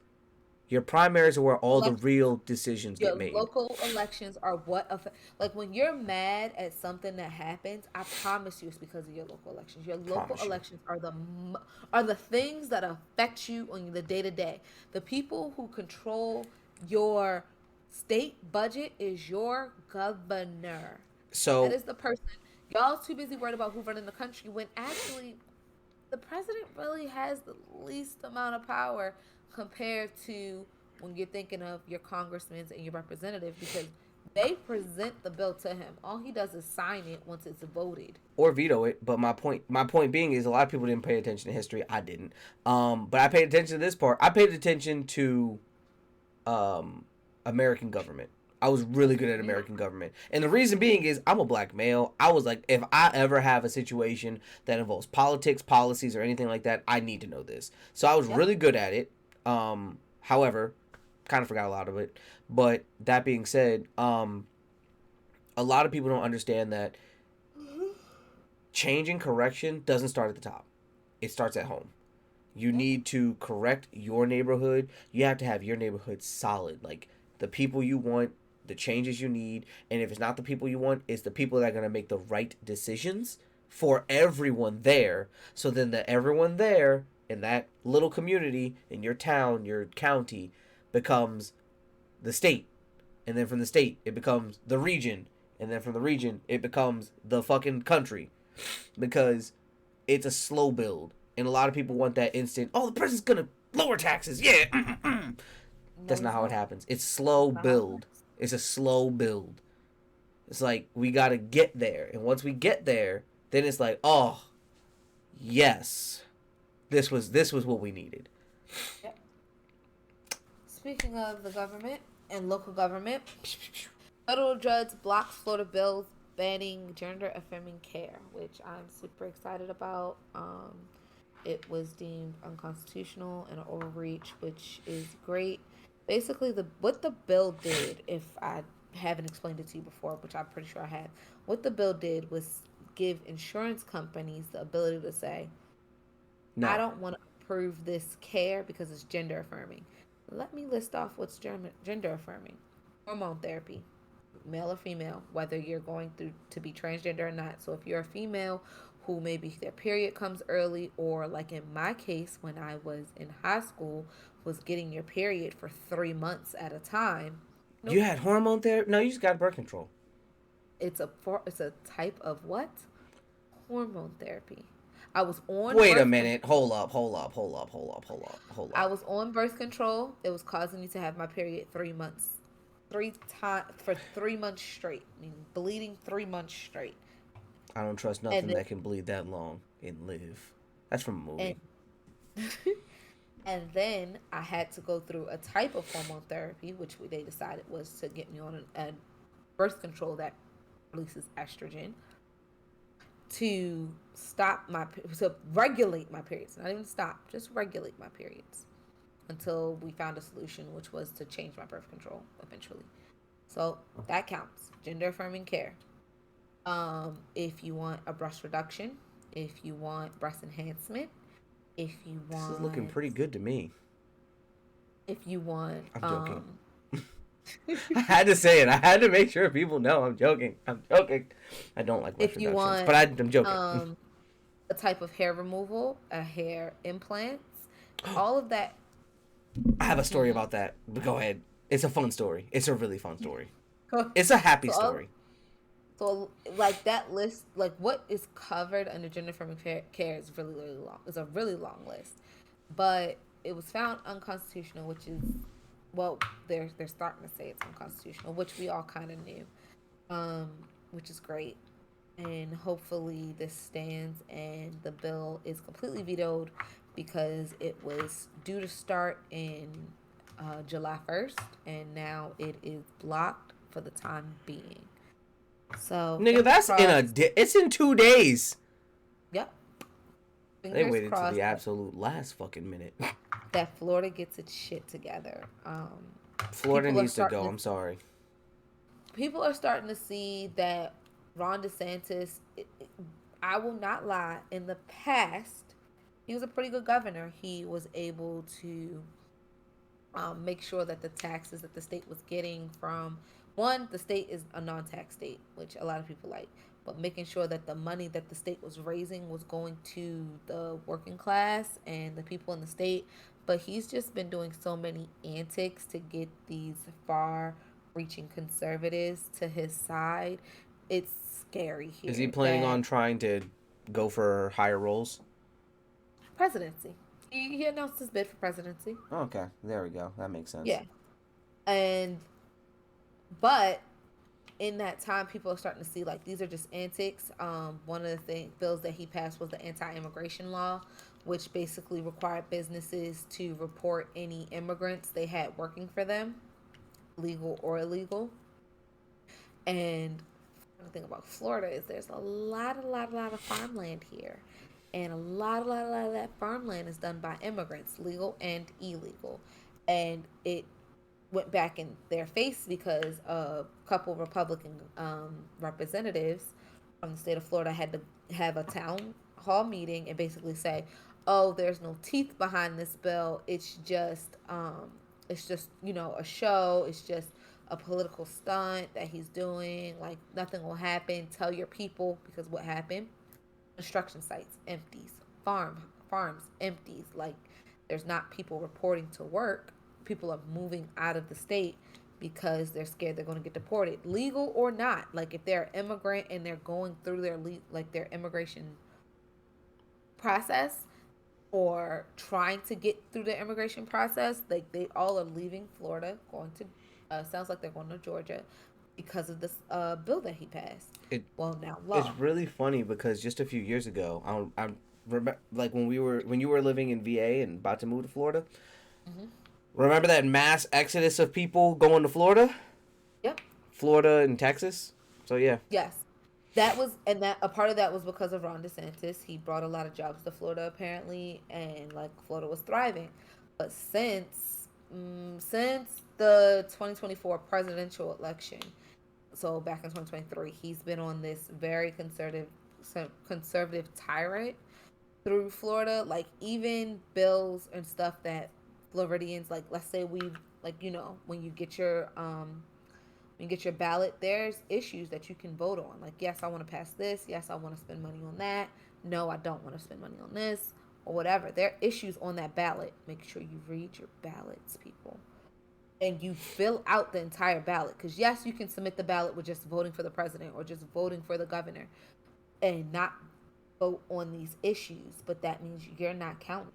Speaker 1: Your primaries are where all the
Speaker 2: Elections,
Speaker 1: real decisions
Speaker 2: your
Speaker 1: get made.
Speaker 2: local elections are what affect. Like when you're mad at something that happens, I promise you, it's because of your local elections. Your local
Speaker 1: Promise you.
Speaker 2: elections are the things that affect you on the day to day. The people who control your state budget is your governor. That
Speaker 1: So,
Speaker 2: is the person. Y'all too busy worried about who running the country when actually the president really has the least amount of power compared to when you're thinking of your congressmen and your representatives because they present the bill to him. All he does is sign it once it's voted.
Speaker 1: or veto it. But my point being is a lot of people didn't pay attention to history. I didn't. But I paid attention to this part. I paid attention to American government. I was really good at American government. And the reason being is I'm a black male. I was like, if I ever have a situation that involves politics, policies, or anything like that, I need to know this. So I was
Speaker 2: Yep.
Speaker 1: really good at it. However, kind of forgot a lot of it. But that being said, a lot of people don't understand that change and correction doesn't start at the top. It starts at home. You
Speaker 2: Yep.
Speaker 1: need to correct your neighborhood. You have to have your neighborhood solid. Like the people you want, the changes you need, and if it's not the people you want, it's the people that are going to make the right decisions for everyone there. So then the everyone there in that little community, in your town, your county, becomes the state. And then from the state, it becomes the region. And then from the region, it becomes the fucking country. Because it's a slow build. And a lot of people want that instant, oh, the president's gonna lower taxes. Yeah.
Speaker 2: No,
Speaker 1: That's not
Speaker 2: he's
Speaker 1: how it
Speaker 2: not.
Speaker 1: happens. It's slow
Speaker 2: Not how it
Speaker 1: build.
Speaker 2: works.
Speaker 1: It's a slow build. It's like we gotta get there. And once we get there, then it's like, oh, yes. This was what we needed.
Speaker 2: Yep. Speaking of the government and local government, federal judge blocks Florida bills banning gender affirming care, which I'm super excited about. It was deemed unconstitutional and an overreach, which is great. Basically, the what the bill did, if I haven't explained it to you before, which I'm pretty sure I have, what the bill did was give insurance companies the ability to say, I
Speaker 1: No.
Speaker 2: don't want to approve this care because it's gender affirming. Let me list off what's gender affirming. Hormone therapy, male or female, whether you're going through to be transgender or not. So if you're a female who maybe their period comes early, or like in my case when I was in high school, was getting your period for 3 months at a time.
Speaker 1: You
Speaker 2: Nope.
Speaker 1: had hormone therapy? No, you just got birth control.
Speaker 2: It's a type of what? Hormone therapy. I was on
Speaker 1: Wait a
Speaker 2: birth
Speaker 1: minute.
Speaker 2: control.
Speaker 1: Hold
Speaker 2: I
Speaker 1: up.
Speaker 2: was on birth control. It was causing me to have my period 3 months, 3 times for 3 months straight. I mean, bleeding 3 months straight,
Speaker 1: I don't trust
Speaker 2: and
Speaker 1: nothing
Speaker 2: then,
Speaker 1: that can bleed that long and live. That's from a
Speaker 2: and
Speaker 1: movie.
Speaker 2: and then I had to go through a type of hormone therapy, which they decided was to get me on a birth control that releases estrogen to stop to regulate my periods, not even stop, just regulate my periods until we found a solution, which was to change my birth control eventually. So that counts. Gender affirming care. If you want a breast reduction, if you want breast enhancement, if you
Speaker 1: This is looking
Speaker 2: want,
Speaker 1: pretty good to me.
Speaker 2: if you want,
Speaker 1: I'm joking. I had to say it. I had to make sure people know I'm joking. I'm joking. I don't like breast
Speaker 2: if you
Speaker 1: reductions,
Speaker 2: want,
Speaker 1: but I'm joking.
Speaker 2: a type of hair removal, a hair implants, all of that.
Speaker 1: I have a story
Speaker 2: Hmm.
Speaker 1: about that. But go ahead. It's a fun story. It's a really fun story. It's a happy
Speaker 2: So all
Speaker 1: story.
Speaker 2: So, like that list, like what is covered under gender affirming care is really, really long. It's a really long list, but it was found unconstitutional, which is, well, they're starting to say it's unconstitutional, which we all kind of knew, um, which is great, and hopefully this stands and the bill is completely vetoed because it was due to start in July 1st, and now it is blocked for the time being. So
Speaker 1: Nigga,
Speaker 2: fingers
Speaker 1: that's in
Speaker 2: crossed.
Speaker 1: it's in 2 days.
Speaker 2: Yep.
Speaker 1: They
Speaker 2: Fingers
Speaker 1: waited to the
Speaker 2: crossed
Speaker 1: absolute last fucking minute.
Speaker 2: that Florida gets its shit together.
Speaker 1: Florida
Speaker 2: People are
Speaker 1: needs to
Speaker 2: starting
Speaker 1: go.
Speaker 2: to
Speaker 1: I'm sorry.
Speaker 2: people are starting to see that Ron DeSantis. I will not lie. In the past, he was a pretty good governor. He was able to make sure that the taxes that the state was getting from one, the state is a non-tax state, which a lot of people like, but making sure that the money that the state was raising was going to the working class and the people in the state. But he's just been doing so many antics to get these far-reaching conservatives to his side. It's scary
Speaker 1: Is he
Speaker 2: here
Speaker 1: planning
Speaker 2: that
Speaker 1: on trying to go for higher roles?
Speaker 2: presidency. He announced his bid for presidency.
Speaker 1: Okay, there we go. That makes sense.
Speaker 2: Yeah, and but in that time, people are starting to see like these are just antics. One of the bills that he passed was the anti-immigration law, which basically required businesses to report any immigrants they had working for them, legal or illegal. And the thing about Florida is there's a lot of farmland here, and a lot of that farmland is done by immigrants, legal and illegal, and it went back in their face because a couple Republican representatives from the state of Florida had to have a town hall meeting and basically say, "Oh, there's no teeth behind this bill. It's just a show. It's just a political stunt that he's doing. Like nothing will happen. Tell your people because what happened? Construction sites empties, farms empties. Like there's not people reporting to work. People are moving out of the state because they're scared they're going to get deported, legal or not. Like if they're an immigrant and they're going through their immigration process or trying to get through the immigration process, like they all are leaving Florida, going to sounds like they're going to Georgia because of this bill that he passed.
Speaker 1: It
Speaker 2: Well, now
Speaker 1: it's
Speaker 2: law.
Speaker 1: really funny because just a few years ago, I remember like when you were living in VA and about to move to Florida.
Speaker 2: Hmm.
Speaker 1: Remember that mass exodus of people going to Florida,
Speaker 2: Yep.
Speaker 1: Florida and Texas. So yeah,
Speaker 2: Yes. That was, and that a part of that was because of Ron DeSantis. He brought a lot of jobs to Florida apparently, and like Florida was thriving. But since the 2024 presidential election, so back in 2023, he's been on this very conservative tyrant through Florida. Like even bills and stuff that Floridians like. Let's say we like when you get your ballot, there's issues that you can vote on. Like, yes, I want to pass this. Yes, I want to spend money on that. No, I don't want to spend money on this or whatever. There are issues on that ballot. Make sure you read your ballots, people. And you fill out the entire ballot. Because, yes, you can submit the ballot with just voting for the president or just voting for the governor and not vote on these issues. But that means you're not counted.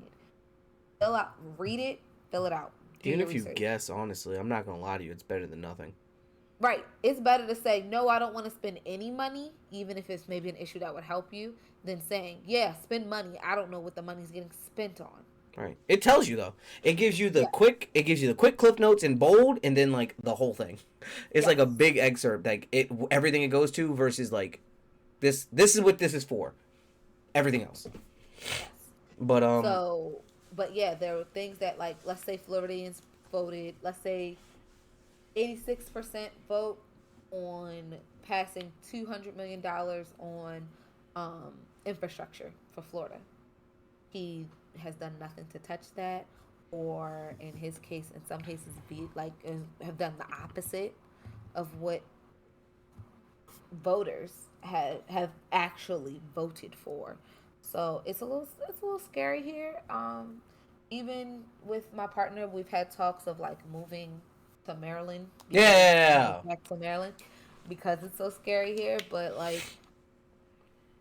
Speaker 2: Fill out, read it, fill it out. Do
Speaker 1: even
Speaker 2: your
Speaker 1: if you
Speaker 2: research.
Speaker 1: guess, honestly, I'm not gonna lie to you, it's better than nothing.
Speaker 2: Right. It's better to say, no, I don't want to spend any money, even if it's maybe an issue that would help you, than saying, yeah, spend money. I don't know what the money's getting spent on.
Speaker 1: Right. It tells you though.
Speaker 2: Yeah.
Speaker 1: It gives you the quick cliff notes in bold and then like the whole thing. It's like a
Speaker 2: Yes.
Speaker 1: big excerpt, like it everything it goes to versus like this is what this is for. Everything else.
Speaker 2: Yes.
Speaker 1: But
Speaker 2: But yeah, there were things that, like, let's say Floridians voted, let's say 86% vote on passing $200 million on infrastructure for Florida. He has done nothing to touch that, or in his case, in some cases, be like have done the opposite of what voters have actually voted for. So it's a little scary here. Even with my partner, we've had talks of like moving to Maryland because move
Speaker 1: yeah.
Speaker 2: back to Maryland because it's so scary here. But like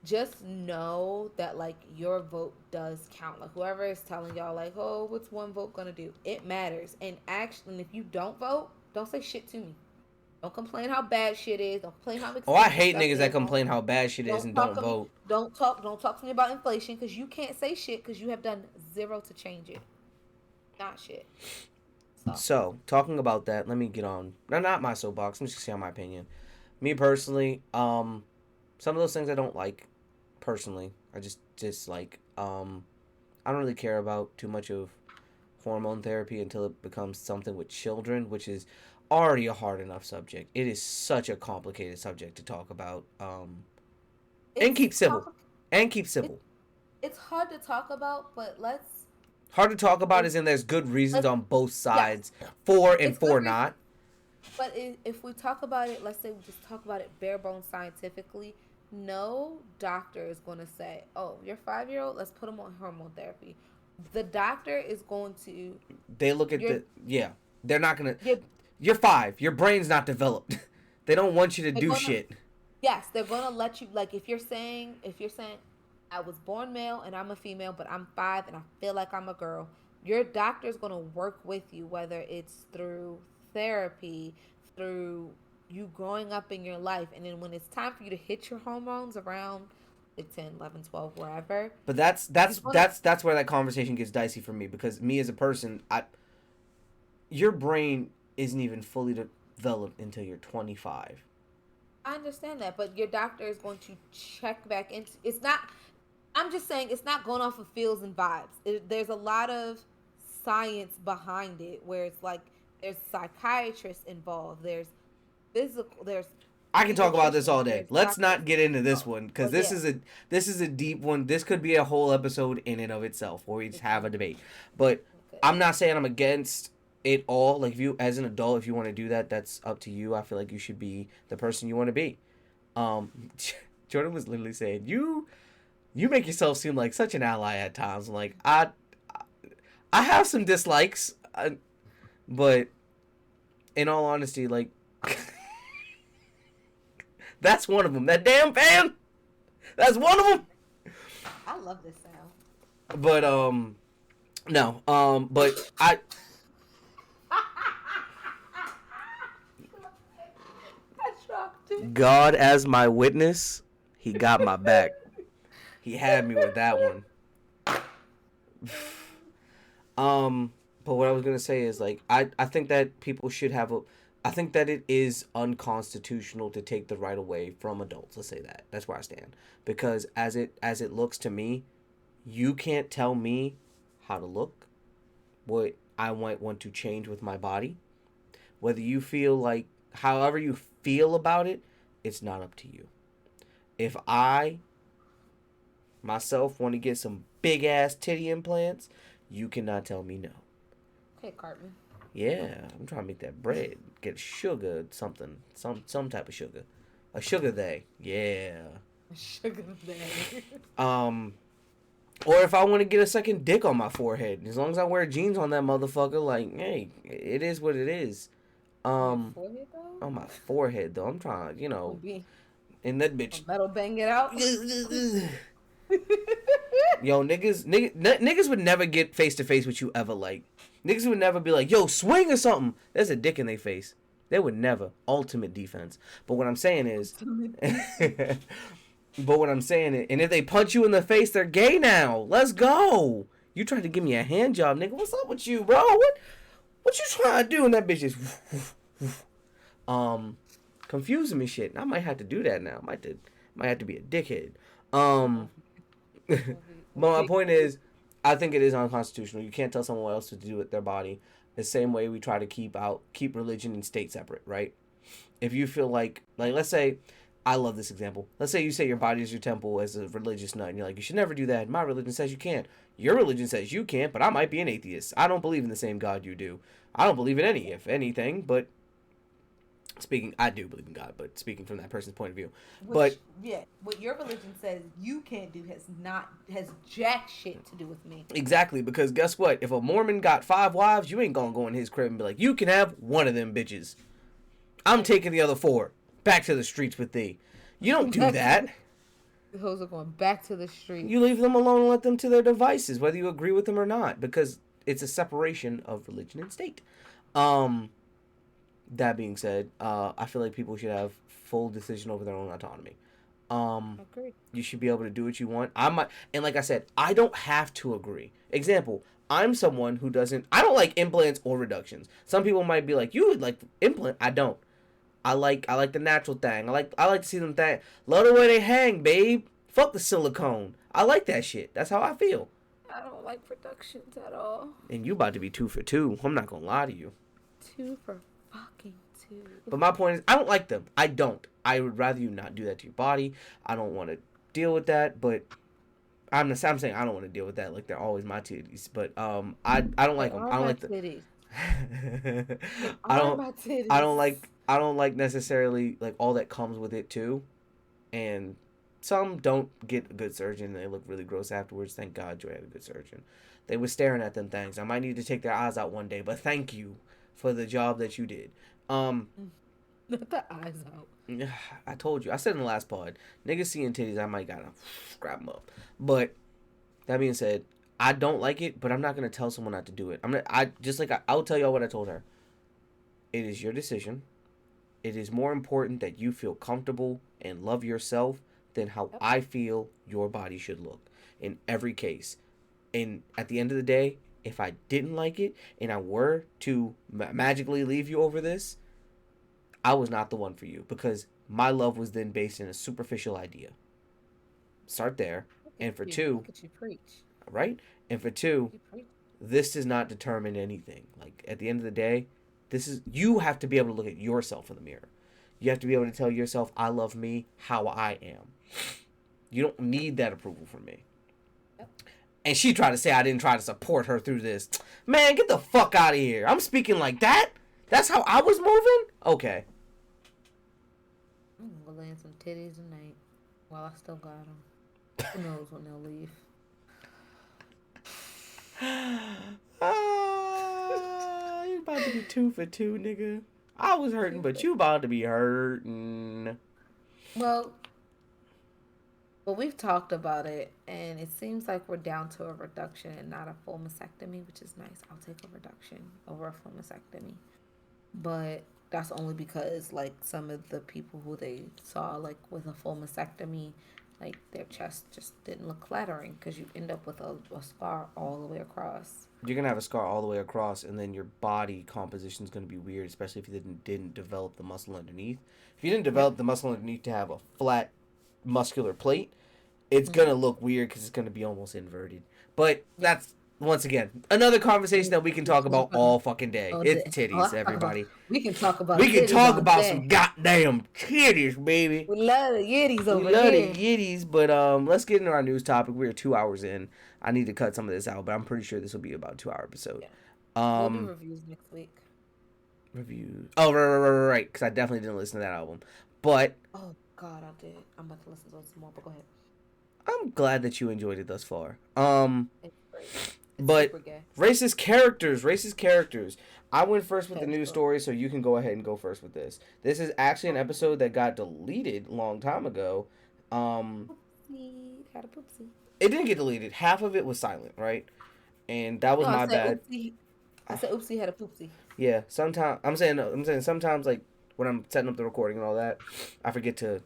Speaker 2: just know that like your vote does count. Like whoever is telling y'all like, oh, what's one vote gonna do? It matters. And actually, if you don't vote, don't say shit to me. Don't complain how bad shit is. Don't complain how
Speaker 1: Oh, I
Speaker 2: expensive
Speaker 1: hate
Speaker 2: stuff
Speaker 1: niggas that
Speaker 2: is.
Speaker 1: complain how bad shit is
Speaker 2: Don't
Speaker 1: and
Speaker 2: talk
Speaker 1: don't
Speaker 2: to me.
Speaker 1: vote.
Speaker 2: Don't talk to me about inflation because you can't say shit because you have done zero to change it. Not shit. So
Speaker 1: So, talking about that, let me get on. No, not my soapbox. I'm just gonna say my opinion. Me personally, some of those things I don't like. Personally, I just like I don't really care about too much of hormone therapy until it becomes something with children, which is already a hard enough subject. It is such a complicated subject to talk about. And
Speaker 2: It's
Speaker 1: keep civil.
Speaker 2: compli-
Speaker 1: And keep
Speaker 2: it,
Speaker 1: civil.
Speaker 2: it's hard to talk about, but
Speaker 1: Hard to talk about
Speaker 2: let's
Speaker 1: is in there's good reasons
Speaker 2: let's
Speaker 1: on both
Speaker 2: yes,
Speaker 1: sides for and
Speaker 2: it's good
Speaker 1: for
Speaker 2: reason.
Speaker 1: not.
Speaker 2: But if we talk about it, let's say we just talk about it bare bones scientifically, no doctor is going to say, "Oh, your 5 year old, let's put him on hormone therapy." The doctor is going to
Speaker 1: They look at
Speaker 2: you're
Speaker 1: the yeah. They're not gonna.
Speaker 2: you're
Speaker 1: You're 5. Your brain's not developed. They don't want you to
Speaker 2: they're
Speaker 1: do
Speaker 2: gonna
Speaker 1: shit.
Speaker 2: yes, they're gonna let you like if you're saying I was born male and I'm a female, but I'm 5 and I feel like I'm a girl. Your doctor's gonna work with you, whether it's through therapy, through you growing up in your life, and then when it's time for you to hit your hormones around like 10, 11, 12, wherever,
Speaker 1: But that's
Speaker 2: he's
Speaker 1: that's
Speaker 2: gonna
Speaker 1: that's that's where that conversation gets dicey for me because me as a person, your brain isn't even fully developed until you're 25.
Speaker 2: I understand that, but your doctor is going to check back into. It's not. I'm just saying it's not going off of feels and vibes. There's a lot of science behind it, where it's like there's psychiatrists involved. There's physical. There's
Speaker 1: I can talk about this
Speaker 2: pediatricians.
Speaker 1: all day.
Speaker 2: There's
Speaker 1: Let's
Speaker 2: doctors.
Speaker 1: not get into this
Speaker 2: Oh,
Speaker 1: one because
Speaker 2: well, yeah.
Speaker 1: this is a deep one. This could be a whole episode in and of itself, where we just have a
Speaker 2: Okay.
Speaker 1: debate. But
Speaker 2: Okay.
Speaker 1: I'm not saying I'm against it all. Like if you, as an adult, if you want to do that, that's up to you. I feel like you should be the person you want to be. Um, Jordan was literally saying you make yourself seem like such an ally at times. Like I have some dislikes, but in all honesty, like that's one of them. That damn fan. That's one of them.
Speaker 2: I love this sound.
Speaker 1: But no but I
Speaker 2: I dropped it.
Speaker 1: God as my witness, he got my back. He had me with that one. But what I was gonna say is like I think that people should have a I think that it is unconstitutional to take the right away from adults. Let's say that. That's where I stand. Because as it looks to me, you can't tell me how to look, what I might want to change with my body. Whether you feel like however you feel about it, it's not up to you. If I myself want to get some big ass titty implants, you cannot tell me no.
Speaker 2: Okay, Cartman.
Speaker 1: Yeah, I'm trying to make that bread. Get sugar, something, some type of sugar, a sugar they. Yeah.
Speaker 2: Sugar daddy.
Speaker 1: Um, or if I want to get a second dick on my forehead, as long as I wear jeans on that motherfucker, like, hey, it is what it is.
Speaker 2: Your
Speaker 1: Um,
Speaker 2: forehead though?
Speaker 1: on my forehead though, I'm trying,
Speaker 2: Gonna be
Speaker 1: in that
Speaker 2: a
Speaker 1: bitch.
Speaker 2: metal bang it out.
Speaker 1: Yo, niggas would never get face to face with you ever. Like, niggas would never be like, yo, swing or something. There's a dick in their face. They would never. Ultimate defense. But what I'm saying is, but what I'm saying is, and if they punch you in the face, they're gay now. Let's go. You tried to give me a hand job, nigga. What's up with you, bro? What you trying to do? And that bitch is, confusing me shit. I might have to do that now. Might have to be a dickhead. Um. But my point is, I think it is unconstitutional. You can't tell someone else what to do with their body. The same way we try to keep religion and state separate, right? If you feel like let's say, I love this example. Let's say you say your body is your temple as a religious nut, and you're like, you should never do that. My religion says you can't. Your religion says you can't, but I might be an atheist. I don't believe in the same God you do. I don't believe in any, if anything, but I do believe in God, but speaking from that person's point of view. But
Speaker 2: yeah, what your religion says you can't do has jack shit to do with me.
Speaker 1: exactly, because guess what? If a Mormon got 5 wives, you ain't gonna go in his crib and be like, you can have one of them bitches. I'm taking the other 4 back to the streets with thee. You don't do that.
Speaker 2: The hoes are going back to the street.
Speaker 1: You leave them alone and let them to their devices, whether you agree with them or not, because it's a separation of religion and state. That being said, I feel like people should have full decision over their own autonomy.
Speaker 2: Agreed.
Speaker 1: You should be able to do what you want. And like I said, I don't have to agree. Example, I'm someone who I don't like implants or reductions. Some people might be like, you would like implant. I don't. I like the natural thing. I like to see them thing. Love the way they hang, babe. Fuck the silicone. I like that shit. That's how I feel.
Speaker 2: I don't like productions at all.
Speaker 1: And you about to be 2 for 2. I'm not gonna lie to you.
Speaker 2: 2 for fucking 2.
Speaker 1: But my point is, I don't like them. I don't. I would rather you not do that to your body. I don't want to deal with that. But I'm saying I don't want to deal with that. Like they're always my titties. But I don't like them. I don't like the.
Speaker 2: Titties.
Speaker 1: I don't.
Speaker 2: My titties.
Speaker 1: I don't like necessarily like all that comes with it too, and some don't get a good surgeon and they look really gross afterwards. Thank God Joy had a good surgeon. They were staring at them things. I might need to take their eyes out one day, but thank you for the job that you did.
Speaker 2: Not the eyes out.
Speaker 1: I told you. I said in the last pod, niggas seeing titties, I might gotta grab them up. But that being said, I don't like it, but I'm not gonna tell someone not to do it. I'll tell y'all what I told her. It is your decision. It is more important that you feel comfortable and love yourself than how I feel your body should look in every case. And at the end of the day, if I didn't like it and I were to magically leave you over this, I was not the one for you because my love was then based in a superficial idea. Start there. And for two,
Speaker 2: you preach.
Speaker 1: Right? And for two, this does not determine anything. Like at the end of the day, you have to be able to look at yourself in the mirror. You have to be able to tell yourself, I love me how I am. You don't need that approval from me. Yep. And she tried to say I didn't try to support her through this. Man, get the fuck out of here. I'm speaking like that? That's how I was moving? Okay.
Speaker 2: I'm gonna lay in some titties tonight while I still got them. Who knows when they'll leave.
Speaker 1: You about to be 2 for 2, nigga. I was hurting, but you about to be hurting.
Speaker 2: Well, we've talked about it, and it seems like we're down to a reduction and not a full mastectomy, which is nice. I'll take a reduction over a full mastectomy. But that's only because, like, some of the people who they saw, like, with a full mastectomy, like, their chest just didn't look flattering because you end up with a scar all the way across.
Speaker 1: You're going to have a scar all the way across, and then your body composition is going to be weird, especially if you didn't develop the muscle underneath. If you didn't develop the muscle underneath to have a flat muscular plate, it's going to look weird because it's going to be almost inverted. But that's, once again, another conversation that we can talk about all fucking day. It's titties, everybody.
Speaker 2: We can talk about
Speaker 1: some goddamn titties, baby.
Speaker 2: We love the yitties over here.
Speaker 1: We love the yitties, but let's get into our news topic. We're 2 hours in. I need to cut some of this out, but I'm pretty sure this will be about a 2-hour episode.
Speaker 2: Yeah. We'll do reviews next week.
Speaker 1: Reviews? Oh, right, because I definitely didn't listen to that album. But...
Speaker 2: Oh, God, I did. I'm about to listen to it some more, but go ahead.
Speaker 1: I'm glad that you enjoyed it thus far.
Speaker 2: It's great.
Speaker 1: But racist characters. I went first with the news story, so you can go ahead and go first with this. This is actually an episode that got deleted a long time ago.
Speaker 2: Oopsie. Had a poopsie.
Speaker 1: It didn't get deleted. Half of it was silent, right? And that was my bad.
Speaker 2: Oopsie. I said oopsie had a poopsie.
Speaker 1: Yeah, sometimes I'm saying sometimes like when I'm setting up the recording and all that, I forget to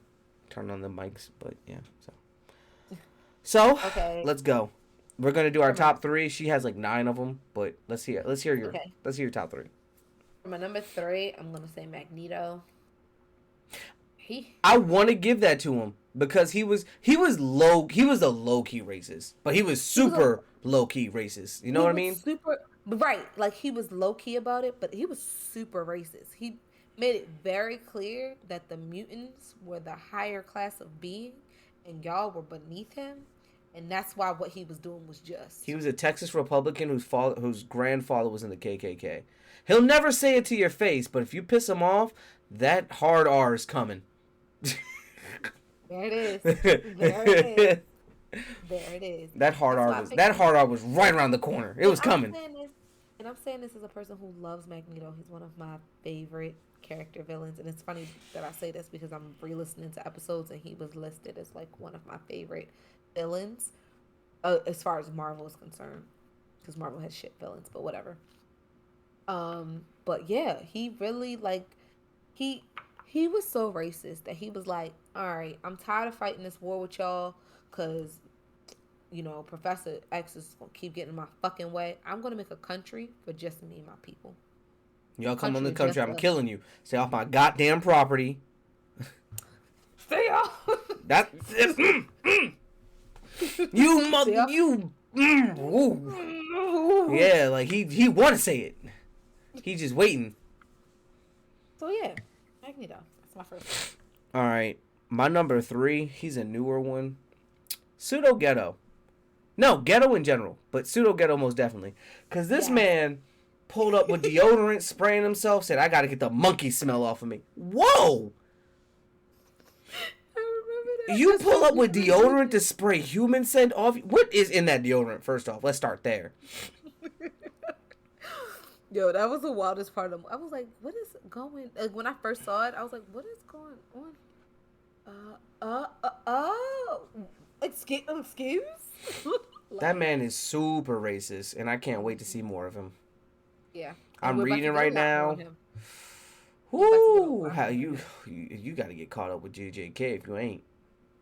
Speaker 1: turn on the mics. But yeah, so okay. Let's go. We're gonna do our top 3. She has like 9 of them, but let's hear your top 3.
Speaker 2: For my number 3, I'm gonna say Magneto.
Speaker 1: I want to give that to him because he was a low key racist, but he was super low key racist. You know what I mean?
Speaker 2: Right, like he was low key about it, but he was super racist. He made it very clear that the mutants were the higher class of being, and y'all were beneath him. And that's why what he was doing was just.
Speaker 1: He was a Texas Republican whose grandfather was in the KKK. He'll never say it to your face, but if you piss him off, that hard R is coming.
Speaker 2: There it is. There it is.
Speaker 1: That hard R was right around the corner. It was coming.
Speaker 2: I'm saying this as a person who loves Magneto. He's one of my favorite character villains, and it's funny that I say this because I'm re-listening to episodes and he was listed as like one of my favorite villains as far as Marvel is concerned, because Marvel has shit villains, but whatever. But yeah, he really he was so racist that he was like, all right, I'm tired of fighting this war with y'all because Professor X is gonna keep getting in my fucking way. I'm gonna make a country for just me and my people.
Speaker 1: Y'all come on the
Speaker 2: Country
Speaker 1: country,
Speaker 2: just
Speaker 1: I'm
Speaker 2: left.
Speaker 1: killing you. Stay off my goddamn property.
Speaker 2: Stay off.
Speaker 1: That you
Speaker 2: Stay
Speaker 1: mother
Speaker 2: off.
Speaker 1: you. Ooh. Yeah, like he want to say it. He just waiting.
Speaker 2: So yeah, Magneto. That's my first
Speaker 1: All right, my number 3. He's a newer one. Pseudo ghetto. No, ghetto in general, but pseudo ghetto most definitely. Cause this
Speaker 2: one. Yeah.
Speaker 1: man pulled up with deodorant, spraying himself, said, "I gotta get the monkey smell off of me." Whoa!
Speaker 2: I remember that.
Speaker 1: You
Speaker 2: That's
Speaker 1: pull
Speaker 2: so
Speaker 1: up with
Speaker 2: weird.
Speaker 1: deodorant to spray human scent off? What is in that deodorant? First off, let's start there.
Speaker 2: Yo, that was the wildest part of. I was like, "What is going?" Like when I first saw it, I was like, "What is going on?" Oh, excuse.
Speaker 1: That
Speaker 2: Like,
Speaker 1: man is super racist, and I can't wait to see more of him.
Speaker 2: yeah, and
Speaker 1: I'm
Speaker 2: we're about to
Speaker 1: reading
Speaker 2: get a
Speaker 1: right
Speaker 2: lot more
Speaker 1: now.
Speaker 2: on him. We're about to get a
Speaker 1: Whoo!
Speaker 2: lot
Speaker 1: How
Speaker 2: more on
Speaker 1: you
Speaker 2: him.
Speaker 1: you got to get caught up with JJK if you ain't.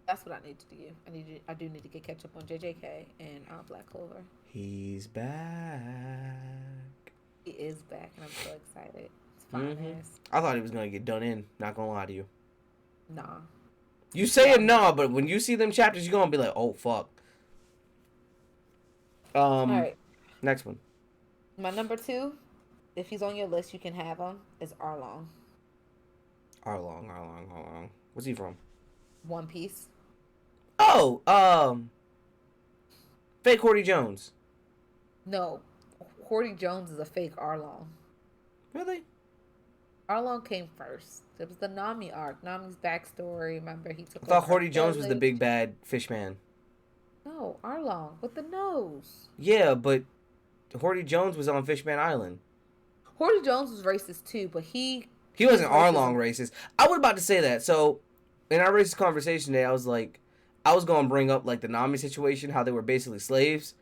Speaker 2: That's what I need to do. I do need to get catch up on JJK and Black Clover.
Speaker 1: He's back.
Speaker 2: He is back, and I'm so excited. It's fine
Speaker 1: Mm-hmm.
Speaker 2: ass.
Speaker 1: I thought he was gonna get done in. Not gonna lie to you.
Speaker 2: Nah.
Speaker 1: You
Speaker 2: Yeah.
Speaker 1: saying nah, but when you see them chapters, you're gonna be like, oh fuck.
Speaker 2: All
Speaker 1: Um,
Speaker 2: right.
Speaker 1: next one.
Speaker 2: My number 2, if he's on your list, you can have him. Is Arlong.
Speaker 1: Arlong. What's he from?
Speaker 2: One Piece.
Speaker 1: Oh, fake Horty Jones.
Speaker 2: No, Horty Jones is a fake Arlong.
Speaker 1: Really?
Speaker 2: Arlong came first. It was the Nami arc. Nami's backstory. Remember, he took
Speaker 1: I thought
Speaker 2: over her
Speaker 1: Horty Jones was the
Speaker 2: village.
Speaker 1: big bad fish man.
Speaker 2: No, Arlong with the nose.
Speaker 1: Yeah, but Horty Jones was on Fishman Island.
Speaker 2: Horty Jones was racist too, but
Speaker 1: He
Speaker 2: his
Speaker 1: wasn't
Speaker 2: racism.
Speaker 1: Arlong racist. I was about to say that. So, in our racist conversation today, I was going to bring up like the Nami situation, how they were basically slaves,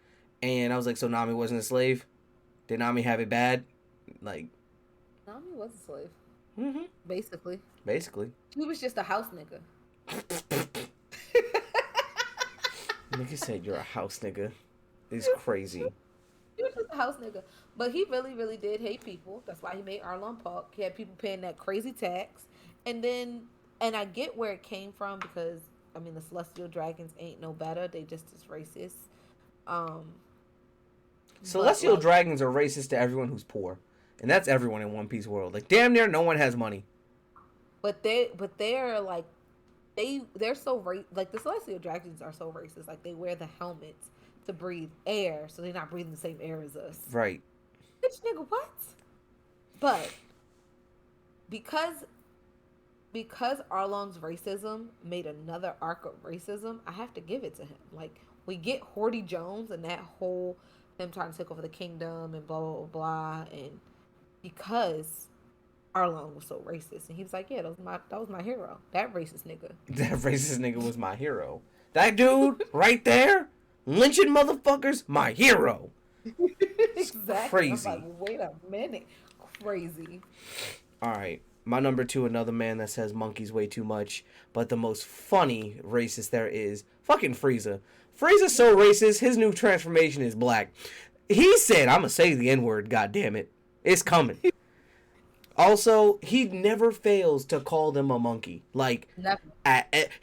Speaker 1: and I was like, so Nami wasn't a slave? Did Nami have it bad? Like,
Speaker 2: Nami was a slave,
Speaker 1: mm-hmm.
Speaker 2: basically.
Speaker 1: Basically.
Speaker 2: He was just a house nigga.
Speaker 1: Nigga said you're a house nigga. It's crazy.
Speaker 2: He was just a house nigga. But he really, really did hate people. That's why he made Arlong Park. He had people paying that crazy tax. And I get where it came from because, I mean, the Celestial Dragons ain't no better. They just as racist.
Speaker 1: Celestial
Speaker 2: like,
Speaker 1: dragons are racist to everyone who's poor. And that's everyone in One Piece world. Like, damn near no one has money.
Speaker 2: But they're like, they're so like the Celestial Dragons are so racist. Like they wear the helmets to breathe air, so they're not breathing the same air as us.
Speaker 1: Right.
Speaker 2: Bitch, nigga, what? But because Arlong's racism made another arc of racism, I have to give it to him. Like we get Horty Jones and that whole him trying to take over the kingdom and blah blah blah, blah and because Arlong was so racist, and he was like, "Yeah, that was my hero. That racist nigga."
Speaker 1: That racist nigga was my hero. That dude right there, lynching motherfuckers, my hero.
Speaker 2: Exactly.
Speaker 1: Crazy.
Speaker 2: I'm like, wait a minute, crazy.
Speaker 1: All right, my number 2, another man that says monkeys way too much, but the most funny racist there is fucking Frieza. Frieza's so racist. His new transformation is black. He said, "I'm gonna say the N-word. God damn it, it's coming." Also, he never fails to call them a monkey. Like,
Speaker 2: Never.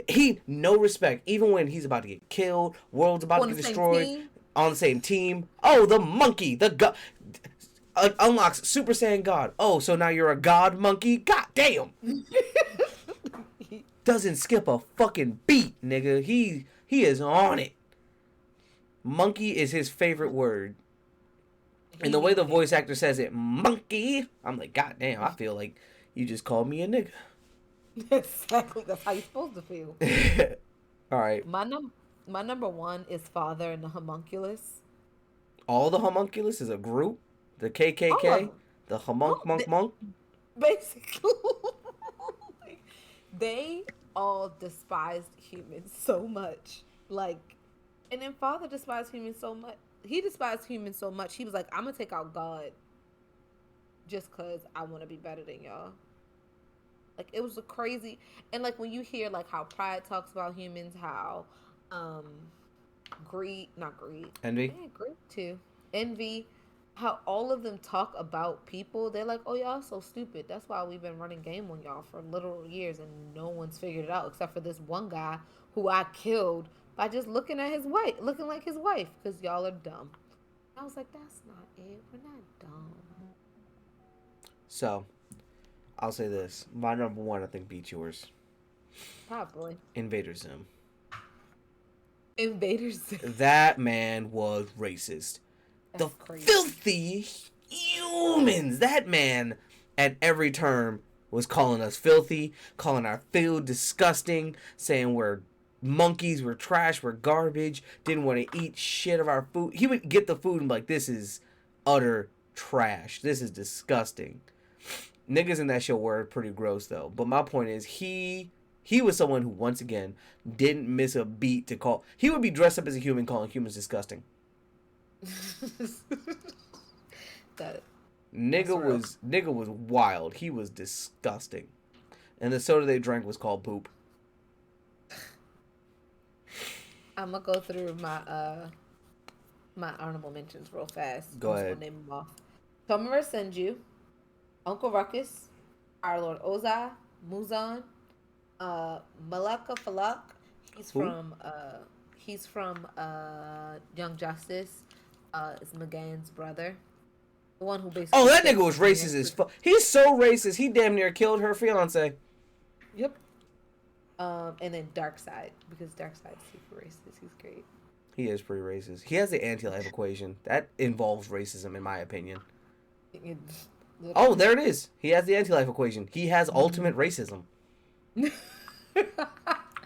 Speaker 1: he no respect. Even when he's about to get killed, world's about
Speaker 2: On
Speaker 1: to
Speaker 2: the
Speaker 1: get
Speaker 2: same
Speaker 1: destroyed,
Speaker 2: team.
Speaker 1: on the same team. Oh, the monkey, the god unlocks Super Saiyan God. Oh, so now you're a god monkey? God damn! Doesn't skip a fucking beat, nigga. He is on it. Monkey is his favorite word. And the way the voice actor says it, monkey, I'm like, God damn, I feel like you just called me a nigga.
Speaker 2: Exactly. That's how you're supposed to feel.
Speaker 1: All right.
Speaker 2: My number 1 is Father and the Homunculus.
Speaker 1: All the homunculus is a group. The
Speaker 2: All of
Speaker 1: KKK.
Speaker 2: them.
Speaker 1: The monk.
Speaker 2: Basically, they all despised humans so much. Like, and then Father despised humans so much. He despised humans so much. He was like, "I'm gonna take out God just cause I want to be better than y'all." Like it was a crazy, and like when you hear like how Pride talks about humans, how greed, not greed,
Speaker 1: Envy.
Speaker 2: greed too, envy how all of them talk about people. They're like, "Oh, y'all so stupid. That's why we've been running game on y'all for literal years, and no one's figured it out except for this one guy who I killed by just looking at his wife, looking like his wife, because y'all are dumb." I was like, "That's not it. We're not dumb."
Speaker 1: So, I'll say this. My number one, I think, beats yours.
Speaker 2: Probably.
Speaker 1: Invader Zim.
Speaker 2: Invaders.
Speaker 1: That man was racist. The
Speaker 2: That's crazy.
Speaker 1: filthy humans. That man, at every term, was calling us filthy, calling our food disgusting, saying we're monkeys, we're trash, we're garbage, didn't want to eat shit of our food. He would get the food and be like, this is utter trash. This is disgusting. Niggas in that show were pretty gross though. But my point is he was someone who once again didn't miss a beat to call. He would be dressed up as a human calling humans disgusting.
Speaker 2: that
Speaker 1: Nigga was wild. He was disgusting. And the soda they drank was called poop.
Speaker 2: I'm gonna go through my honorable mentions real fast.
Speaker 1: Go ahead.
Speaker 2: Name them off. Tomura Senju, Uncle Ruckus, our Lord Ozai, Muzan, Malaka Falak. He's
Speaker 1: Who?
Speaker 2: from Young Justice. Is Megan's brother. The one who basically.
Speaker 1: Oh, that nigga was racist as fuck. He's so racist. He damn near killed her fiance.
Speaker 2: Yep. And then Darkseid, because Darkseid's super racist. He's great.
Speaker 1: He is pretty racist. He has the anti-life equation. That involves racism, in my opinion. Oh, there it is. He has the anti-life equation. He has ultimate racism.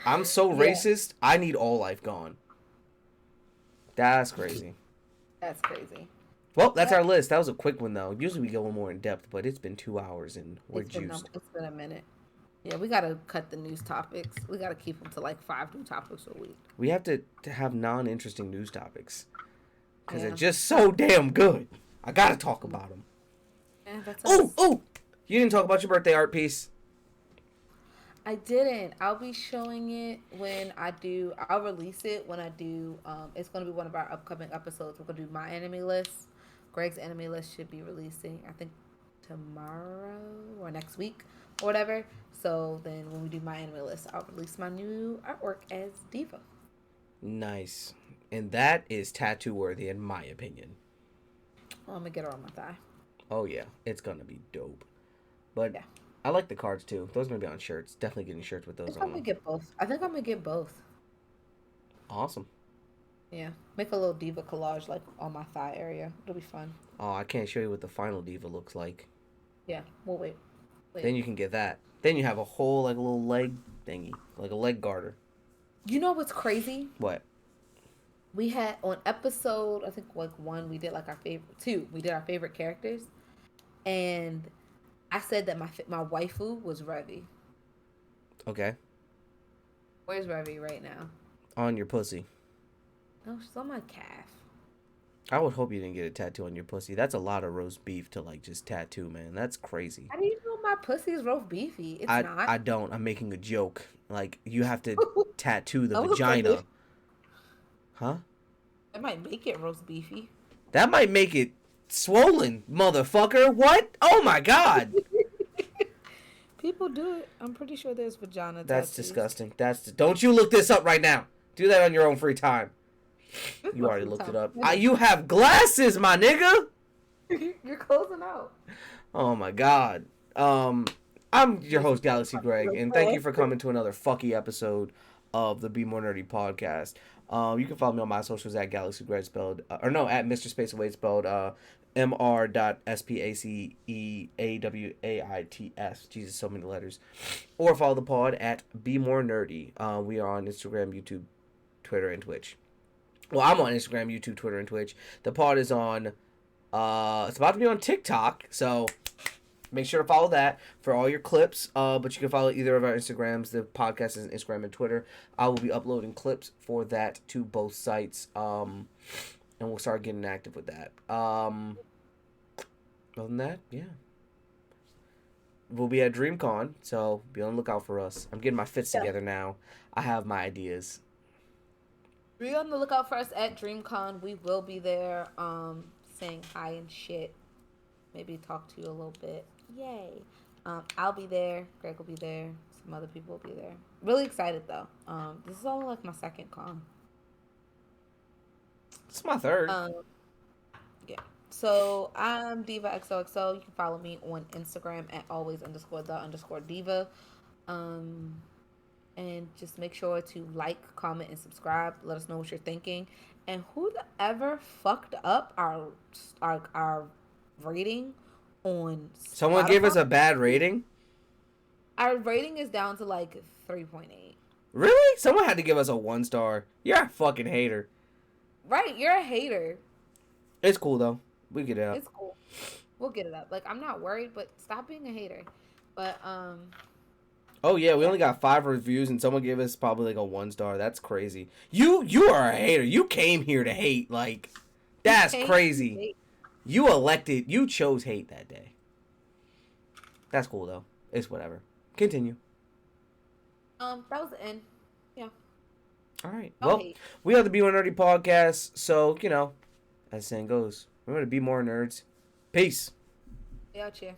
Speaker 1: I'm so racist, I need all life gone. That's crazy.
Speaker 2: That's crazy.
Speaker 1: Well, that's our list. That was a quick one, though. Usually we go more in depth, but it's been 2 hours and we're juiced.
Speaker 2: It's been a minute. Yeah, we gotta cut the news topics. We gotta keep them to like 5 new topics a week.
Speaker 1: We have to have non-interesting news topics because they're just so damn good. I gotta talk about them.
Speaker 2: Yeah, that's
Speaker 1: oh! You didn't talk about your birthday art piece.
Speaker 2: I didn't. I'll be showing it when I do. I'll release it when I do. It's gonna be one of our upcoming episodes. We're gonna do my anime list. Greg's anime list should be releasing, I think, tomorrow or next week or whatever. So then when we do my anime list, I'll release my new artwork as Diva.
Speaker 1: Nice. And that is tattoo worthy in my opinion.
Speaker 2: Well, I'm gonna get her on my thigh.
Speaker 1: Oh yeah, it's gonna be dope. But
Speaker 2: yeah.
Speaker 1: I like the cards too. Those are gonna be on shirts. Definitely getting shirts with those on.
Speaker 2: I'm gonna get both. I think I'm gonna get both.
Speaker 1: Awesome.
Speaker 2: Yeah, make a little Diva collage like on my thigh area. It'll be fun.
Speaker 1: Oh, I can't show you what the final Diva looks like.
Speaker 2: Yeah, we'll wait.
Speaker 1: Then you can get that. Then you have a whole like a little leg thingy, like a leg garter.
Speaker 2: You know what's crazy?
Speaker 1: What?
Speaker 2: We had on episode, I think like 1, we did like our favorite 2. We did our favorite characters, and I said that my waifu was Revi.
Speaker 1: Okay.
Speaker 2: Where's Revi right now?
Speaker 1: On your pussy.
Speaker 2: No, she's on my calf.
Speaker 1: I would hope you didn't get a tattoo on your pussy. That's a lot of roast beef to like just tattoo, man. That's crazy.
Speaker 2: How do you know my pussy is roast beefy? It's not.
Speaker 1: I don't. I'm making a joke. Like you have to tattoo the
Speaker 2: Oh,
Speaker 1: vagina.
Speaker 2: okay.
Speaker 1: Huh?
Speaker 2: That might make it roast beefy.
Speaker 1: That might make it swollen, motherfucker. What? Oh my god.
Speaker 2: People do it. I'm pretty sure there's vagina
Speaker 1: That's
Speaker 2: tattoos.
Speaker 1: disgusting. Don't you look this up right now. Do that on your own free time. You already looked it up. You have glasses, my nigga.
Speaker 2: You're closing out.
Speaker 1: Oh my god. I'm your host, Galaxy Greg, and thank you for coming to another fucky episode of the Bmore Nerdy podcast. You can follow me on my socials at Galaxy Greg spelled, at Mr. Space Away spelled Mr.Spaceawaits. Jesus, so many letters. Or follow the pod at Bmore Nerdy. We are on Instagram, YouTube, Twitter, and Twitch. Well, I'm on Instagram, YouTube, Twitter, and Twitch. The pod is on, it's about to be on TikTok, so make sure to follow that for all your clips. But you can follow either of our Instagrams. The podcast is on Instagram and Twitter. I will be uploading clips for that to both sites. And we'll start getting active with that. Other than that, yeah. We'll be at DreamCon, so be on the lookout for us. I'm getting my fits together now. I have my ideas.
Speaker 2: Be on the lookout for us at DreamCon. We will be there. saying hi and shit. Maybe talk to you a little bit. Yay. I'll be there. Greg will be there. Some other people will be there. Really excited though. This is only like my second con.
Speaker 1: It's my third.
Speaker 2: Yeah. So I'm Diva XOXO. You can follow me on Instagram at always underscore the underscore diva. Um, and just make sure to like, comment, and subscribe. Let us know what you're thinking. And whoever fucked up our rating on
Speaker 1: Someone gave us
Speaker 2: Spotify,
Speaker 1: a bad rating.
Speaker 2: our rating is down to like 3.8.
Speaker 1: Really? Someone had to give us a 1-star. You're a fucking hater.
Speaker 2: Right, you're a hater.
Speaker 1: It's cool though. We get it out.
Speaker 2: It's cool. We'll get it up. Like I'm not worried, but stop being a hater. But
Speaker 1: Oh yeah, we only got 5 reviews and someone gave us probably like a 1-star. That's crazy. You are a hater. You came here to hate. Like, that's crazy. You chose hate that day. That's cool though. It's whatever. Continue.
Speaker 2: that was the end. Yeah.
Speaker 1: All right. Well, we are the Bmore Nerdy podcast, so as the saying goes, remember to be more nerds. Peace.
Speaker 2: Yeah, cheer.